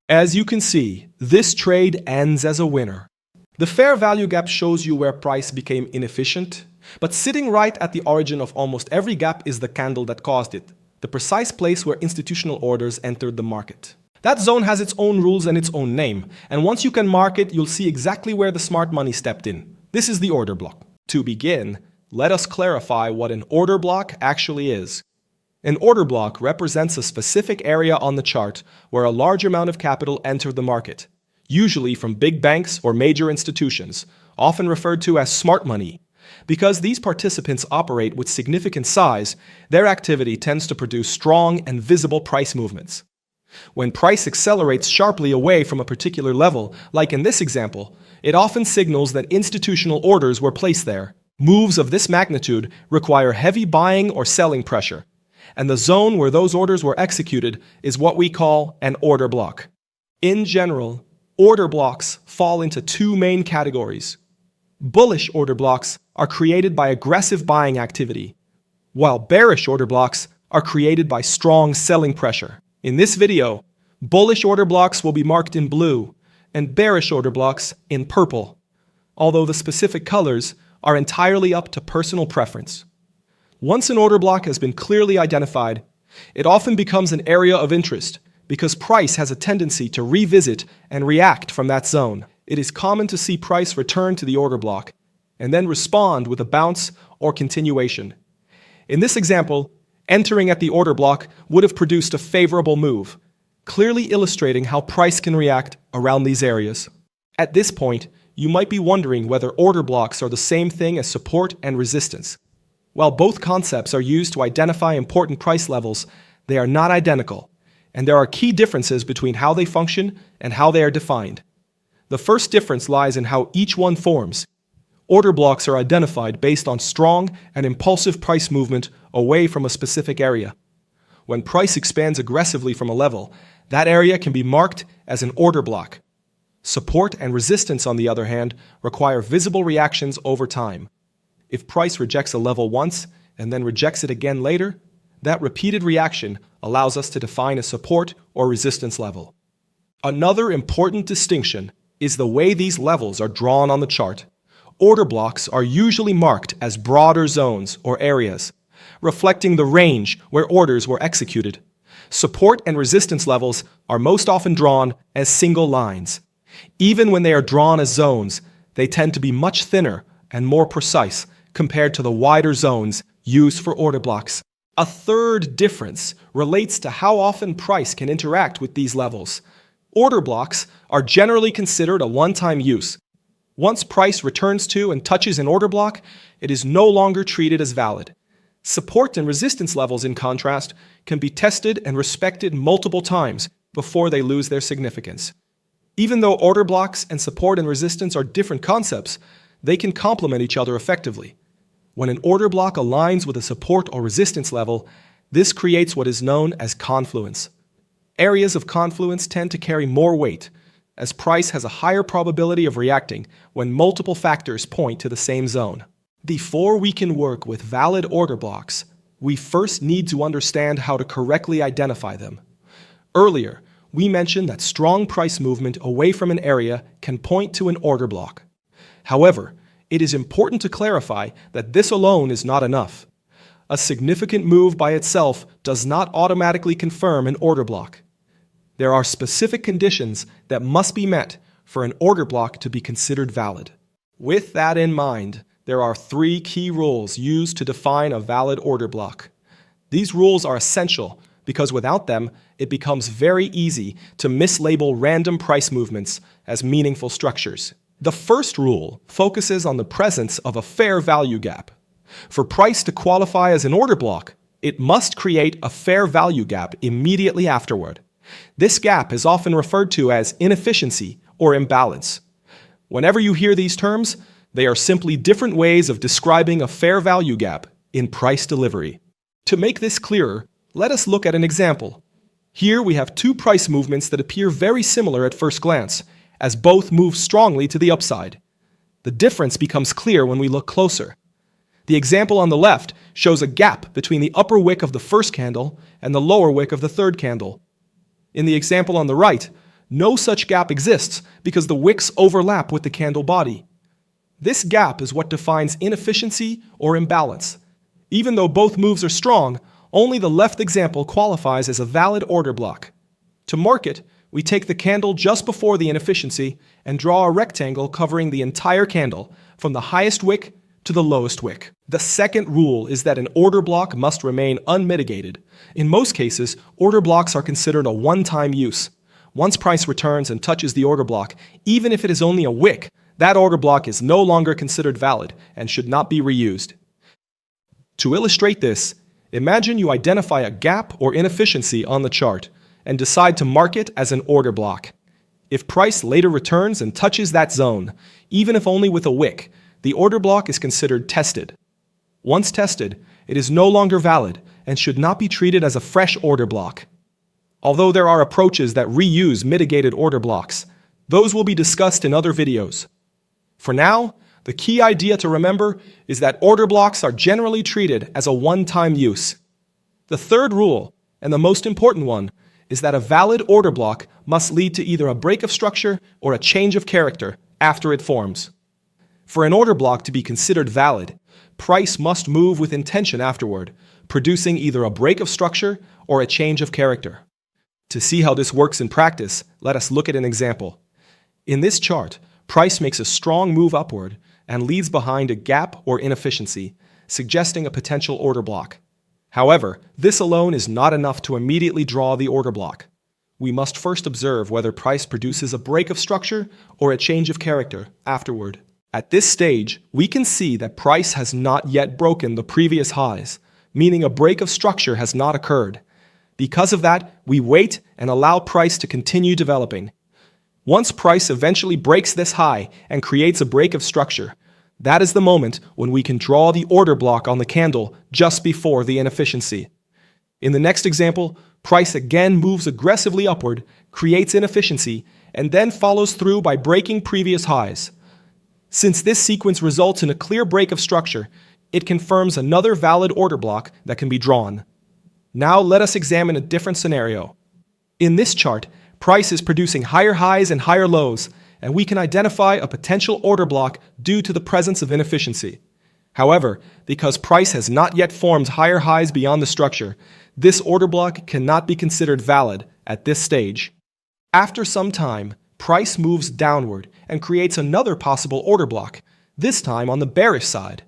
As you can see, this trade ends as a winner. The fair value gap shows you where price became inefficient, but sitting right at the origin of almost every gap is the candle that caused it, the precise place where institutional orders entered the market. That zone has its own rules and its own name, and once you can mark it, you'll see exactly where the smart money stepped in. This is the order block. To begin, let us clarify what an order block actually is. An order block represents a specific area on the chart where a large amount of capital entered the market, usually from big banks or major institutions, often referred to as smart money. Because these participants operate with significant size, their activity tends to produce strong and visible price movements. When price accelerates sharply away from a particular level, like in this example, it often signals that institutional orders were placed there. Moves of this magnitude require heavy buying or selling pressure, and the zone where those orders were executed is what we call an order block. In general, order blocks fall into two main categories. Bullish order blocks are created by aggressive buying activity, while bearish order blocks are created by strong selling pressure. In this video, bullish order blocks will be marked in blue and bearish order blocks in purple, although the specific colors are entirely up to personal preference. Once an order block has been clearly identified, it often becomes an area of interest because price has a tendency to revisit and react from that zone. It is common to see price return to the order block and then respond with a bounce or continuation. In this example, entering at the order block would have produced a favorable move, clearly illustrating how price can react around these areas. At this point, you might be wondering whether order blocks are the same thing as support and resistance. While both concepts are used to identify important price levels, they are not identical, and there are key differences between how they function and how they are defined. The first difference lies in how each one forms. Order blocks are identified based on strong and impulsive price movement away from a specific area. When price expands aggressively from a level, that area can be marked as an order block. Support and resistance, on the other hand, require visible reactions over time. If price rejects a level once and then rejects it again later, that repeated reaction allows us to define a support or resistance level. Another important distinction is the way these levels are drawn on the chart. Order blocks are usually marked as broader zones or areas, reflecting the range where orders were executed. Support and resistance levels are most often drawn as single lines. Even when they are drawn as zones, they tend to be much thinner and more precise compared to the wider zones used for order blocks. A third difference relates to how often price can interact with these levels. Order blocks are generally considered a one-time use. Once price returns to and touches an order block, it is no longer treated as valid. Support and resistance levels, in contrast, can be tested and respected multiple times before they lose their significance. Even though order blocks and support and resistance are different concepts, they can complement each other effectively. When an order block aligns with a support or resistance level, this creates what is known as confluence. Areas of confluence tend to carry more weight, as price has a higher probability of reacting when multiple factors point to the same zone. Before we can work with valid order blocks, we first need to understand how to correctly identify them. Earlier, we mentioned that strong price movement away from an area can point to an order block. However, it is important to clarify that this alone is not enough. A significant move by itself does not automatically confirm an order block. There are specific conditions that must be met for an order block to be considered valid. With that in mind, there are 3 key rules used to define a valid order block. These rules are essential because without them, it becomes very easy to mislabel random price movements as meaningful structures. The first rule focuses on the presence of a fair value gap. For price to qualify as an order block, it must create a fair value gap immediately afterward. This gap is often referred to as inefficiency or imbalance. Whenever you hear these terms, they are simply different ways of describing a fair value gap in price delivery. To make this clearer, let us look at an example. Here we have 2 price movements that appear very similar at first glance, as both move strongly to the upside. The difference becomes clear when we look closer. The example on the left shows a gap between the upper wick of the first candle and the lower wick of the third candle. In the example on the right, no such gap exists because the wicks overlap with the candle body. This gap is what defines inefficiency or imbalance. Even though both moves are strong, only the left example qualifies as a valid order block. To mark it, we take the candle just before the inefficiency and draw a rectangle covering the entire candle, from the highest wick to the lowest wick. The second rule is that an order block must remain unmitigated. In most cases, order blocks are considered a one-time use. Once price returns and touches the order block, even if it is only a wick, that order block is no longer considered valid and should not be reused. To illustrate this, imagine you identify a gap or inefficiency on the chart and decide to mark it as an order block. If price later returns and touches that zone, even if only with a wick, the order block is considered tested. Once tested, it is no longer valid and should not be treated as a fresh order block. Although there are approaches that reuse mitigated order blocks, those will be discussed in other videos. For now, the key idea to remember is that order blocks are generally treated as a one-time use. The third rule, and the most important one, is that a valid order block must lead to either a break of structure or a change of character after it forms. For an order block to be considered valid, price must move with intention afterward, producing either a break of structure or a change of character. To see how this works in practice, let us look at an example. In this chart, price makes a strong move upward and leaves behind a gap or inefficiency, suggesting a potential order block. However, this alone is not enough to immediately draw the order block. We must first observe whether price produces a break of structure or a change of character afterward. At this stage, we can see that price has not yet broken the previous highs, meaning a break of structure has not occurred. Because of that, we wait and allow price to continue developing. Once price eventually breaks this high and creates a break of structure, that is the moment when we can draw the order block on the candle just before the inefficiency. In the next example, price again moves aggressively upward, creates inefficiency, and then follows through by breaking previous highs. Since this sequence results in a clear break of structure, it confirms another valid order block that can be drawn. Now let us examine a different scenario. In this chart, price is producing higher highs and higher lows, and we can identify a potential order block due to the presence of inefficiency. However, because price has not yet formed higher highs beyond the structure, this order block cannot be considered valid at this stage. After some time, price moves downward and creates another possible order block, this time on the bearish side.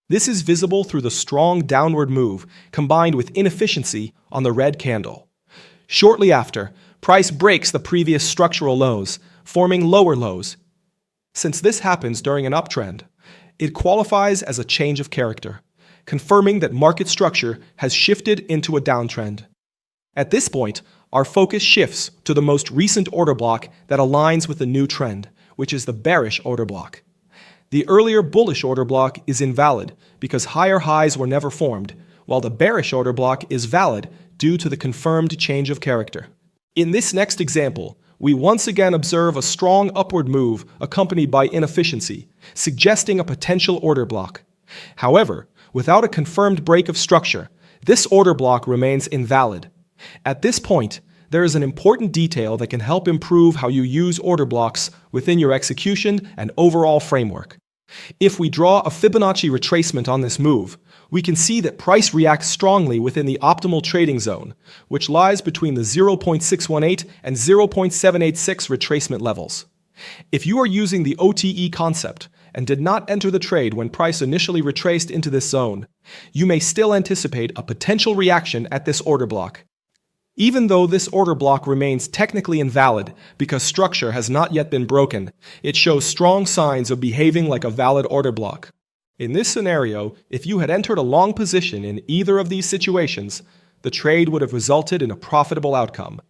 This is visible through the strong downward move combined with inefficiency on the red candle. Shortly after, price breaks the previous structural lows, forming lower lows. Since this happens during an uptrend, it qualifies as a change of character, confirming that market structure has shifted into a downtrend. At this point, our focus shifts to the most recent order block that aligns with the new trend, which is the bearish order block. The earlier bullish order block is invalid because higher highs were never formed, while the bearish order block is valid due to the confirmed change of character. In this next example, we once again observe a strong upward move accompanied by inefficiency, suggesting a potential order block. However, without a confirmed break of structure, this order block remains invalid. At this point, there is an important detail that can help improve how you use order blocks within your execution and overall framework. If we draw a Fibonacci retracement on this move, we can see that price reacts strongly within the optimal trading zone, which lies between the 0.618 and 0.786 retracement levels. If you are using the OTE concept and did not enter the trade when price initially retraced into this zone, you may still anticipate a potential reaction at this order block. Even though this order block remains technically invalid because structure has not yet been broken, it shows strong signs of behaving like a valid order block. In this scenario, if you had entered a long position in either of these situations, the trade would have resulted in a profitable outcome.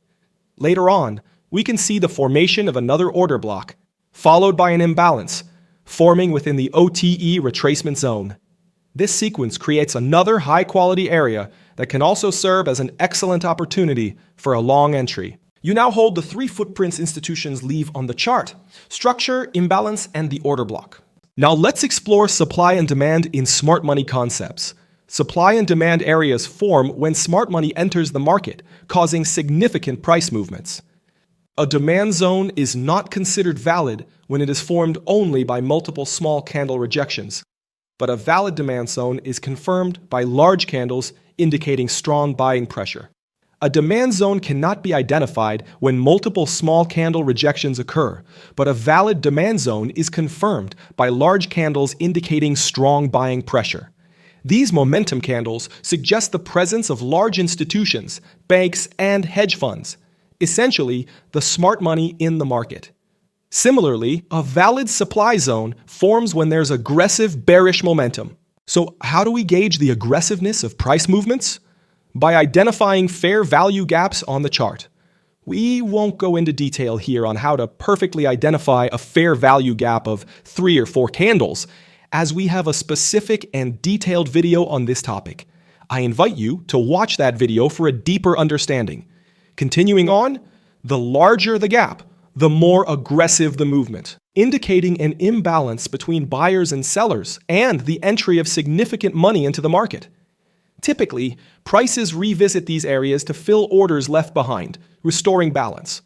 Later on, we can see the formation of another order block, followed by an imbalance, forming within the OTE retracement zone. This sequence creates another high-quality area that can also serve as an excellent opportunity for a long entry. You now hold the three footprints institutions leave on the chart: structure, imbalance, and the order block. Now let's explore supply and demand in smart money concepts. Supply and demand areas form when smart money enters the market, causing significant price movements. A demand zone is not considered valid when it is formed only by multiple small candle rejections, but a valid demand zone is confirmed by large candles indicating strong buying pressure. A demand zone cannot be identified when multiple small candle rejections occur, but a valid demand zone is confirmed by large candles indicating strong buying pressure. These momentum candles suggest the presence of large institutions, banks, and hedge funds, essentially the smart money in the market. Similarly, a valid supply zone forms when there's aggressive bearish momentum. So how do we gauge the aggressiveness of price movements? By identifying fair value gaps on the chart. We won't go into detail here on how to perfectly identify a fair value gap of 3 or 4 candles, as we have a specific and detailed video on this topic. I invite you to watch that video for a deeper understanding. Continuing on, the larger the gap, the more aggressive the movement, indicating an imbalance between buyers and sellers and the entry of significant money into the market. Typically, prices revisit these areas to fill orders left behind, restoring balance.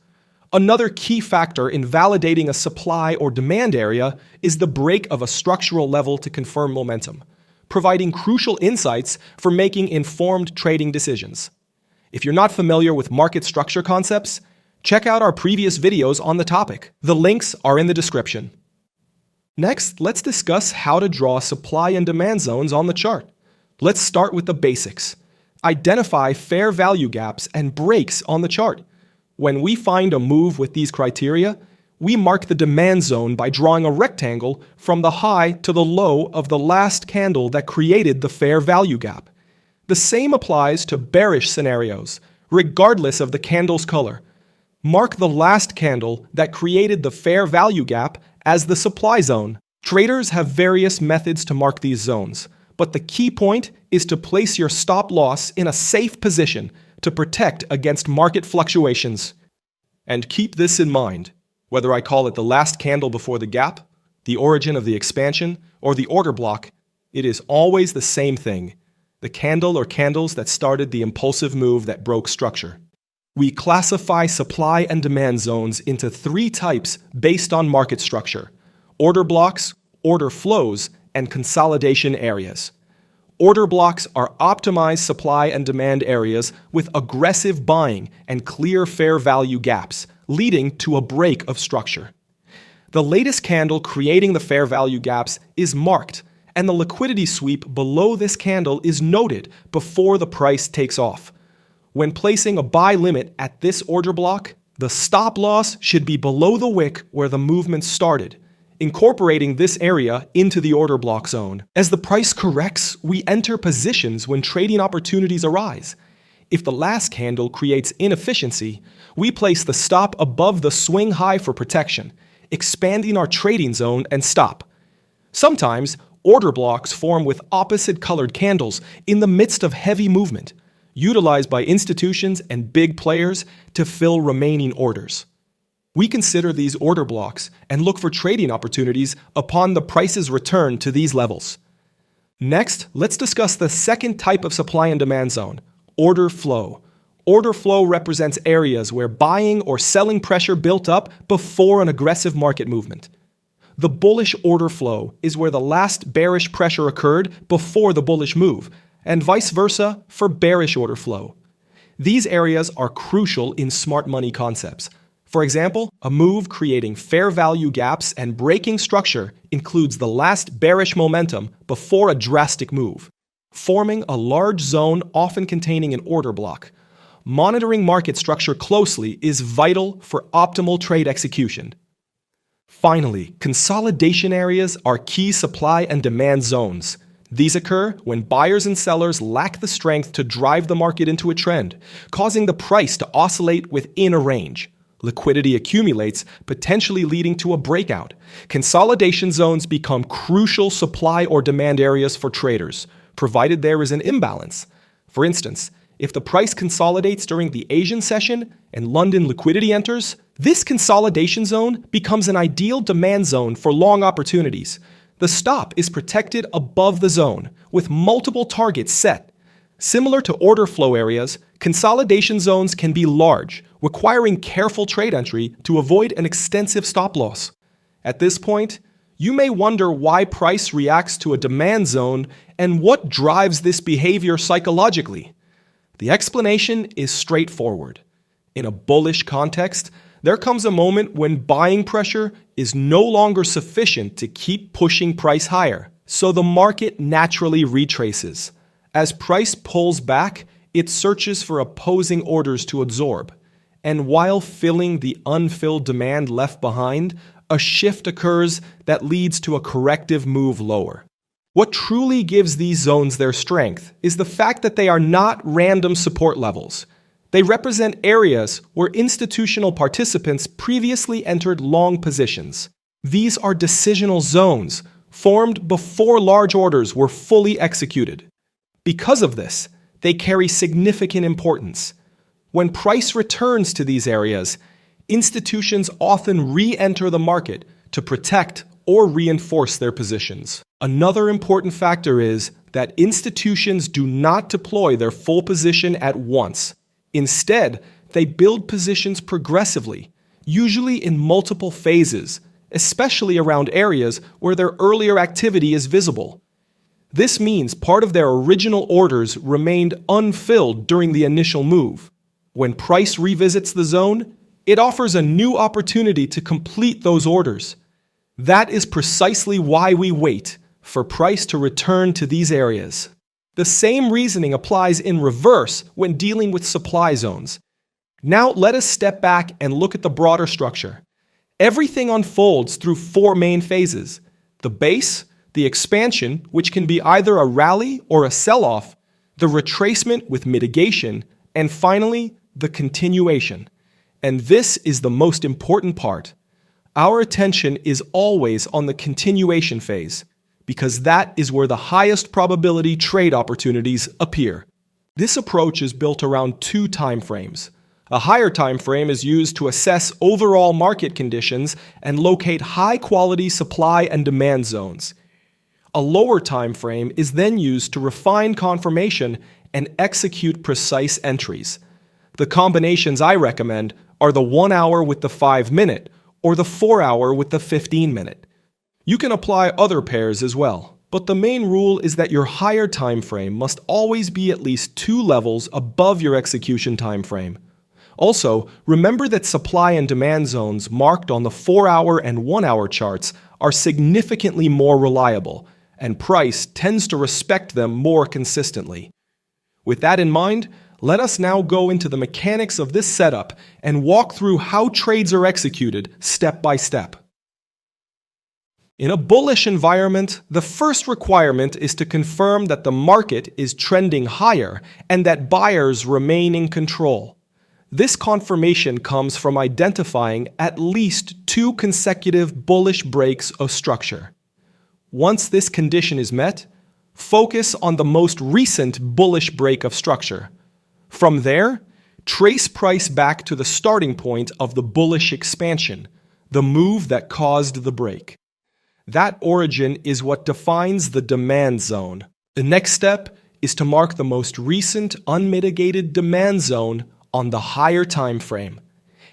Another key factor in validating a supply or demand area is the break of a structural level to confirm momentum, providing crucial insights for making informed trading decisions. If you're not familiar with market structure concepts, check out our previous videos on the topic. The links are in the description. Next, let's discuss how to draw supply and demand zones on the chart. Let's start with the basics. Identify fair value gaps and breaks on the chart. When we find a move with these criteria, we mark the demand zone by drawing a rectangle from the high to the low of the last candle that created the fair value gap. The same applies to bearish scenarios, regardless of the candle's color. Mark the last candle that created the fair value gap as the supply zone. Traders have various methods to mark these zones, but the key point is to place your stop loss in a safe position to protect against market fluctuations. And keep this in mind, whether I call it the last candle before the gap, the origin of the expansion, or the order block, it is always the same thing: the candle or candles that started the impulsive move that broke structure. We classify supply and demand zones into 3 types based on market structure: order blocks, order flows, and consolidation areas. Order blocks are optimized supply and demand areas with aggressive buying and clear fair value gaps, leading to a break of structure. The latest candle creating the fair value gaps is marked, and the liquidity sweep below this candle is noted before the price takes off. When placing a buy limit at this order block, the stop loss should be below the wick where the movement started, incorporating this area into the order block zone. As the price corrects, we enter positions when trading opportunities arise. If the last candle creates inefficiency, we place the stop above the swing high for protection, expanding our trading zone and stop. Sometimes, order blocks form with opposite-colored candles in the midst of heavy movement, utilized by institutions and big players to fill remaining orders. We consider these order blocks and look for trading opportunities upon the price's return to these levels. Next, let's discuss the second type of supply and demand zone, order flow. Order flow represents areas where buying or selling pressure built up before an aggressive market movement. The bullish order flow is where the last bearish pressure occurred before the bullish move, and vice versa for bearish order flow. These areas are crucial in smart money concepts. For example, a move creating fair value gaps and breaking structure includes the last bearish momentum before a drastic move, forming a large zone often containing an order block. Monitoring market structure closely is vital for optimal trade execution. Finally, consolidation areas are key supply and demand zones. These occur when buyers and sellers lack the strength to drive the market into a trend, causing the price to oscillate within a range. Liquidity accumulates, potentially leading to a breakout. Consolidation zones become crucial supply or demand areas for traders, provided there is an imbalance. For instance, if the price consolidates during the Asian session and London liquidity enters, this consolidation zone becomes an ideal demand zone for long opportunities. The stop is protected above the zone, with multiple targets set. Similar to order flow areas, consolidation zones can be large, requiring careful trade entry to avoid an extensive stop loss. At this point, you may wonder why price reacts to a demand zone and what drives this behavior psychologically. The explanation is straightforward. In a bullish context, there comes a moment when buying pressure is no longer sufficient to keep pushing price higher, so the market naturally retraces. As price pulls back, it searches for opposing orders to absorb. And while filling the unfilled demand left behind, a shift occurs that leads to a corrective move lower. What truly gives these zones their strength is the fact that they are not random support levels. They represent areas where institutional participants previously entered long positions. These are decisional zones, formed before large orders were fully executed. Because of this, they carry significant importance. When price returns to these areas, institutions often re-enter the market to protect or reinforce their positions. Another important factor is that institutions do not deploy their full position at once. Instead, they build positions progressively, usually in multiple phases, especially around areas where their earlier activity is visible. This means part of their original orders remained unfilled during the initial move. When price revisits the zone, it offers a new opportunity to complete those orders. That is precisely why we wait for price to return to these areas. The same reasoning applies in reverse when dealing with supply zones. Now let us step back and look at the broader structure. Everything unfolds through four main phases: the base, the expansion, which can be either a rally or a sell-off, the retracement with mitigation, and finally, the continuation. And this is the most important part. Our attention is always on the continuation phase, because that is where the highest probability trade opportunities appear. This approach is built around two timeframes. A higher time frame is used to assess overall market conditions and locate high-quality supply and demand zones. A lower time frame is then used to refine confirmation and execute precise entries. The combinations I recommend are the 1 hour with the 5-minute or the 4 hour with the 15-minute. You can apply other pairs as well, but the main rule is that your higher time frame must always be at least 2 levels above your execution time frame. Also, remember that supply and demand zones marked on the 4-hour and 1-hour charts are significantly more reliable, and price tends to respect them more consistently. With that in mind, let us now go into the mechanics of this setup and walk through how trades are executed step by step. In a bullish environment, the first requirement is to confirm that the market is trending higher and that buyers remain in control. This confirmation comes from identifying at least 2 consecutive bullish breaks of structure. Once this condition is met, focus on the most recent bullish break of structure. From there, trace price back to the starting point of the bullish expansion, the move that caused the break. That origin is what defines the demand zone. The next step is to mark the most recent unmitigated demand zone on the higher time frame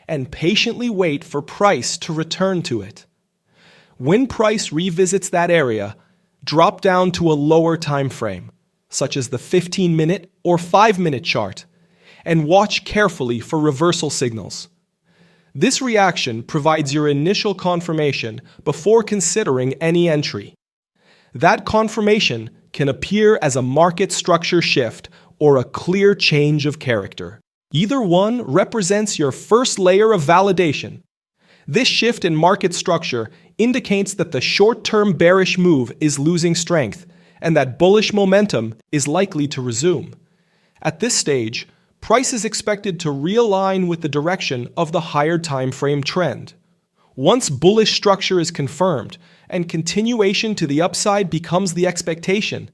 and patiently wait for price to return to it. When price revisits that area, drop down to a lower time frame, such as the 15-minute or 5-minute chart, and watch carefully for reversal signals. This reaction provides your initial confirmation before considering any entry. That confirmation can appear as a market structure shift or a clear change of character. Either one represents your first layer of validation. This shift in market structure indicates that the short-term bearish move is losing strength and that bullish momentum is likely to resume. At this stage, price is expected to realign with the direction of the higher time frame trend. Once bullish structure is confirmed and continuation to the upside becomes the expectation,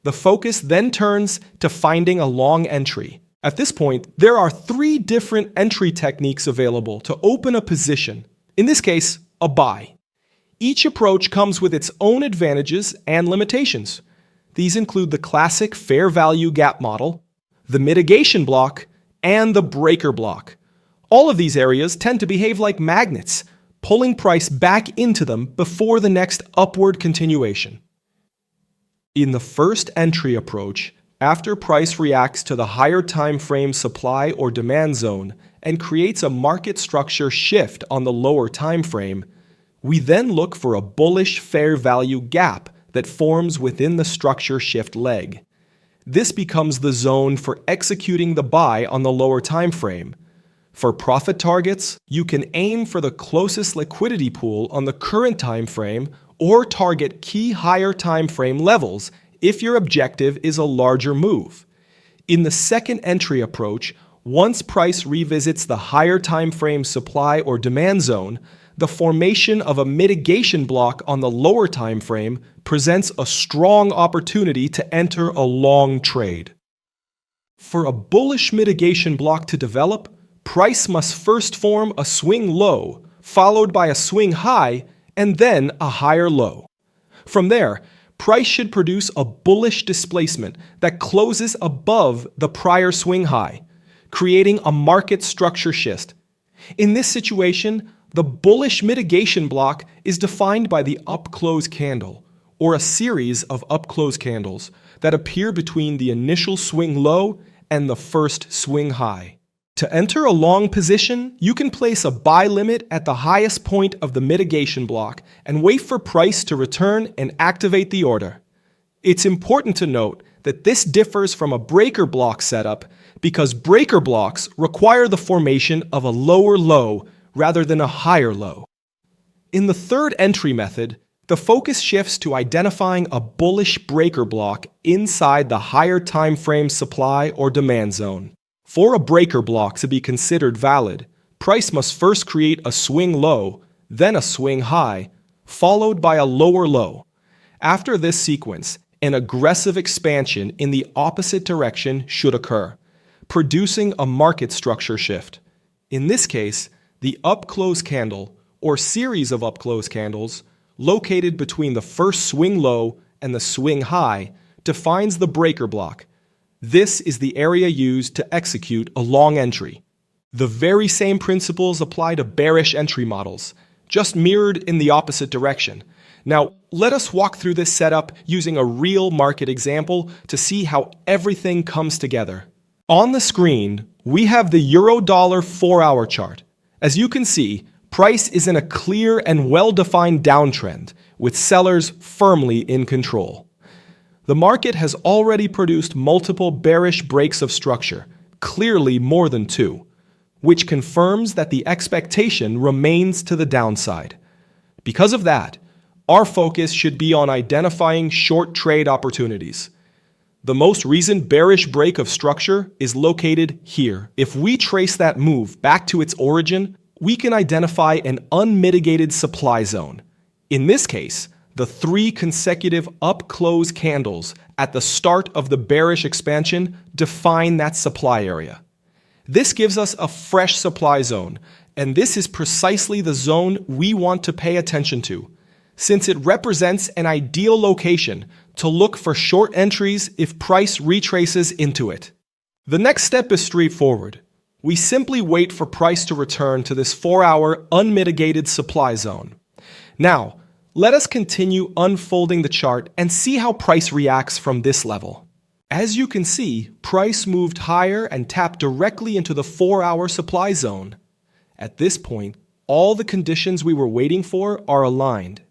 the focus then turns to finding a long entry. At this point, there are 3 different entry techniques available to open a position, in this case, a buy. Each approach comes with its own advantages and limitations. These include the classic fair value gap model, the mitigation block, and the breaker block. All of these areas tend to behave like magnets, pulling price back into them before the next upward continuation. In the first entry approach, after price reacts to the higher time frame supply or demand zone and creates a market structure shift on the lower time frame, we then look for a bullish fair value gap that forms within the structure shift leg. This becomes the zone for executing the buy on the lower time frame. For profit targets, you can aim for the closest liquidity pool on the current time frame or target key higher time frame levels if your objective is a larger move. In the second entry approach, once price revisits the higher time frame supply or demand zone, the formation of a mitigation block on the lower time frame presents a strong opportunity to enter a long trade. For a bullish mitigation block to develop, price must first form a swing low, followed by a swing high, and then a higher low. From there, price should produce a bullish displacement that closes above the prior swing high, creating a market structure shift. In this situation, the bullish mitigation block is defined by the up-close candle, or a series of up-close candles that appear between the initial swing low and the first swing high. To enter a long position, you can place a buy limit at the highest point of the mitigation block and wait for price to return and activate the order. It's important to note that this differs from a breaker block setup because breaker blocks require the formation of a lower low rather than a higher low. In the third entry method, the focus shifts to identifying a bullish breaker block inside the higher time frame supply or demand zone. For a breaker block to be considered valid, price must first create a swing low, then a swing high, followed by a lower low. After this sequence, an aggressive expansion in the opposite direction should occur, producing a market structure shift. In this case, the up-close candle, or series of up-close candles, located between the first swing low and the swing high, defines the breaker block. This is the area used to execute a long entry. The very same principles apply to bearish entry models, just mirrored in the opposite direction. Now, let us walk through this setup using a real market example to see how everything comes together. On the screen, we have the Euro-Dollar 4-hour chart. As you can see, price is in a clear and well-defined downtrend, with sellers firmly in control. The market has already produced multiple bearish breaks of structure, clearly more than 2, which confirms that the expectation remains to the downside. Because of that, our focus should be on identifying short trade opportunities. The most recent bearish break of structure is located here. If we trace that move back to its origin, we can identify an unmitigated supply zone. In this case, The 3 consecutive up-close candles at the start of the bearish expansion define that supply area. This gives us a fresh supply zone, and this is precisely the zone we want to pay attention to, since it represents an ideal location to look for short entries if price retraces into it. The next step is straightforward. We simply wait for price to return to this 4-hour unmitigated supply zone. Now, let us continue unfolding the chart and see how price reacts from this level. As you can see, price moved higher and tapped directly into the 4-hour supply zone. At this point, all the conditions we were waiting for are aligned.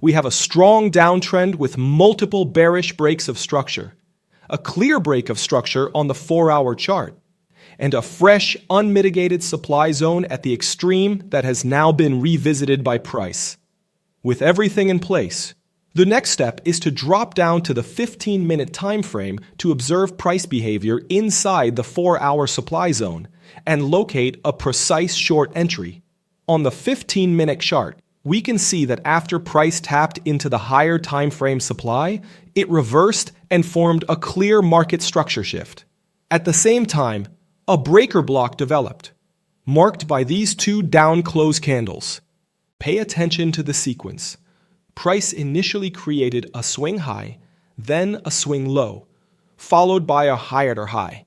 We have a strong downtrend with multiple bearish breaks of structure, a clear break of structure on the 4-hour chart, and a fresh, unmitigated supply zone at the extreme that has now been revisited by price. With everything in place, the next step is to drop down to the 15-minute time frame to observe price behavior inside the 4-hour supply zone and locate a precise short entry. On the 15-minute chart, we can see that after price tapped into the higher time frame supply, it reversed and formed a clear market structure shift. At the same time, a breaker block developed, marked by these 2 down close candles. Pay attention to the sequence. Price initially created a swing high, then a swing low, followed by a higher high.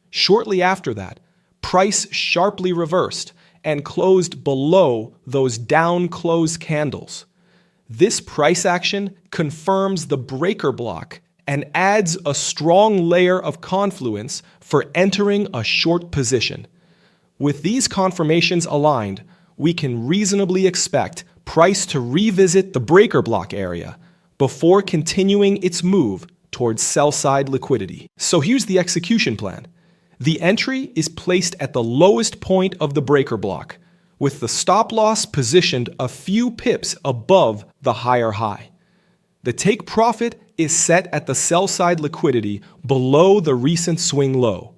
Shortly after that, price sharply reversed and closed below those down close candles. This price action confirms the breaker block and adds a strong layer of confluence for entering a short position. With these confirmations aligned, we can reasonably expect price to revisit the breaker block area before continuing its move towards sell-side liquidity. So here's the execution plan. The entry is placed at the lowest point of the breaker block, with the stop loss positioned a few pips above the higher high. The take profit is set at the sell-side liquidity below the recent swing low,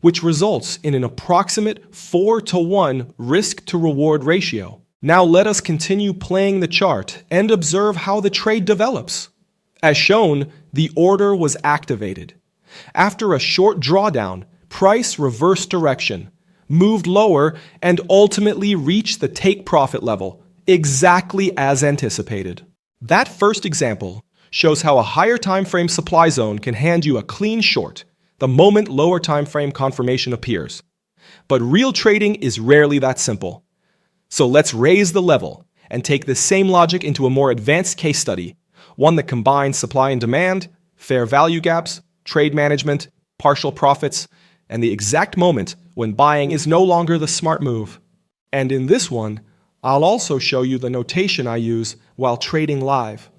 which results in an approximate 4-to-1 risk-to-reward ratio. Now let us continue playing the chart and observe how the trade develops. As shown, the order was activated. After a short drawdown, price reversed direction, moved lower, and ultimately reached the take profit level, exactly as anticipated. That first example shows how a higher time frame supply zone can hand you a clean short the moment lower time frame confirmation appears. But real trading is rarely that simple. So let's raise the level and take this same logic into a more advanced case study, one that combines supply and demand, fair value gaps, trade management, partial profits, and the exact moment when buying is no longer the smart move. And in this one, I'll also show you the notation I use while trading live.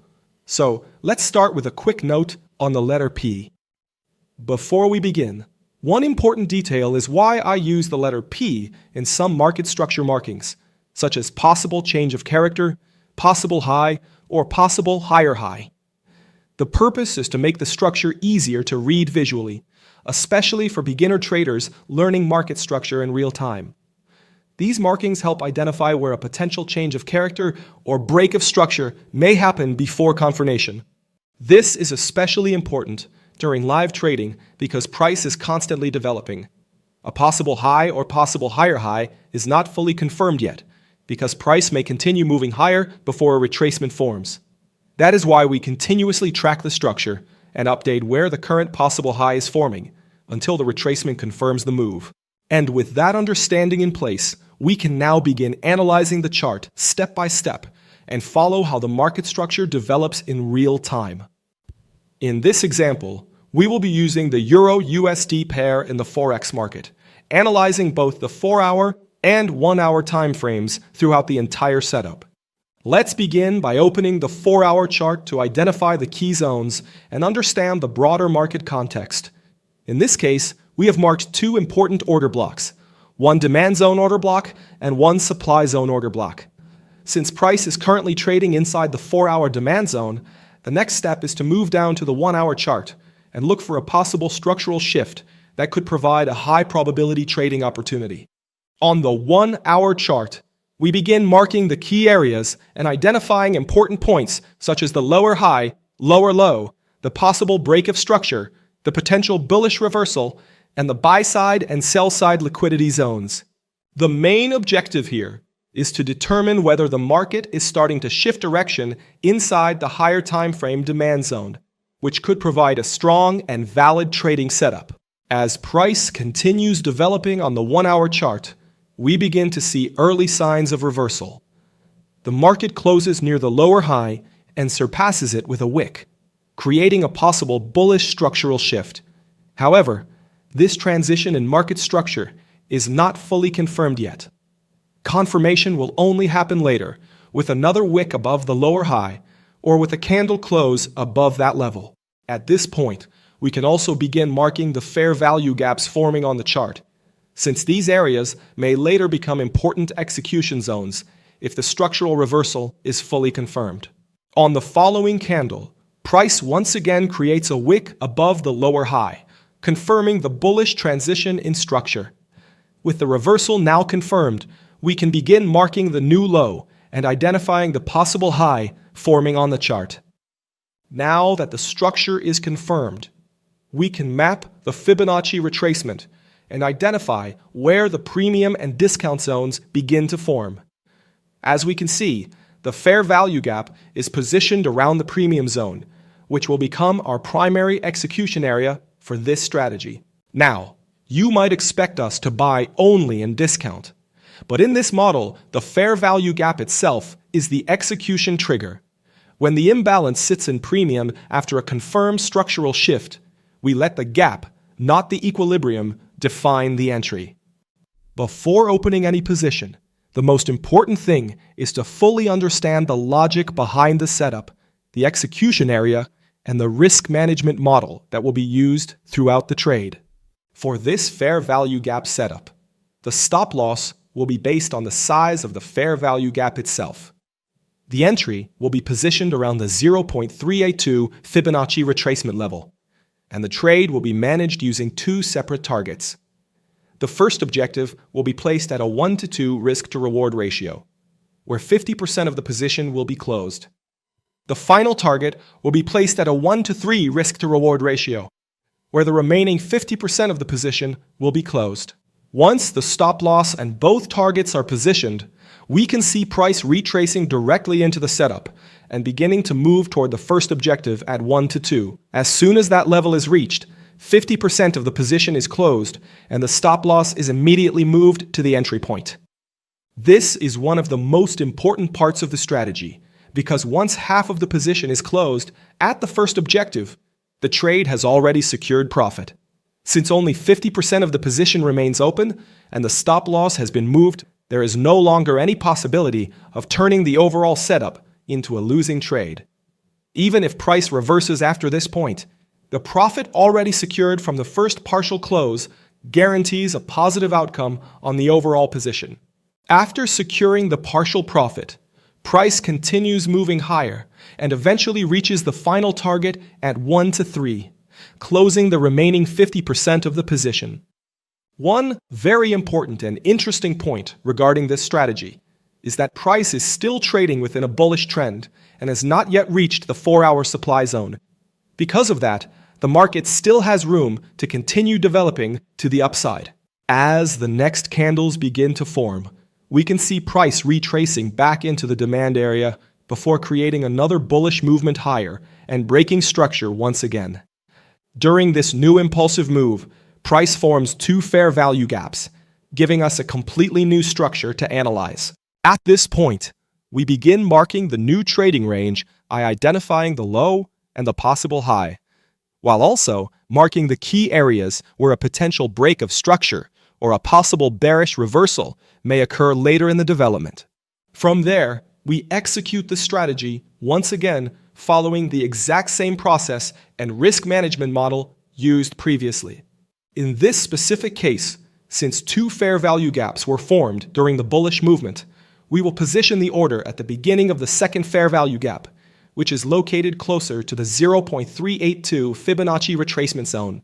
So let's start with a quick note on the letter P. Before we begin, one important detail is why I use the letter P in some market structure markings, such as possible change of character, possible high, or possible higher high. The purpose is to make the structure easier to read visually, especially for beginner traders learning market structure in real time. These markings help identify where a potential change of character or break of structure may happen before confirmation. This is especially important during live trading because price is constantly developing. A possible high or possible higher high is not fully confirmed yet because price may continue moving higher before a retracement forms. That is why we continuously track the structure and update where the current possible high is forming until the retracement confirms the move. And with that understanding in place, we can now begin analyzing the chart step by step and follow how the market structure develops in real time. In this example, we will be using the Euro-USD pair in the Forex market, analyzing both the 4-hour and 1-hour time frames throughout the entire setup. Let's begin by opening the 4-hour chart to identify the key zones and understand the broader market context. In this case, we have marked 2 important order blocks, one demand zone order block and one supply zone order block. Since price is currently trading inside the 4-hour demand zone, the next step is to move down to the 1-hour chart and look for a possible structural shift that could provide a high probability trading opportunity. On the 1-hour chart, We begin marking the key areas and identifying important points such as the lower high, lower low, the possible break of structure, the potential bullish reversal, and the buy-side and sell-side liquidity zones. The main objective here is to determine whether the market is starting to shift direction inside the higher time frame demand zone, which could provide a strong and valid trading setup. As price continues developing on the 1-hour chart, we begin to see early signs of reversal. The market closes near the lower high and surpasses it with a wick, creating a possible bullish structural shift. However, this transition in market structure is not fully confirmed yet. Confirmation will only happen later, with another wick above the lower high, or with a candle close above that level. At this point, we can also begin marking the fair value gaps forming on the chart, since these areas may later become important execution zones if the structural reversal is fully confirmed. On the following candle, price once again creates a wick above the lower high, confirming the bullish transition in structure. With the reversal now confirmed, we can begin marking the new low and identifying the possible high forming on the chart. Now that the structure is confirmed, we can map the Fibonacci retracement and identify where the premium and discount zones begin to form. As we can see, the fair value gap is positioned around the premium zone, which will become our primary execution area for this strategy. Now, you might expect us to buy only in discount, but in this model, the fair value gap itself is the execution trigger. When the imbalance sits in premium after a confirmed structural shift, we let the gap, not the equilibrium, define the entry. Before opening any position, the most important thing is to fully understand the logic behind the setup, the execution area, and the risk management model that will be used throughout the trade. For this fair value gap setup, the stop loss will be based on the size of the fair value gap itself. The entry will be positioned around the 0.382 Fibonacci retracement level, and the trade will be managed using two separate targets. The first objective will be placed at a 1-to-2 risk-to-reward ratio, where 50% of the position will be closed. The final target will be placed at a 1-to-3 risk-to-reward ratio, where the remaining 50% of the position will be closed. Once the stop loss and both targets are positioned, we can see price retracing directly into the setup and beginning to move toward the first objective at 1-to-2. As soon as that level is reached, 50% of the position is closed and the stop loss is immediately moved to the entry point. This is one of the most important parts of the strategy, because once half of the position is closed at the first objective, the trade has already secured profit. Since only 50% of the position remains open and the stop loss has been moved, there is no longer any possibility of turning the overall setup into a losing trade. Even if price reverses after this point, the profit already secured from the first partial close guarantees a positive outcome on the overall position. After securing the partial profit, price continues moving higher and eventually reaches the final target at 1-to-3, closing the remaining 50% of the position. One very important and interesting point regarding this strategy is that price is still trading within a bullish trend and has not yet reached the 4-hour supply zone. Because of that, the market still has room to continue developing to the upside. As the next candles begin to form, we can see price retracing back into the demand area before creating another bullish movement higher and breaking structure once again. During this new impulsive move, price forms two fair value gaps, giving us a completely new structure to analyze. At this point, we begin marking the new trading range by identifying the low and the possible high, while also marking the key areas where a potential break of structure or a possible bearish reversal may occur later in the development. From there, we execute the strategy once again following the exact same process and risk management model used previously. In this specific case, since two fair value gaps were formed during the bullish movement, we will position the order at the beginning of the second fair value gap, which is located closer to the 0.382 Fibonacci retracement zone.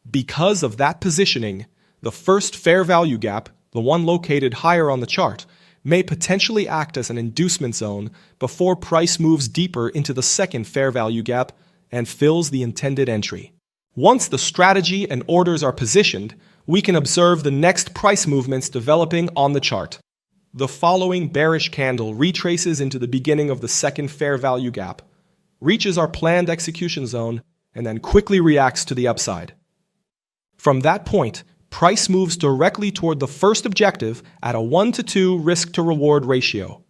Because of that positioning, the first fair value gap, the one located higher on the chart, may potentially act as an inducement zone before price moves deeper into the second fair value gap and fills the intended entry. Once the strategy and orders are positioned, we can observe the next price movements developing on the chart. The following bearish candle retraces into the beginning of the second fair value gap, reaches our planned execution zone, and then quickly reacts to the upside. From that point, price moves directly toward the first objective at a 1-to-2 risk-to-reward ratio.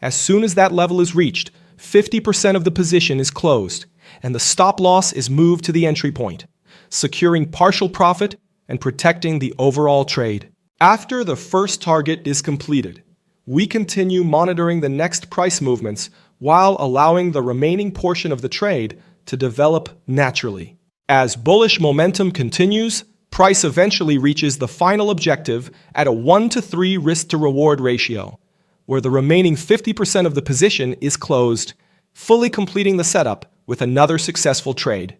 As soon as that level is reached, 50% of the position is closed, and the stop loss is moved to the entry point, securing partial profit and protecting the overall trade. After the first target is completed, we continue monitoring the next price movements while allowing the remaining portion of the trade to develop naturally. As bullish momentum continues, price eventually reaches the final objective at a 1-to-3 risk-to-reward ratio, where the remaining 50% of the position is closed, fully completing the setup with another successful trade.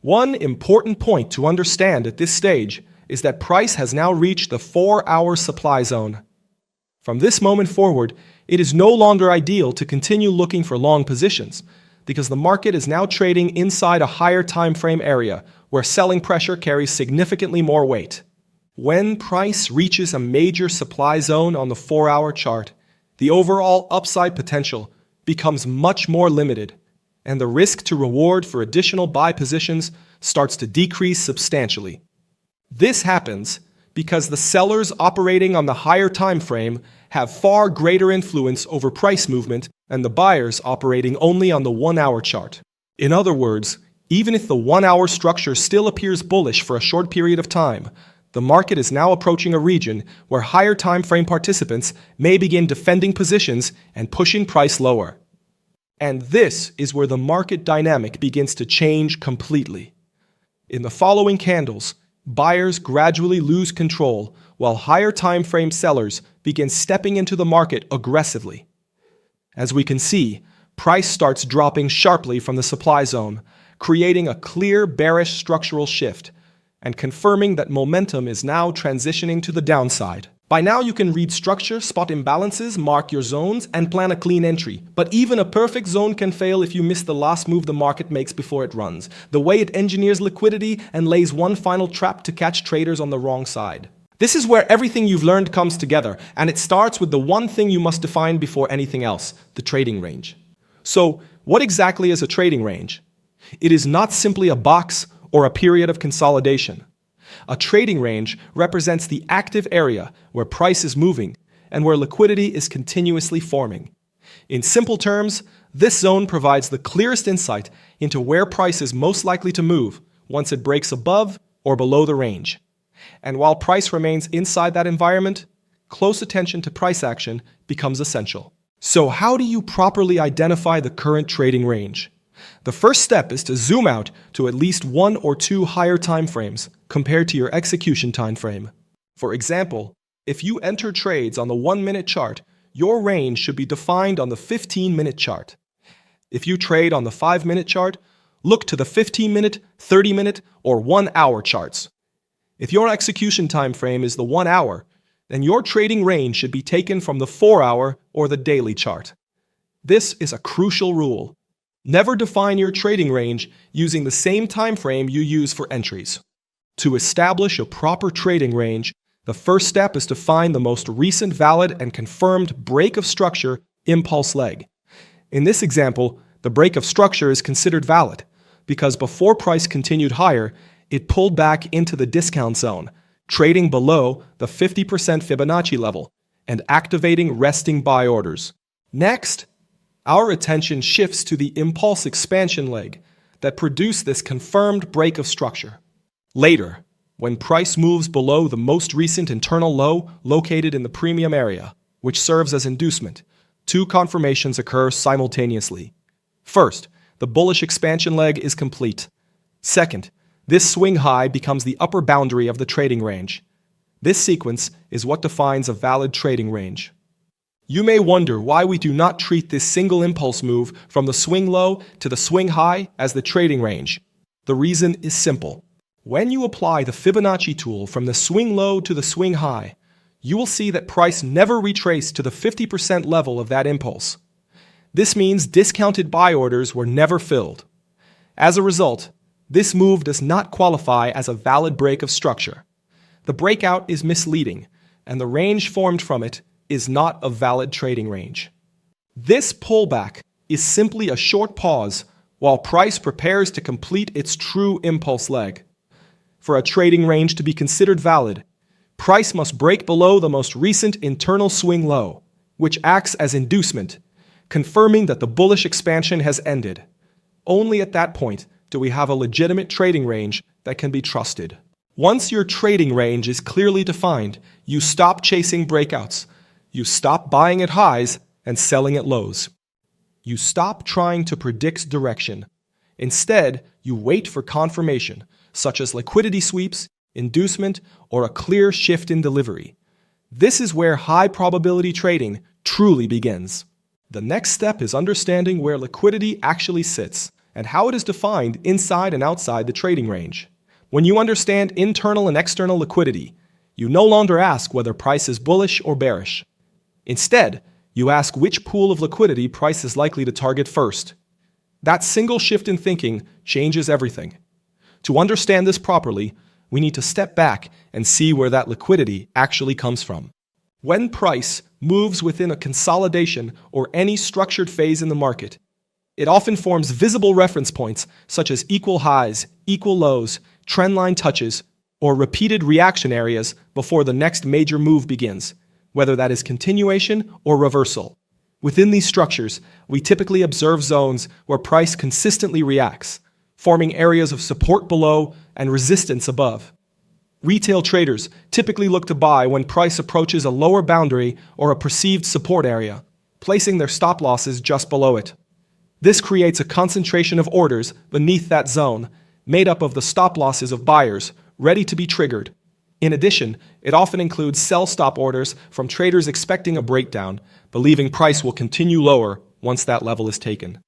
One important point to understand at this stage is that price has now reached the 4-hour supply zone. From this moment forward, it is no longer ideal to continue looking for long positions, because the market is now trading inside a higher time frame area where selling pressure carries significantly more weight. When price reaches a major supply zone on the 4-hour chart, the overall upside potential becomes much more limited, and the risk to reward for additional buy positions starts to decrease substantially. This happens because the sellers operating on the higher time frame have far greater influence over price movement than the buyers operating only on the 1-hour chart. In other words, even if the 1-hour structure still appears bullish for a short period of time, the market is now approaching a region where higher time frame participants may begin defending positions and pushing price lower. And this is where the market dynamic begins to change completely. In the following candles, buyers gradually lose control while higher time frame sellers begin stepping into the market aggressively. As we can see, price starts dropping sharply from the supply zone, creating a clear bearish structural shift and confirming that momentum is now transitioning to the downside. By now you can read structure, spot imbalances, mark your zones, and plan a clean entry. But even a perfect zone can fail if you miss the last move the market makes before it runs, the way it engineers liquidity and lays one final trap to catch traders on the wrong side. This is where everything you've learned comes together, and it starts with the one thing you must define before anything else, the trading range. So, what exactly is a trading range? It is not simply a box or a period of consolidation. A trading range represents the active area where price is moving and where liquidity is continuously forming. In simple terms, this zone provides the clearest insight into where price is most likely to move once it breaks above or below the range. And while price remains inside that environment, close attention to price action becomes essential. So how do you properly identify the current trading range? The first step is to zoom out to at least 1 or 2 higher time frames compared to your execution time frame. For example, if you enter trades on the 1-minute chart, your range should be defined on the 15-minute chart. If you trade on the 5-minute chart, look to the 15-minute, 30-minute, or 1-hour charts. If your execution time frame is the 1 hour, then your trading range should be taken from the 4-hour or the daily chart. This is a crucial rule. Never define your trading range using the same time frame you use for entries. To establish a proper trading range, the first step is to find the most recent valid and confirmed break of structure impulse leg. In this example, the break of structure is considered valid because before price continued higher, it pulled back into the discount zone, trading below the 50% Fibonacci level and activating resting buy orders. Next, our attention shifts to the impulse expansion leg that produced this confirmed break of structure. Later, when price moves below the most recent internal low located in the premium area, which serves as inducement, 2 confirmations occur simultaneously. First, the bullish expansion leg is complete. Second, this swing high becomes the upper boundary of the trading range. This sequence is what defines a valid trading range. You may wonder why we do not treat this single impulse move from the swing low to the swing high as the trading range. The reason is simple. When you apply the Fibonacci tool from the swing low to the swing high, you will see that price never retraced to the 50% level of that impulse. This means discounted buy orders were never filled. As a result, this move does not qualify as a valid break of structure. The breakout is misleading, and the range formed from it is not a valid trading range. This pullback is simply a short pause while price prepares to complete its true impulse leg. For a trading range to be considered valid, price must break below the most recent internal swing low, which acts as inducement, confirming that the bullish expansion has ended. Only at that point do we have a legitimate trading range that can be trusted. Once your trading range is clearly defined, you stop chasing breakouts. You stop buying at highs and selling at lows. You stop trying to predict direction. Instead, you wait for confirmation, such as liquidity sweeps, inducement, or a clear shift in delivery. This is where high-probability trading truly begins. The next step is understanding where liquidity actually sits and how it is defined inside and outside the trading range. When you understand internal and external liquidity, you no longer ask whether price is bullish or bearish. Instead, you ask which pool of liquidity price is likely to target first. That single shift in thinking changes everything. To understand this properly, we need to step back and see where that liquidity actually comes from. When price moves within a consolidation or any structured phase in the market, it often forms visible reference points such as equal highs, equal lows, trendline touches, or repeated reaction areas before the next major move begins, whether that is continuation or reversal. Within these structures, we typically observe zones where price consistently reacts, forming areas of support below and resistance above. Retail traders typically look to buy when price approaches a lower boundary or a perceived support area, placing their stop losses just below it. This creates a concentration of orders beneath that zone, made up of the stop losses of buyers, ready to be triggered. In addition, it often includes sell stop orders from traders expecting a breakdown, believing price will continue lower once that level is taken.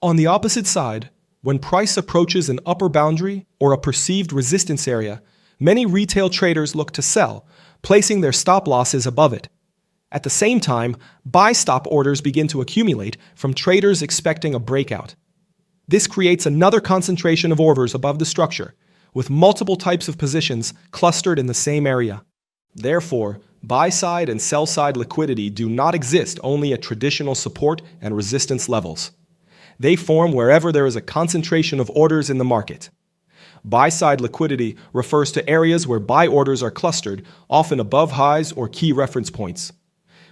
On the opposite side, when price approaches an upper boundary or a perceived resistance area, many retail traders look to sell, placing their stop losses above it. At the same time, buy stop orders begin to accumulate from traders expecting a breakout. This creates another concentration of orders above the structure, with multiple types of positions clustered in the same area. Therefore, buy-side and sell-side liquidity do not exist only at traditional support and resistance levels. They form wherever there is a concentration of orders in the market. Buy-side liquidity refers to areas where buy orders are clustered, often above highs or key reference points,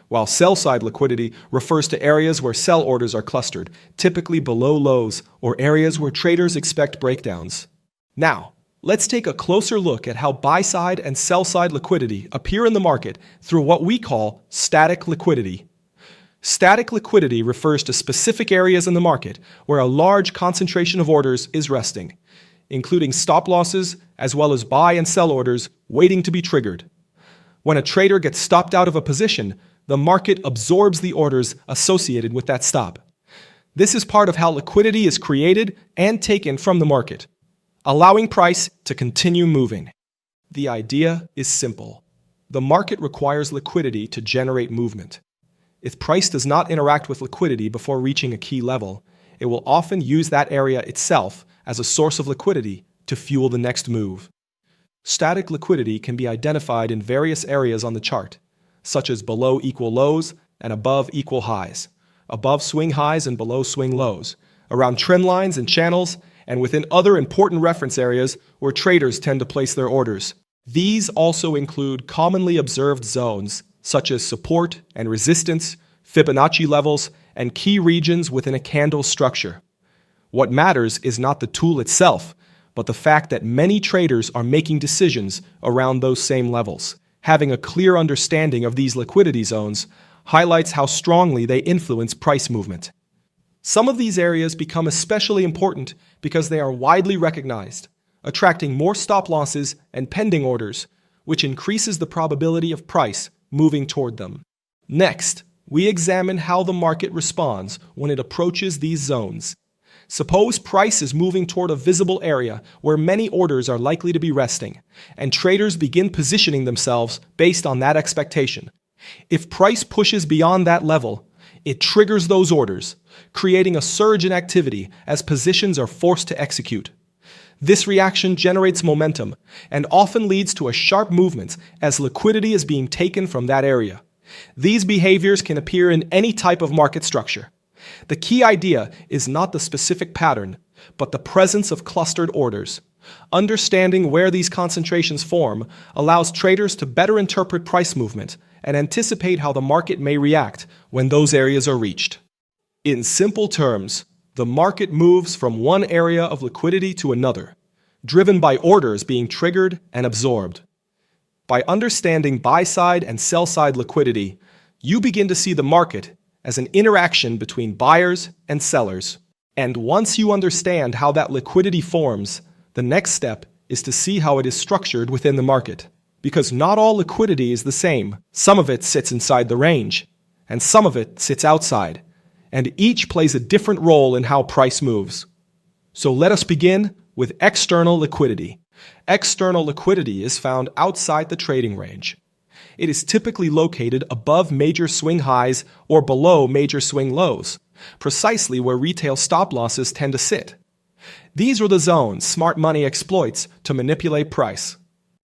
while sell-side liquidity refers to areas where sell orders are clustered, typically below lows or areas where traders expect breakdowns. Now, let's take a closer look at how buy-side and sell-side liquidity appear in the market through what we call static liquidity. Static liquidity refers to specific areas in the market where a large concentration of orders is resting, including stop losses as well as buy and sell orders waiting to be triggered. When a trader gets stopped out of a position, the market absorbs the orders associated with that stop. This is part of how liquidity is created and taken from the market, allowing price to continue moving. The idea is simple. The market requires liquidity to generate movement. If price does not interact with liquidity before reaching a key level, it will often use that area itself as a source of liquidity to fuel the next move. Static liquidity can be identified in various areas on the chart, such as below equal lows and above equal highs, above swing highs and below swing lows, around trend lines and channels, and within other important reference areas where traders tend to place their orders. These also include commonly observed zones, such as support and resistance, Fibonacci levels, and key regions within a candle structure. What matters is not the tool itself, but the fact that many traders are making decisions around those same levels. Having a clear understanding of these liquidity zones highlights how strongly they influence price movement. Some of these areas become especially important because they are widely recognized, attracting more stop losses and pending orders, which increases the probability of price moving toward them. Next, we examine how the market responds when it approaches these zones. Suppose price is moving toward a visible area where many orders are likely to be resting, and traders begin positioning themselves based on that expectation. If price pushes beyond that level, it triggers those orders, creating a surge in activity as positions are forced to execute. This reaction generates momentum and often leads to a sharp movement as liquidity is being taken from that area. These behaviors can appear in any type of market structure. The key idea is not the specific pattern, but the presence of clustered orders. Understanding where these concentrations form allows traders to better interpret price movement and anticipate how the market may react when those areas are reached. In simple terms, the market moves from one area of liquidity to another, driven by orders being triggered and absorbed. By understanding buy-side and sell-side liquidity, you begin to see the market as an interaction between buyers and sellers. And once you understand how that liquidity forms, the next step is to see how it is structured within the market. Because not all liquidity is the same. Some of it sits inside the range, and some of it sits outside, and each plays a different role in how price moves. So let us begin with external liquidity. External liquidity is found outside the trading range. It is typically located above major swing highs or below major swing lows, precisely where retail stop losses tend to sit. These are the zones smart money exploits to manipulate price.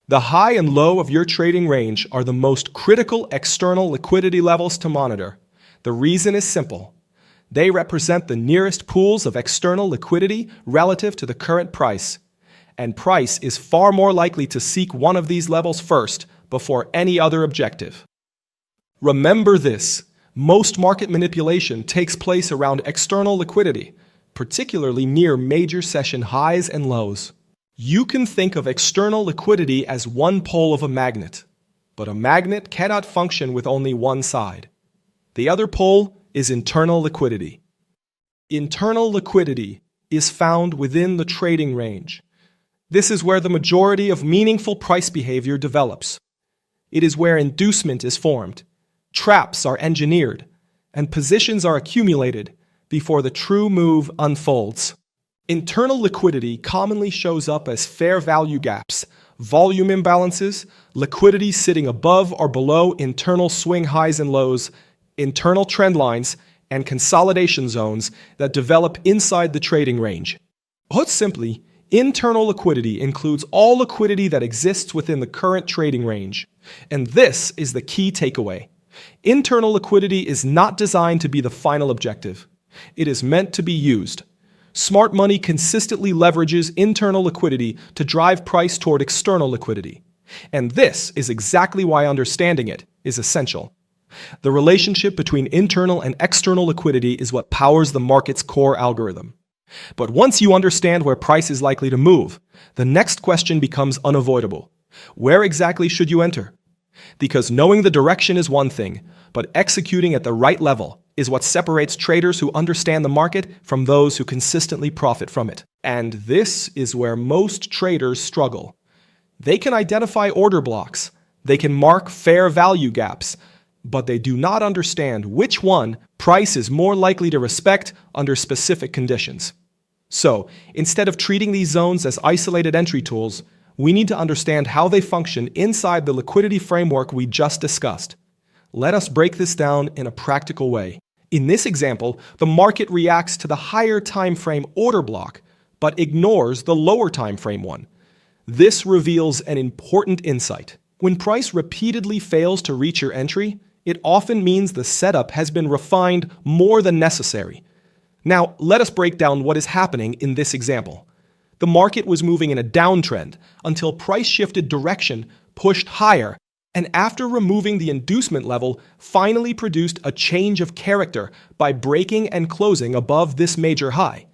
The high and low of your trading range are the most critical external liquidity levels to monitor. The reason is simple. They represent the nearest pools of external liquidity relative to the current price, and price is far more likely to seek one of these levels first before any other objective. Remember this, most market manipulation takes place around external liquidity, particularly near major session highs and lows. You can think of external liquidity as one pole of a magnet, but a magnet cannot function with only one side. The other pole is internal liquidity. Internal liquidity is found within the trading range. This is where the majority of meaningful price behavior develops. It is where inducement is formed, traps are engineered, and positions are accumulated before the true move unfolds. Internal liquidity commonly shows up as fair value gaps, volume imbalances, liquidity sitting above or below internal swing highs and lows, internal trend lines, and consolidation zones that develop inside the trading range. Put simply, internal liquidity includes all liquidity that exists within the current trading range. And this is the key takeaway. Internal liquidity is not designed to be the final objective. It is meant to be used. Smart money consistently leverages internal liquidity to drive price toward external liquidity. And this is exactly why understanding it is essential. The relationship between internal and external liquidity is what powers the market's core algorithm. But once you understand where price is likely to move, the next question becomes unavoidable. Where exactly should you enter? Because knowing the direction is one thing, but executing at the right level is what separates traders who understand the market from those who consistently profit from it. And this is where most traders struggle. They can identify order blocks, they can mark fair value gaps, but they do not understand which one price is more likely to respect under specific conditions. So, instead of treating these zones as isolated entry tools, we need to understand how they function inside the liquidity framework we just discussed. Let us break this down in a practical way. In this example, the market reacts to the higher time frame order block, but ignores the lower time frame one. This reveals an important insight. When price repeatedly fails to reach your entry, it often means the setup has been refined more than necessary. Now, let us break down what is happening in this example. The market was moving in a downtrend until price shifted direction, pushed higher, and after removing the inducement level, finally produced a change of character by breaking and closing above this major high.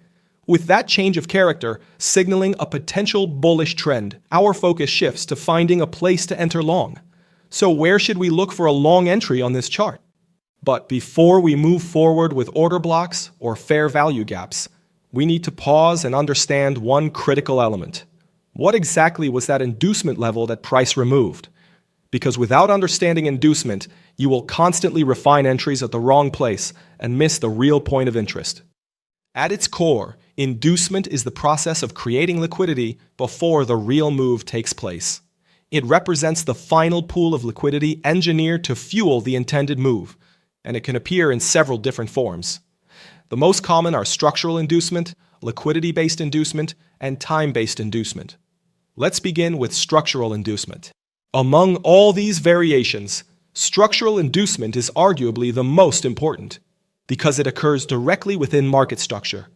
With that change of character signaling a potential bullish trend, our focus shifts to finding a place to enter long. So where should we look for a long entry on this chart? But before we move forward with order blocks or fair value gaps, we need to pause and understand one critical element. What exactly was that inducement level that price removed? Because without understanding inducement, you will constantly refine entries at the wrong place and miss the real point of interest. At its core, inducement is the process of creating liquidity before the real move takes place. It represents the final pool of liquidity engineered to fuel the intended move, and it can appear in several different forms. The most common are structural inducement, liquidity-based inducement, and time-based inducement. Let's begin with structural inducement. Among all these variations, structural inducement is arguably the most important because it occurs directly within market structure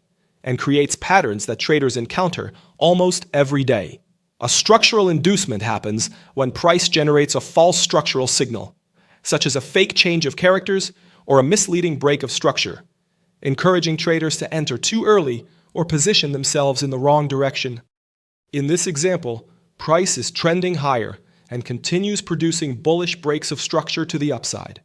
and creates patterns that traders encounter almost every day. A structural inducement happens when price generates a false structural signal, such as a fake change of characters or a misleading break of structure, encouraging traders to enter too early or position themselves in the wrong direction. In this example, price is trending higher and continues producing bullish breaks of structure to the upside.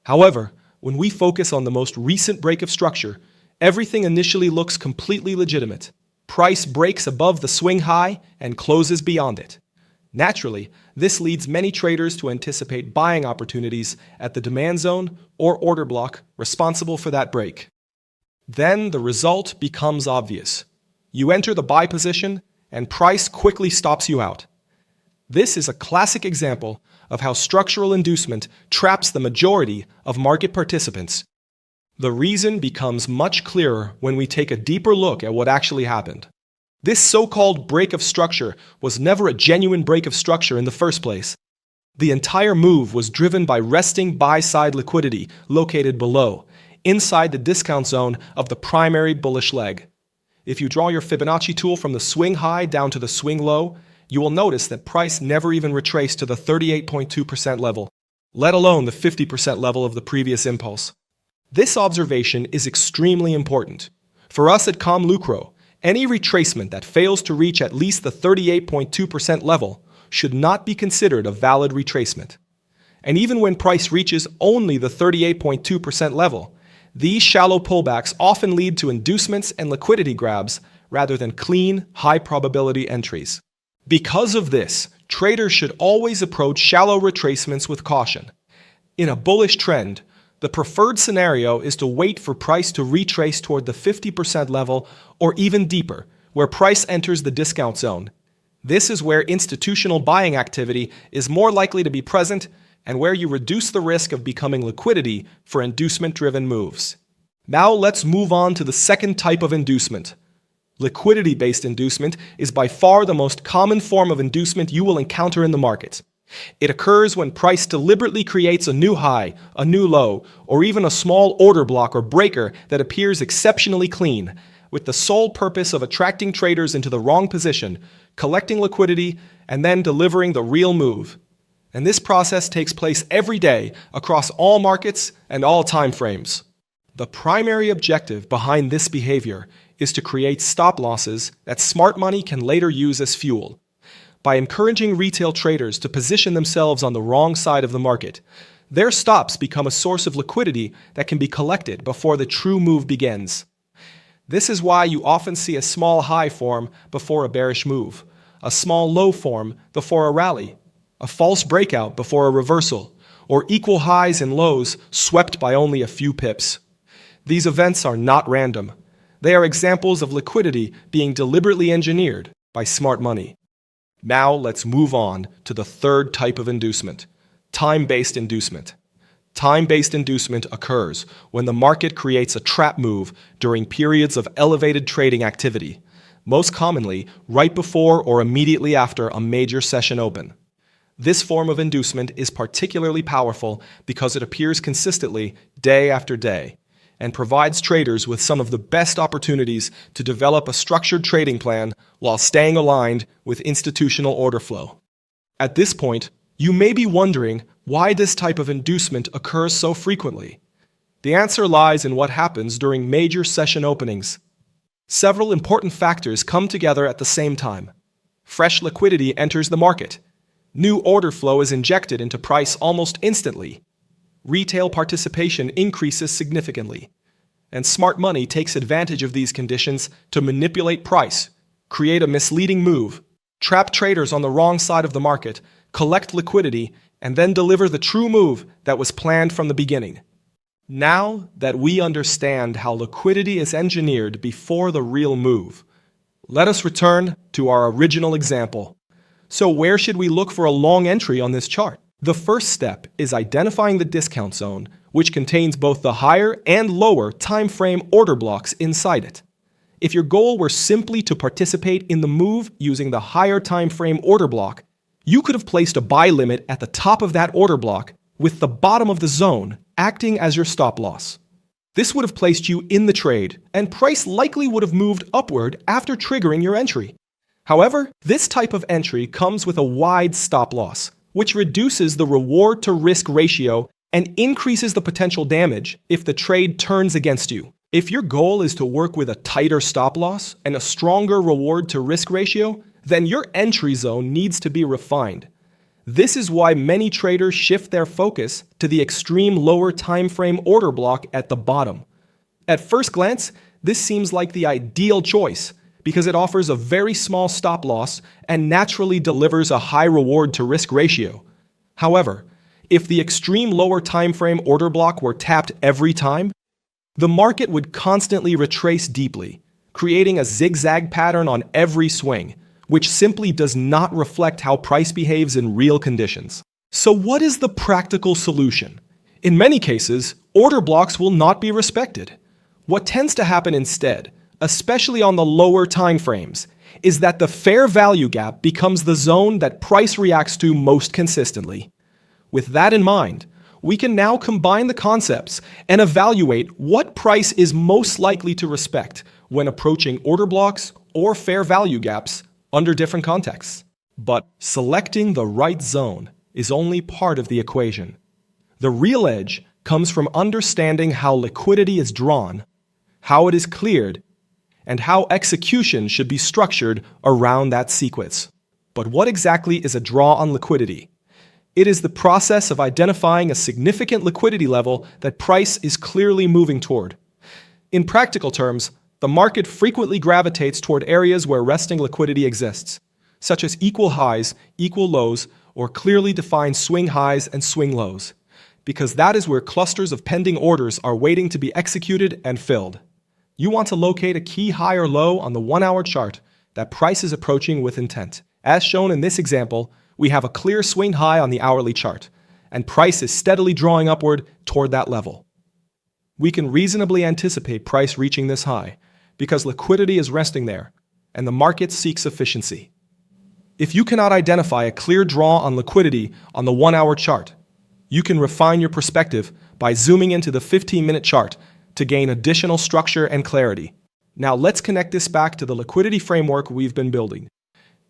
However, when we focus on the most recent break of structure, everything initially looks completely legitimate. Price breaks above the swing high and closes beyond it. Naturally, this leads many traders to anticipate buying opportunities at the demand zone or order block responsible for that break. Then the result becomes obvious. You enter the buy position and price quickly stops you out. This is a classic example of how structural inducement traps the majority of market participants. The reason becomes much clearer when we take a deeper look at what actually happened. This so-called break of structure was never a genuine break of structure in the first place. The entire move was driven by resting buy-side liquidity located below, inside the discount zone of the primary bullish leg. If you draw your Fibonacci tool from the swing high down to the swing low, you will notice that price never even retraced to the 38.2% level, let alone the 50% level of the previous impulse. This observation is extremely important. For us at ComLucro, any retracement that fails to reach at least the 38.2% level should not be considered a valid retracement. And even when price reaches only the 38.2% level, these shallow pullbacks often lead to inducements and liquidity grabs rather than clean, high-probability entries. Because of this, traders should always approach shallow retracements with caution. In a bullish trend, the preferred scenario is to wait for price to retrace toward the 50% level or even deeper, where price enters the discount zone. This is where institutional buying activity is more likely to be present and where you reduce the risk of becoming liquidity for inducement-driven moves. Now let's move on to the second type of inducement. Liquidity-based inducement is by far the most common form of inducement you will encounter in the market. It occurs when price deliberately creates a new high, a new low, or even a small order block or breaker that appears exceptionally clean, with the sole purpose of attracting traders into the wrong position, collecting liquidity, and then delivering the real move. And this process takes place every day across all markets and all time frames. The primary objective behind this behavior is to create stop losses that smart money can later use as fuel. By encouraging retail traders to position themselves on the wrong side of the market, their stops become a source of liquidity that can be collected before the true move begins. This is why you often see a small high form before a bearish move, a small low form before a rally, a false breakout before a reversal, or equal highs and lows swept by only a few pips. These events are not random. They are examples of liquidity being deliberately engineered by smart money. Now let's move on to the third type of inducement, time-based inducement. Time-based inducement occurs when the market creates a trap move during periods of elevated trading activity, most commonly right before or immediately after a major session open. This form of inducement is particularly powerful because it appears consistently day after day and provides traders with some of the best opportunities to develop a structured trading plan while staying aligned with institutional order flow. At this point, you may be wondering why this type of inducement occurs so frequently. The answer lies in what happens during major session openings. Several important factors come together at the same time. Fresh liquidity enters the market. New order flow is injected into price almost instantly. Retail participation increases significantly, and smart money takes advantage of these conditions to manipulate price, create a misleading move, trap traders on the wrong side of the market, collect liquidity, and then deliver the true move that was planned from the beginning. Now that we understand how liquidity is engineered before the real move, let us return to our original example. So where should we look for a long entry on this chart? The first step is identifying the discount zone, which contains both the higher and lower time frame order blocks inside it. If your goal were simply to participate in the move using the higher time frame order block, you could have placed a buy limit at the top of that order block with the bottom of the zone acting as your stop loss. This would have placed you in the trade, and price likely would have moved upward after triggering your entry. However, this type of entry comes with a wide stop loss, which reduces the reward to risk ratio and increases the potential damage if the trade turns against you. If your goal is to work with a tighter stop loss and a stronger reward to risk ratio, then your entry zone needs to be refined. This is why many traders shift their focus to the extreme lower time frame order block at the bottom. At first glance, this seems like the ideal choice because it offers a very small stop loss and naturally delivers a high reward to risk ratio. However, if the extreme lower time frame order block were tapped every time, the market would constantly retrace deeply, creating a zigzag pattern on every swing, which simply does not reflect how price behaves in real conditions. So what is the practical solution? In many cases, order blocks will not be respected. What tends to happen instead, especially on the lower time frames, is that the fair value gap becomes the zone that price reacts to most consistently. With that in mind, we can now combine the concepts and evaluate what price is most likely to respect when approaching order blocks or fair value gaps under different contexts. But selecting the right zone is only part of the equation. The real edge comes from understanding how liquidity is drawn, how it is cleared, and how execution should be structured around that sequence. But what exactly is a draw on liquidity? It is the process of identifying a significant liquidity level that price is clearly moving toward. In practical terms, the market frequently gravitates toward areas where resting liquidity exists, such as equal highs, equal lows, or clearly defined swing highs and swing lows, because that is where clusters of pending orders are waiting to be executed and filled. You want to locate a key high or low on the 1-hour chart that price is approaching with intent. As shown in this example, we have a clear swing high on the hourly chart, and price is steadily drawing upward toward that level. We can reasonably anticipate price reaching this high, because liquidity is resting there, and the market seeks efficiency. If you cannot identify a clear draw on liquidity on the 1-hour chart, you can refine your perspective by zooming into the 15-minute chart to gain additional structure and clarity. Now let's connect this back to the liquidity framework we've been building.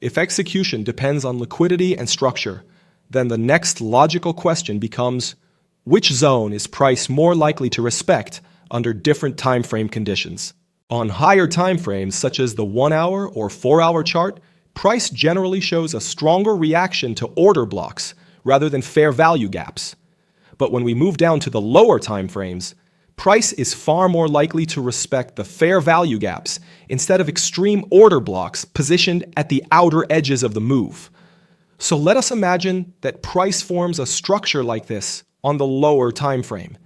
If execution depends on liquidity and structure, then the next logical question becomes, which zone is price more likely to respect under different time frame conditions? On higher time frames, such as the 1-hour or 4-hour chart, price generally shows a stronger reaction to order blocks rather than fair value gaps. But when we move down to the lower time frames, price is far more likely to respect the fair value gaps instead of extreme order blocks positioned at the outer edges of the move. So let us imagine that price forms a structure like this on the lower time frame.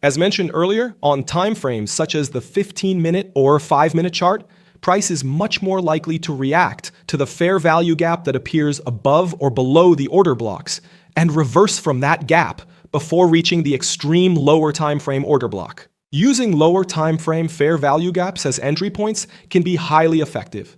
As mentioned earlier, on time frames such as the 15-minute or 5-minute chart, price is much more likely to react to the fair value gap that appears above or below the order blocks and reverse from that gap before reaching the extreme lower time frame order block. Using lower time frame fair value gaps as entry points can be highly effective.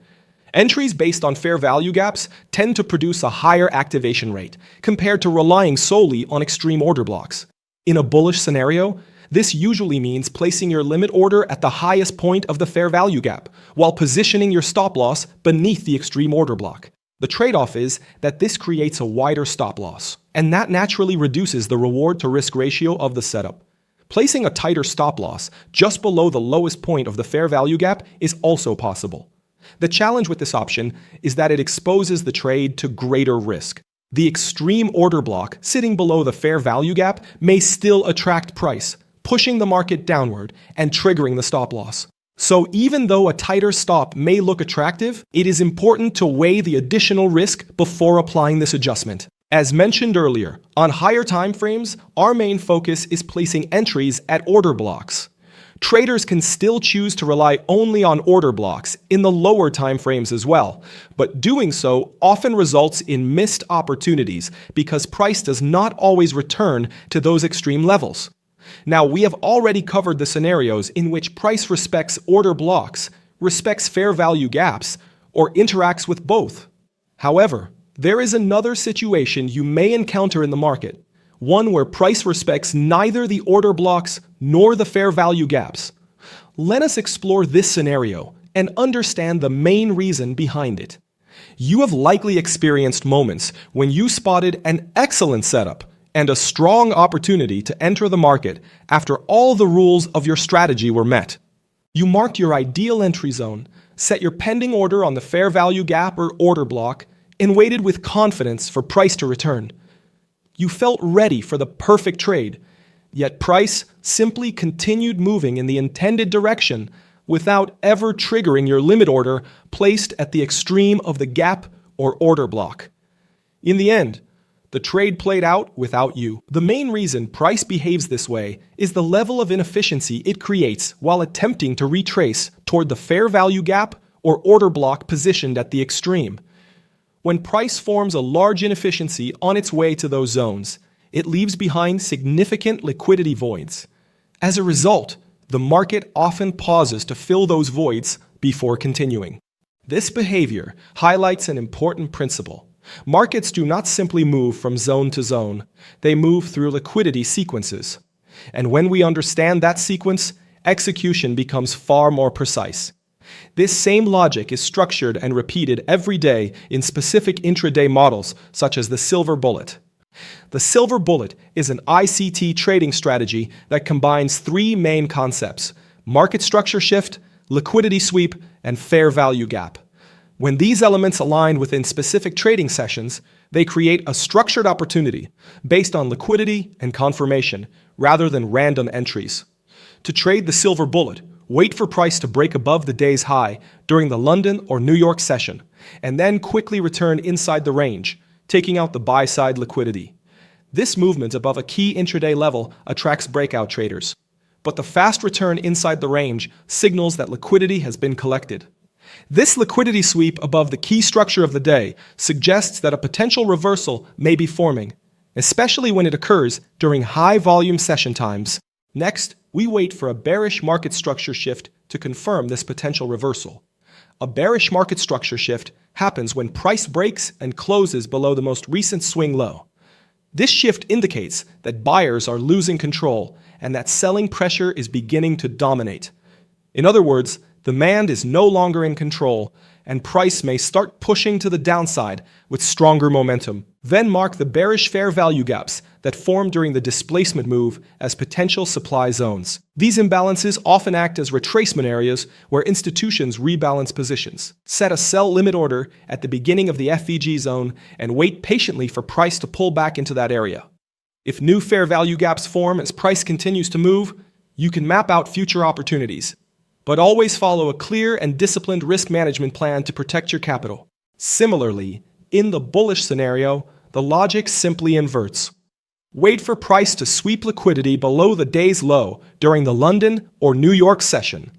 Entries based on fair value gaps tend to produce a higher activation rate compared to relying solely on extreme order blocks. In a bullish scenario, this usually means placing your limit order at the highest point of the fair value gap, while positioning your stop loss beneath the extreme order block. The trade-off is that this creates a wider stop loss, and that naturally reduces the reward to risk ratio of the setup. Placing a tighter stop loss just below the lowest point of the fair value gap is also possible. The challenge with this option is that it exposes the trade to greater risk. The extreme order block sitting below the fair value gap may still attract price, pushing the market downward and triggering the stop loss. So even though a tighter stop may look attractive, it is important to weigh the additional risk before applying this adjustment. As mentioned earlier, on higher time frames, our main focus is placing entries at order blocks. Traders can still choose to rely only on order blocks in the lower time frames as well, but doing so often results in missed opportunities because price does not always return to those extreme levels. Now, we have already covered the scenarios in which price respects order blocks, respects fair value gaps, or interacts with both. However, there is another situation you may encounter in the market, one where price respects neither the order blocks nor the fair value gaps. Let us explore this scenario and understand the main reason behind it. You have likely experienced moments when you spotted an excellent setup and a strong opportunity to enter the market after all the rules of your strategy were met. You marked your ideal entry zone, set your pending order on the fair value gap or order block, and waited with confidence for price to return. You felt ready for the perfect trade, yet price simply continued moving in the intended direction without ever triggering your limit order placed at the extreme of the gap or order block. In the end, the trade played out without you. The main reason price behaves this way is the level of inefficiency it creates while attempting to retrace toward the fair value gap or order block positioned at the extreme. When price forms a large inefficiency on its way to those zones, it leaves behind significant liquidity voids. As a result, the market often pauses to fill those voids before continuing. This behavior highlights an important principle. Markets do not simply move from zone to zone, they move through liquidity sequences. And when we understand that sequence, execution becomes far more precise. This same logic is structured and repeated every day in specific intraday models, such as the silver bullet. The silver bullet is an ICT trading strategy that combines three main concepts: market structure shift, liquidity sweep, and fair value gap. When these elements align within specific trading sessions, they create a structured opportunity based on liquidity and confirmation rather than random entries. To trade the silver bullet, wait for price to break above the day's high during the London or New York session, and then quickly return inside the range, taking out the buy-side liquidity. This movement above a key intraday level attracts breakout traders, but the fast return inside the range signals that liquidity has been collected. This liquidity sweep above the key structure of the day suggests that a potential reversal may be forming, especially when it occurs during high-volume session times. Next, we wait for a bearish market structure shift to confirm this potential reversal. A bearish market structure shift happens when price breaks and closes below the most recent swing low. This shift indicates that buyers are losing control and that selling pressure is beginning to dominate. In other words, demand is no longer in control, and price may start pushing to the downside with stronger momentum. Then mark the bearish fair value gaps that form during the displacement move as potential supply zones. These imbalances often act as retracement areas where institutions rebalance positions. Set a sell limit order at the beginning of the FVG zone and wait patiently for price to pull back into that area. If new fair value gaps form as price continues to move, you can map out future opportunities. But always follow a clear and disciplined risk management plan to protect your capital. Similarly, in the bullish scenario, the logic simply inverts. Wait for price to sweep liquidity below the day's low during the London or New York session.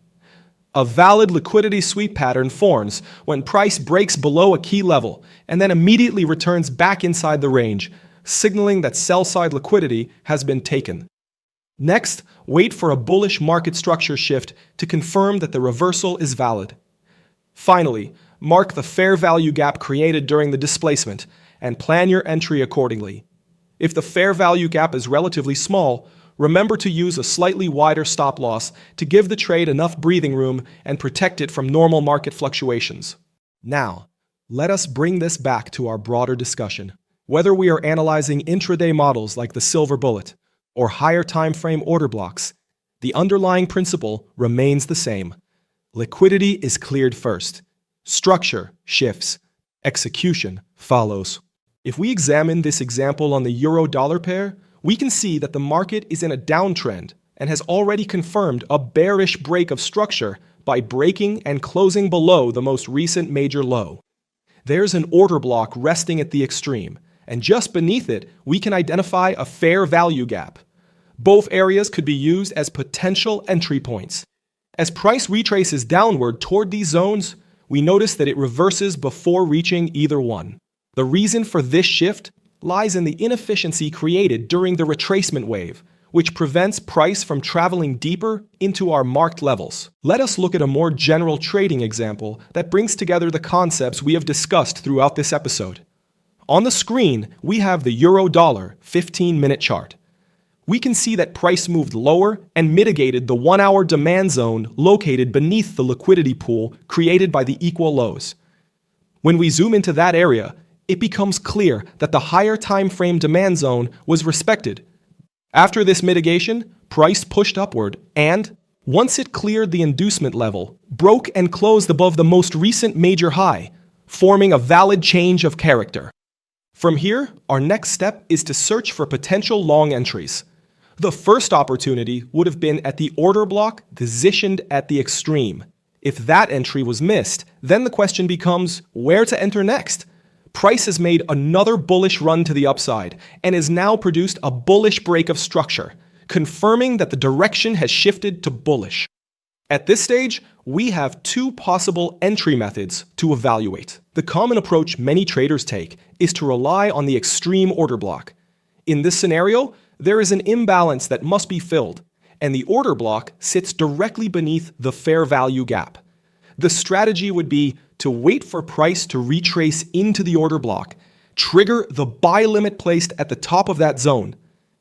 A valid liquidity sweep pattern forms when price breaks below a key level and then immediately returns back inside the range, signaling that sell-side liquidity has been taken. Next, wait for a bullish market structure shift to confirm that the reversal is valid. Finally, mark the fair value gap created during the displacement and plan your entry accordingly. If the fair value gap is relatively small, remember to use a slightly wider stop loss to give the trade enough breathing room and protect it from normal market fluctuations. Now, let us bring this back to our broader discussion. Whether we are analyzing intraday models like the silver bullet or higher time frame order blocks, the underlying principle remains the same. Liquidity is cleared first. Structure shifts. Execution follows. If we examine this example on the euro-dollar pair, we can see that the market is in a downtrend and has already confirmed a bearish break of structure by breaking and closing below the most recent major low. There's an order block resting at the extreme, and just beneath it, we can identify a fair value gap. Both areas could be used as potential entry points. As price retraces downward toward these zones, we notice that it reverses before reaching either one. The reason for this shift lies in the inefficiency created during the retracement wave, which prevents price from traveling deeper into our marked levels. Let us look at a more general trading example that brings together the concepts we have discussed throughout this episode. On the screen, we have the Euro-Dollar 15-minute chart. We can see that price moved lower and mitigated the 1-hour demand zone located beneath the liquidity pool created by the equal lows. When we zoom into that area, it becomes clear that the higher time frame demand zone was respected. After this mitigation, price pushed upward and, once it cleared the inducement level, broke and closed above the most recent major high, forming a valid change of character. From here, our next step is to search for potential long entries. The first opportunity would have been at the order block positioned at the extreme. If that entry was missed, then the question becomes where to enter next. Price has made another bullish run to the upside and has now produced a bullish break of structure, confirming that the direction has shifted to bullish. At this stage, we have two possible entry methods to evaluate. The common approach many traders take is to rely on the extreme order block. In this scenario, there is an imbalance that must be filled, and the order block sits directly beneath the fair value gap. The strategy would be to wait for price to retrace into the order block, trigger the buy limit placed at the top of that zone,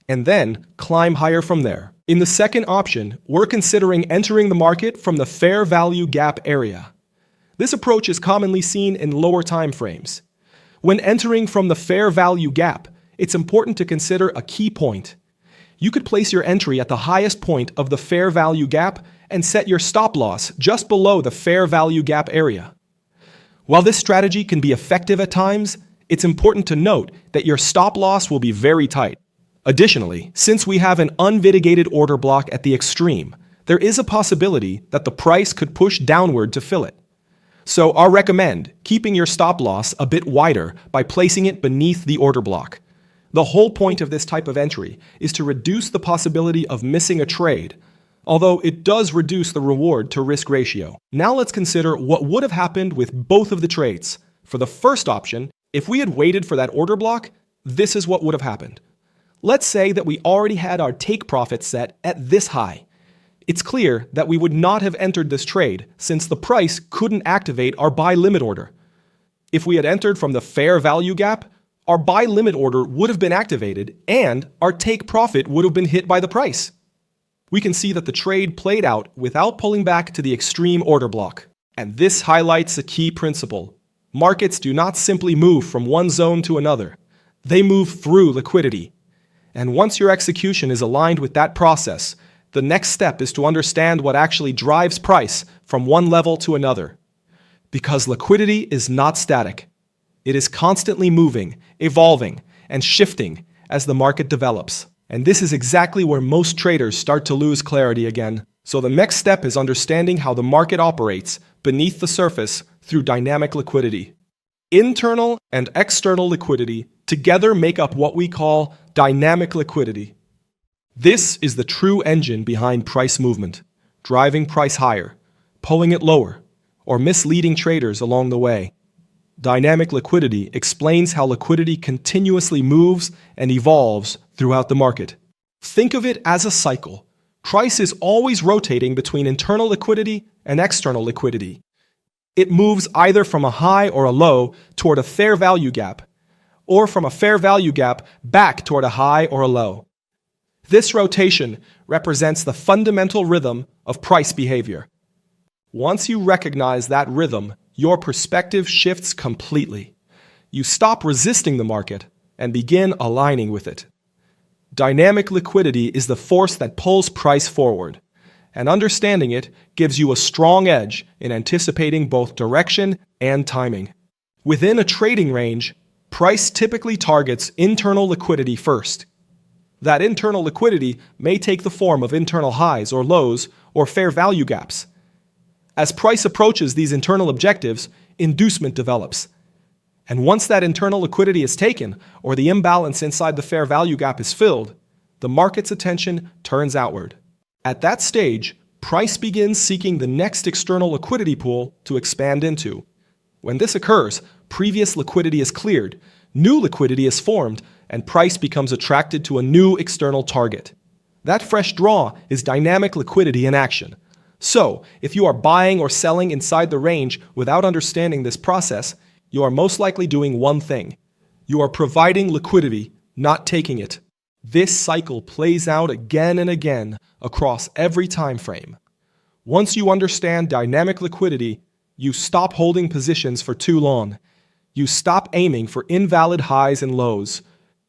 and then climb higher from there. In the second option, we're considering entering the market from the fair value gap area. This approach is commonly seen in lower time frames. When entering from the fair value gap, it's important to consider a key point. You could place your entry at the highest point of the fair value gap and set your stop loss just below the fair value gap area. While this strategy can be effective at times, it's important to note that your stop loss will be very tight. Additionally, since we have an unmitigated order block at the extreme, there is a possibility that the price could push downward to fill it. So I recommend keeping your stop loss a bit wider by placing it beneath the order block. The whole point of this type of entry is to reduce the possibility of missing a trade, although it does reduce the reward to risk ratio. Now let's consider what would have happened with both of the trades. For the first option, if we had waited for that order block, this is what would have happened. Let's say that we already had our take profit set at this high. It's clear that we would not have entered this trade since the price couldn't activate our buy limit order. If we had entered from the fair value gap, our buy limit order would have been activated and our take profit would have been hit by the price. We can see that the trade played out without pulling back to the extreme order block. And this highlights a key principle. Markets do not simply move from one zone to another. They move through liquidity. And once your execution is aligned with that process, the next step is to understand what actually drives price from one level to another. Because liquidity is not static. It is constantly moving, evolving, and shifting as the market develops. And this is exactly where most traders start to lose clarity again. So the next step is understanding how the market operates beneath the surface through dynamic liquidity. Internal and external liquidity together make up what we call dynamic liquidity. This is the true engine behind price movement, driving price higher, pulling it lower, or misleading traders along the way. Dynamic liquidity explains how liquidity continuously moves and evolves throughout the market. Think of it as a cycle. Price is always rotating between internal liquidity and external liquidity. It moves either from a high or a low toward a fair value gap, or from a fair value gap back toward a high or a low. This rotation represents the fundamental rhythm of price behavior. Once you recognize that rhythm, your perspective shifts completely. You stop resisting the market and begin aligning with it. Dynamic liquidity is the force that pulls price forward, and understanding it gives you a strong edge in anticipating both direction and timing. Within a trading range, price typically targets internal liquidity first. That internal liquidity may take the form of internal highs or lows or fair value gaps. As price approaches these internal objectives, inducement develops. And once that internal liquidity is taken, or the imbalance inside the fair value gap is filled, the market's attention turns outward. At that stage, price begins seeking the next external liquidity pool to expand into. When this occurs, previous liquidity is cleared, new liquidity is formed, and price becomes attracted to a new external target. That fresh draw is dynamic liquidity in action. So, if you are buying or selling inside the range without understanding this process, you are most likely doing one thing. You are providing liquidity, not taking it. This cycle plays out again and again across every time frame. Once you understand dynamic liquidity, you stop holding positions for too long. You stop aiming for invalid highs and lows.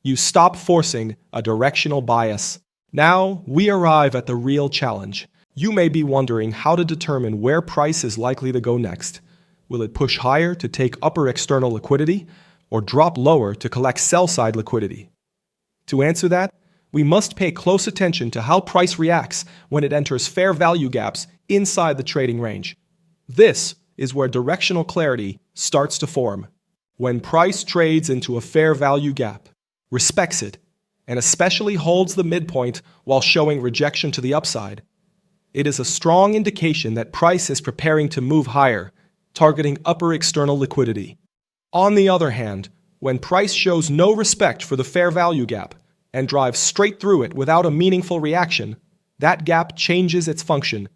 You stop forcing a directional bias. Now, we arrive at the real challenge. You may be wondering how to determine where price is likely to go next. Will it push higher to take upper external liquidity, or drop lower to collect sell-side liquidity? To answer that, we must pay close attention to how price reacts when it enters fair value gaps inside the trading range. This is where directional clarity starts to form. When price trades into a fair value gap, respects it, and especially holds the midpoint while showing rejection to the upside, it is a strong indication that price is preparing to move higher, targeting upper external liquidity. On the other hand, when price shows no respect for the fair value gap and drives straight through it without a meaningful reaction, that gap changes its function.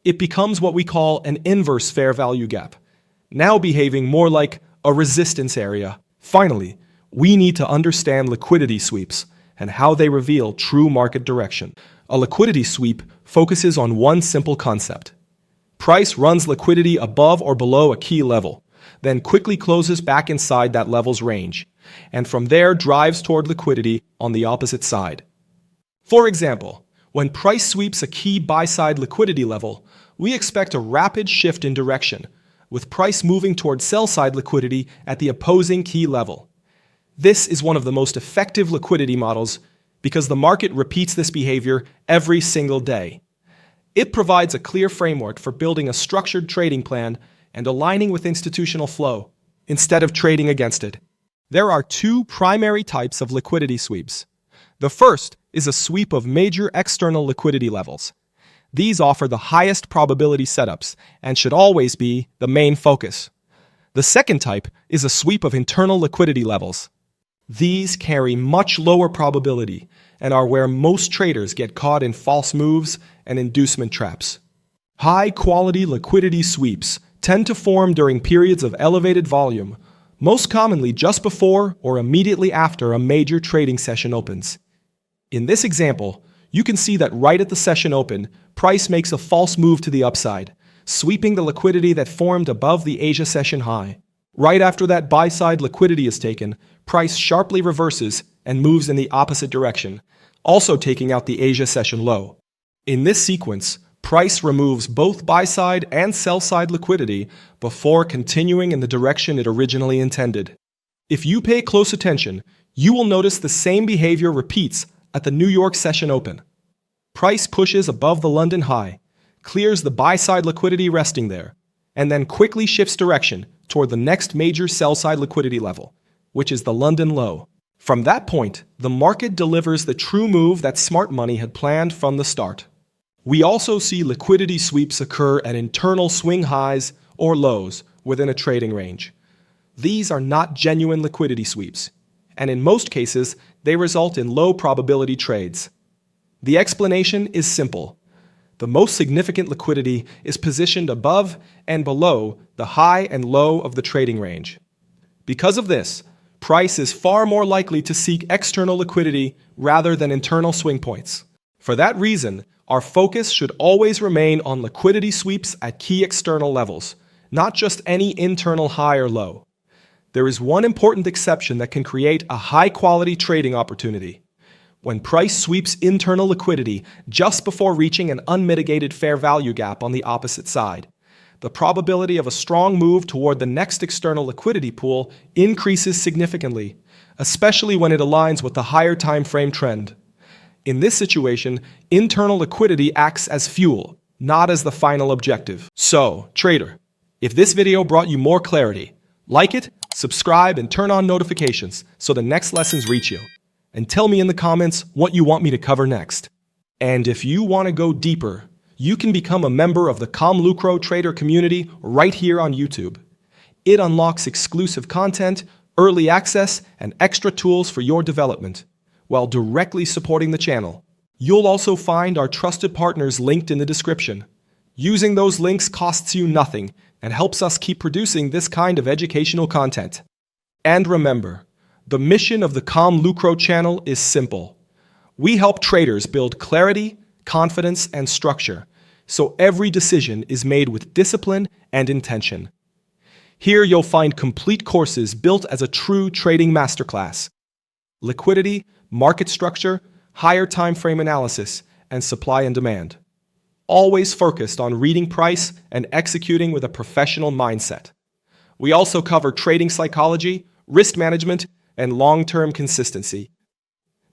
It becomes what we call an inverse fair value gap, now behaving more like a resistance area. Finally, we need to understand liquidity sweeps and how they reveal true market direction. A liquidity sweep focuses on one simple concept. Price runs liquidity above or below a key level, then quickly closes back inside that level's range, and from there drives toward liquidity on the opposite side. For example, when price sweeps a key buy-side liquidity level, we expect a rapid shift in direction, with price moving toward sell-side liquidity at the opposing key level. This is one of the most effective liquidity models because the market repeats this behavior every single day. It provides a clear framework for building a structured trading plan and aligning with institutional flow, instead of trading against it. There are two primary types of liquidity sweeps. The first is a sweep of major external liquidity levels. These offer the highest probability setups and should always be the main focus. The second type is a sweep of internal liquidity levels. These carry much lower probability and are where most traders get caught in false moves and inducement traps. High-quality liquidity sweeps tend to form during periods of elevated volume, most commonly just before or immediately after a major trading session opens. In this example, you can see that right at the session open, price makes a false move to the upside, sweeping the liquidity that formed above the Asia session high. Right after that buy-side liquidity is taken, price sharply reverses and moves in the opposite direction, also taking out the Asia session low. In this sequence, price removes both buy-side and sell-side liquidity before continuing in the direction it originally intended. If you pay close attention, you will notice the same behavior repeats at the New York session open. Price pushes above the London high, clears the buy-side liquidity resting there, and then quickly shifts direction toward the next major sell-side liquidity level, which is the London low. From that point, the market delivers the true move that smart money had planned from the start. We also see liquidity sweeps occur at internal swing highs or lows within a trading range. These are not genuine liquidity sweeps, and in most cases, they result in low probability trades. The explanation is simple. The most significant liquidity is positioned above and below the high and low of the trading range. Because of this, price is far more likely to seek external liquidity rather than internal swing points. For that reason, our focus should always remain on liquidity sweeps at key external levels, not just any internal high or low. There is one important exception that can create a high-quality trading opportunity. When price sweeps internal liquidity just before reaching an unmitigated fair value gap on the opposite side, the probability of a strong move toward the next external liquidity pool increases significantly, especially when it aligns with the higher time frame trend. In this situation, internal liquidity acts as fuel, not as the final objective. So, trader, if this video brought you more clarity, like it, Subscribe and turn on notifications so the next lessons reach you. And tell me in the comments what you want me to cover next. And if you want to go deeper, you can become a member of the ComLucro Trader community right here on YouTube. It unlocks exclusive content, early access, and extra tools for your development, while directly supporting the channel. You'll also find our trusted partners linked in the description. Using those links costs you nothing and helps us keep producing this kind of educational content. And remember, the mission of the ComLucro channel is simple. We help traders build clarity, confidence, and structure, so every decision is made with discipline and intention. Here you'll find complete courses built as a true trading masterclass. Liquidity, market structure, higher time frame analysis, and supply and demand. Always focused on reading price and executing with a professional mindset. We also cover trading psychology, risk management, and long-term consistency.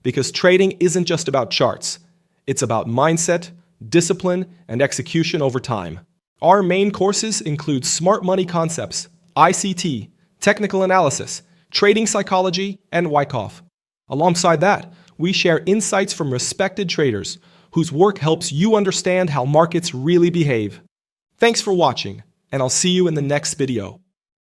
Because trading isn't just about charts. It's about mindset, discipline, and execution over time. Our main courses include smart money concepts, ICT, technical analysis, trading psychology, and Wyckoff. Alongside that, we share insights from respected traders whose work helps you understand how markets really behave. Thanks for watching, and I'll see you in the next video.